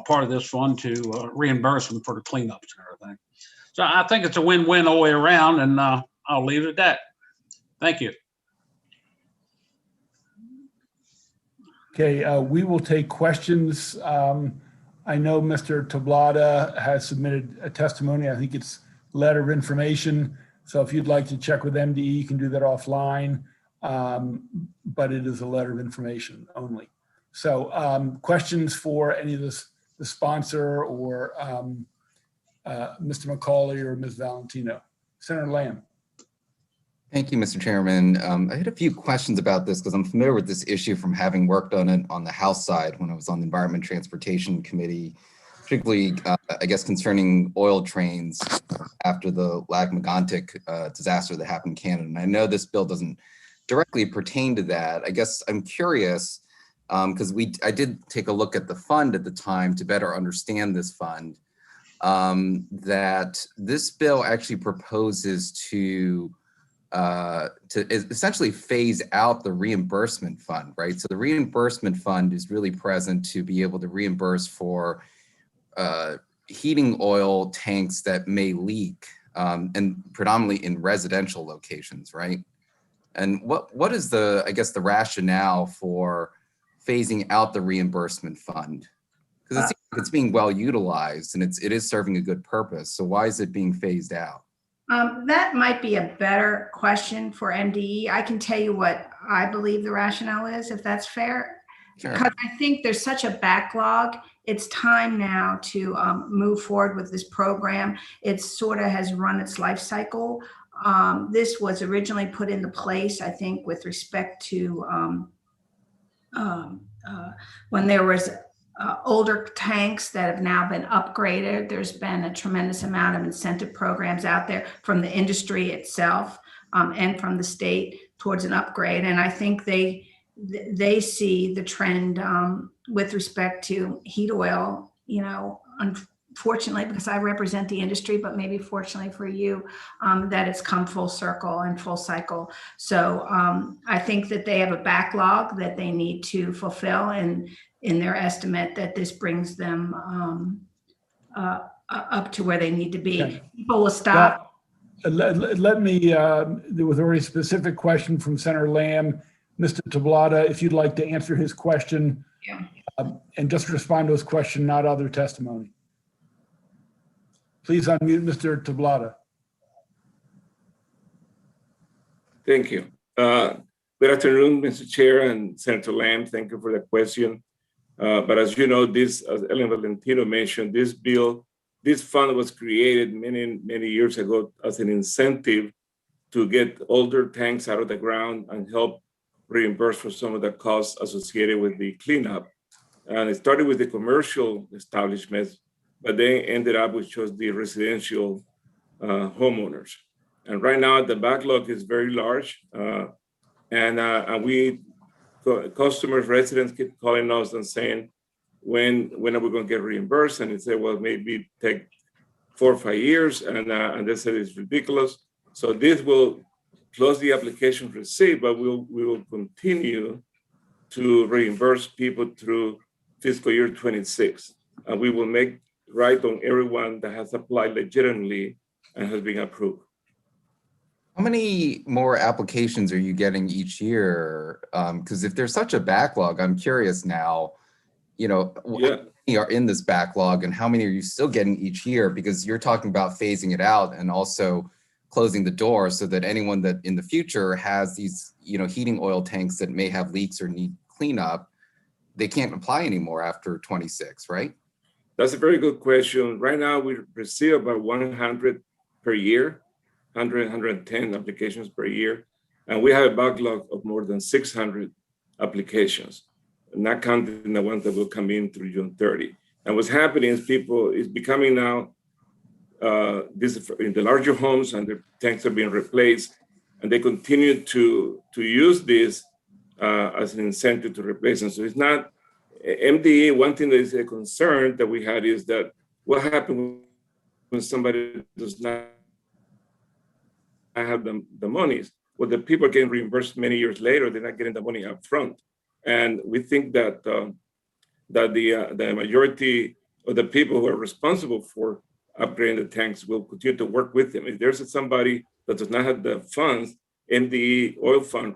part of this fund to reimburse them for the cleanups and everything. So I think it's a win-win all the way around, and I'll leave it at that. Thank you. Okay, we will take questions. I know Mr. Tablada has submitted a testimony. I think it's letter of information. So if you'd like to check with MDE, you can do that offline. But it is a letter of information only. So questions for any of the sponsor or Mr. McCauley or Ms. Valentino? Senator Lamb. Thank you, Mr. Chairman. I had a few questions about this because I'm familiar with this issue from having worked on it on the House side when I was on the Environment Transportation Committee, particularly, I guess, concerning oil trains after the Lac-Mégantic disaster that happened in Canada. And I know this bill doesn't directly pertain to that. I guess I'm curious because I did take a look at the fund at the time to better understand this fund, that this bill actually proposes to essentially phase out the reimbursement fund, right? So the reimbursement fund is really present to be able to reimburse for heating oil tanks that may leak, and predominantly in residential locations, right? And what is the, I guess, the rationale for phasing out the reimbursement fund? Because it seems like it's being well utilized and it is serving a good purpose. So why is it being phased out? That might be a better question for MDE. I can tell you what I believe the rationale is, if that's fair. Sure. Because I think there's such a backlog. It's time now to move forward with this program. It sort of has run its life cycle. This was originally put into place, I think, with respect to when there was older tanks that have now been upgraded. There's been a tremendous amount of incentive programs out there from the industry itself and from the state towards an upgrade. And I think they see the trend with respect to heat oil, you know, unfortunately, because I represent the industry, but maybe fortunately for you, that it's come full circle and full cycle. So I think that they have a backlog that they need to fulfill, and in their estimate that this brings them up to where they need to be. Okay. People will stop. Let me, there was a very specific question from Senator Lamb. Mr. Tablada, if you'd like to answer his question, Yeah. And just respond to his question, not other testimony. Please unmute Mr. Tablada. Thank you. Good afternoon, Mr. Chair and Senator Lamb. Thank you for the question. But as you know, as Ellen Valentino mentioned, this fund was created many years ago as an incentive to get older tanks out of the ground and help reimburse for some of the costs associated with the cleanup. And it started with the commercial establishments, but they ended up with just the residential homeowners. And right now the backlog is very large, and customers, residents keep calling us and saying, when are we going to get reimbursed? And they say, well, maybe take 4 or 5 years, and they said it's ridiculous. So this will close the application received, but we will continue to reimburse people through fiscal year 26. And we will make right on everyone that has applied legitimately and has been approved. How many more applications are you getting each year? Because if there's such a backlog, I'm curious now, you know, how many are in this backlog and how many are you still getting each year? Because you're talking about phasing it out and also closing the door so that anyone that in the future has these, you know, heating oil tanks that may have leaks or need cleanup, they can't apply anymore after 26, right? That's a very good question. Right now, we receive about 100 per year, 100, 110 applications per year. And we have a backlog of more than 600 applications, not counting the ones that will come in through June 30. And what's happening is people is becoming now this in the larger homes, and the tanks are being replaced, and they continue to use this as an incentive to replace them. So it's not MDE. One thing that is a concern that we had is that what happens when somebody does not have the monies? Well, the people are getting reimbursed many years later. They're not getting the money up front, and we think that that the majority of the people who are responsible for upgrading the tanks will continue to work with them. If there's somebody that does not have the funds, MDE oil fund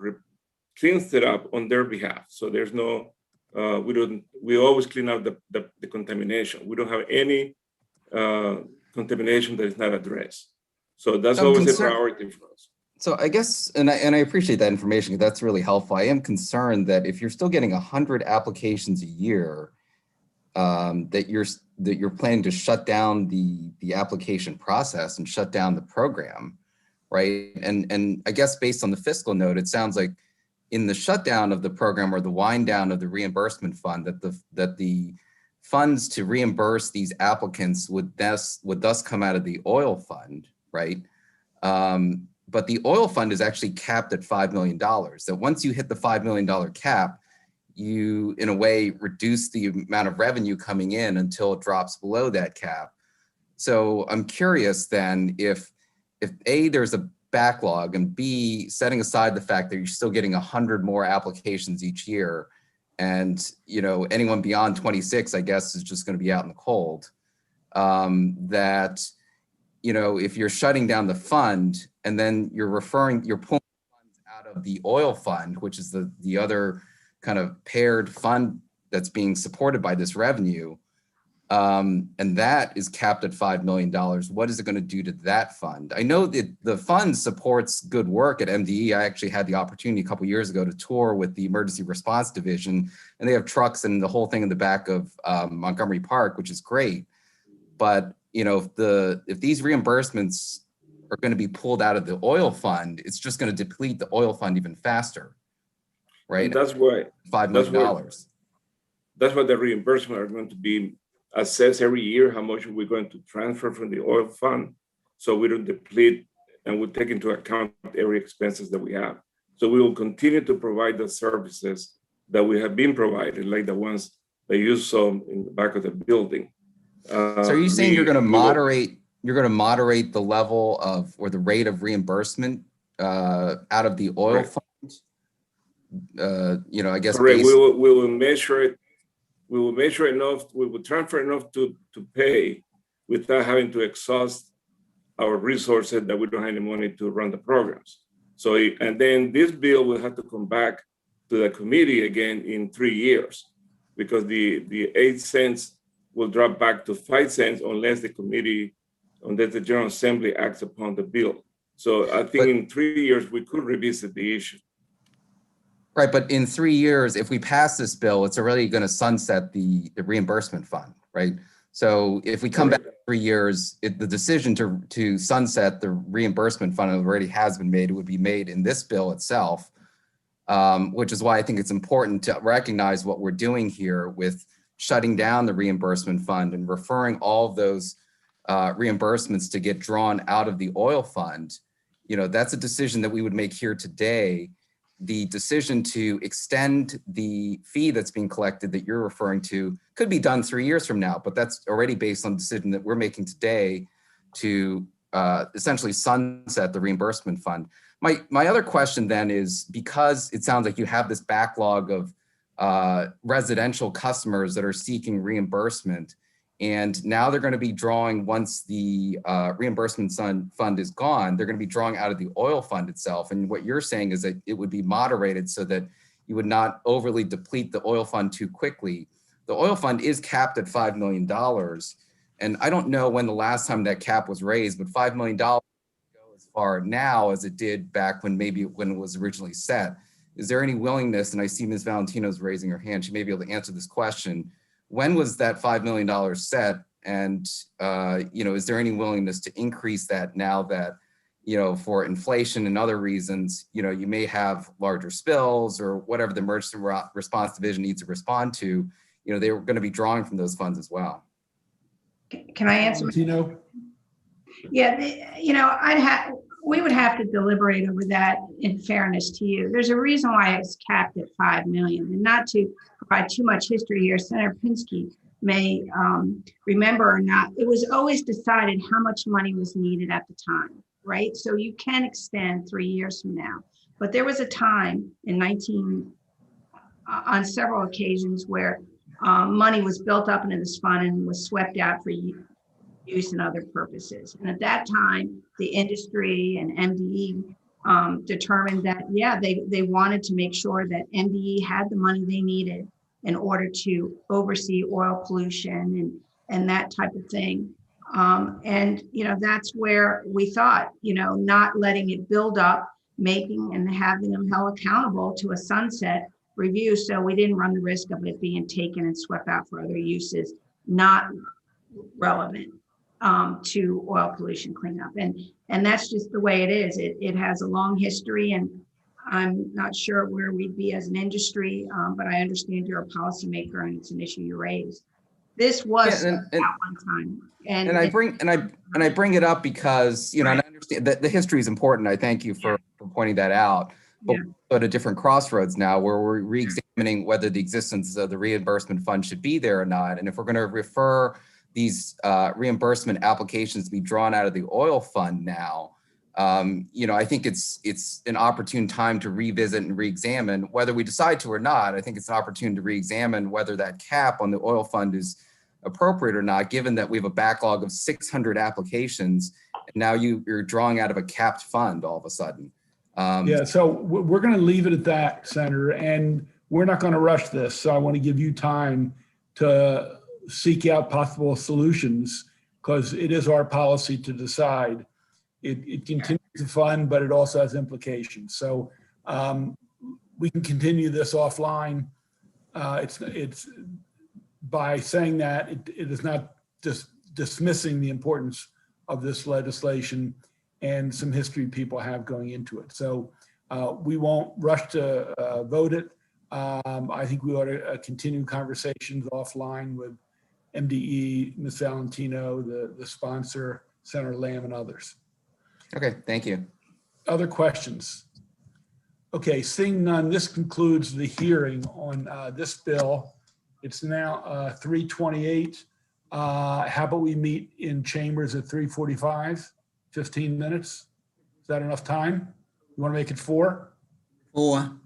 cleans it up on their behalf. So there's no, we always clean out the contamination. We don't have any contamination that is not addressed. So that's always a priority for us. So I guess, and I appreciate that information, because that's really helpful. I am concerned that if you're still getting 100 applications a year, that you're planning to shut down the application process and shut down the program, right? And I guess based on the fiscal note, it sounds like in the shutdown of the program or the wind down of the reimbursement fund, that the funds to reimburse these applicants would thus come out of the oil fund, right? But the oil fund is actually capped at $5 million. So once you hit the $5 million cap, you, in a way, reduce the amount of revenue coming in until it drops below that cap. So I'm curious then if A, there's a backlog, and B, setting aside the fact that you're still getting 100 more applications each year, and anyone beyond 26, I guess, is just going to be out in the cold, that if you're shutting down the fund and then you're pulling funds out of the oil fund, which is the other kind of paired fund that's being supported by this revenue, and that is capped at $5 million. What is it going to do to that fund? I know that the fund supports good work at MDE. I actually had the opportunity a couple of years ago to tour with the Emergency Response Division, and they have trucks and the whole thing in the back of Montgomery Park, which is great. But if these reimbursements are going to be pulled out of the oil fund, it's just going to deplete the oil fund even faster, right? And that's why $5 million. That's why the reimbursement are going to be assessed every year. How much we're going to transfer from the oil fund, so we don't deplete, and we take into account every expenses that we have. So we will continue to provide the services that we have been providing, like the ones that you saw in the back of the building. So are you saying you're going to moderate the level of, or the rate of reimbursement out of the oil fund? I guess. Correct. We will measure it. We will measure enough. We will transfer enough to pay without having to exhaust our resources that we don't have any money to run the programs. So, and then this bill will have to come back to the committee again in 3 years, because the 8 cents will drop back to 5 cents unless the General Assembly acts upon the bill. So I think in 3 years, we could revisit the issue. Right, but in 3 years, if we pass this bill, it's already going to sunset the reimbursement fund, right? So if we come back in 3 years, the decision to sunset the reimbursement fund already has been made. It would be made in this bill itself, which is why I think it's important to recognize what we're doing here with shutting down the reimbursement fund and referring all of those reimbursements to get drawn out of the oil fund. That's a decision that we would make here today. The decision to extend the fee that's being collected that you're referring to could be done 3 years from now, but that's already based on the decision that we're making today to essentially sunset the reimbursement fund. My other question then is, because it sounds like you have this backlog of residential customers that are seeking reimbursement, and now they're going to be drawing, once the reimbursement fund is gone, they're going to be drawing out of the oil fund itself. And what you're saying is that it would be moderated so that you would not overly deplete the oil fund too quickly. The oil fund is capped at $5 million. And I don't know when the last time that cap was raised, but $5 million go as far now as it did back when it was originally set. Is there any willingness, and I see Ms. Valentino's raising her hand, she may be able to answer this question. When was that $5 million set? And, is there any willingness to increase that now that, for inflation and other reasons, you may have larger spills or whatever the emergency response division needs to respond to, they were going to be drawing from those funds as well. Can I answer? Valentino? Yeah, we would have to deliberate over that in fairness to you. There's a reason why it's capped at 5 million, and not to provide too much history here, Senator Pinsky may remember or not, it was always decided how much money was needed at the time, right? So you can extend 3 years from now. But there was a time in on several occasions where money was built up into this fund and was swept out for use in other purposes. And at that time, the industry and MDE determined that, yeah, they wanted to make sure that MDE had the money they needed in order to oversee oil pollution and that type of thing. And, that's where we thought, not letting it build up, making and having them held accountable to a sunset review. So we didn't run the risk of it being taken and swept out for other uses, not relevant to oil pollution cleanup. And that's just the way it is. It has a long history, and I'm not sure where we'd be as an industry, but I understand you're a policymaker and it's an issue you raised. This was at one time. And I bring it up because, and I understand that the history is important. I thank you for pointing that out. But we're at a different crossroads now where we're re-examining whether the existence of the reimbursement fund should be there or not. And if we're going to refer these reimbursement applications to be drawn out of the oil fund now, I think it's an opportune time to revisit and re-examine whether we decide to or not. I think it's an opportunity to re-examine whether that cap on the oil fund is appropriate or not, given that we have a backlog of 600 applications, and now you're drawing out of a capped fund all of a sudden. So we're going to leave it at that, Senator, and we're not going to rush this. So I want to give you time to seek out possible solutions, because it is our policy to decide. It continues to fund, but it also has implications. So we can continue this offline. It's by saying that it is not just dismissing the importance of this legislation and some history people have going into it. So we won't rush to vote it. I think we ought to continue conversations offline with MDE, Ms. Valentino, the sponsor, Senator Lamb, and others. Okay, thank you. Other questions? Okay, seeing none, this concludes the hearing on this bill. It's now 3:28. How about we meet in chambers at 3:45? 15 minutes? Is that enough time? You want to make it 4? 4.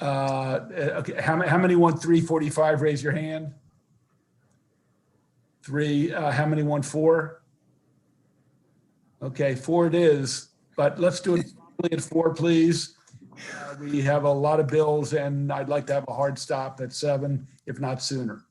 Okay, how many want 3:45? Raise your hand. 3. How many want 4? Okay, 4 it is, but let's do it at 4, please. We have a lot of bills, and I'd like to have a hard stop at 7, if not sooner.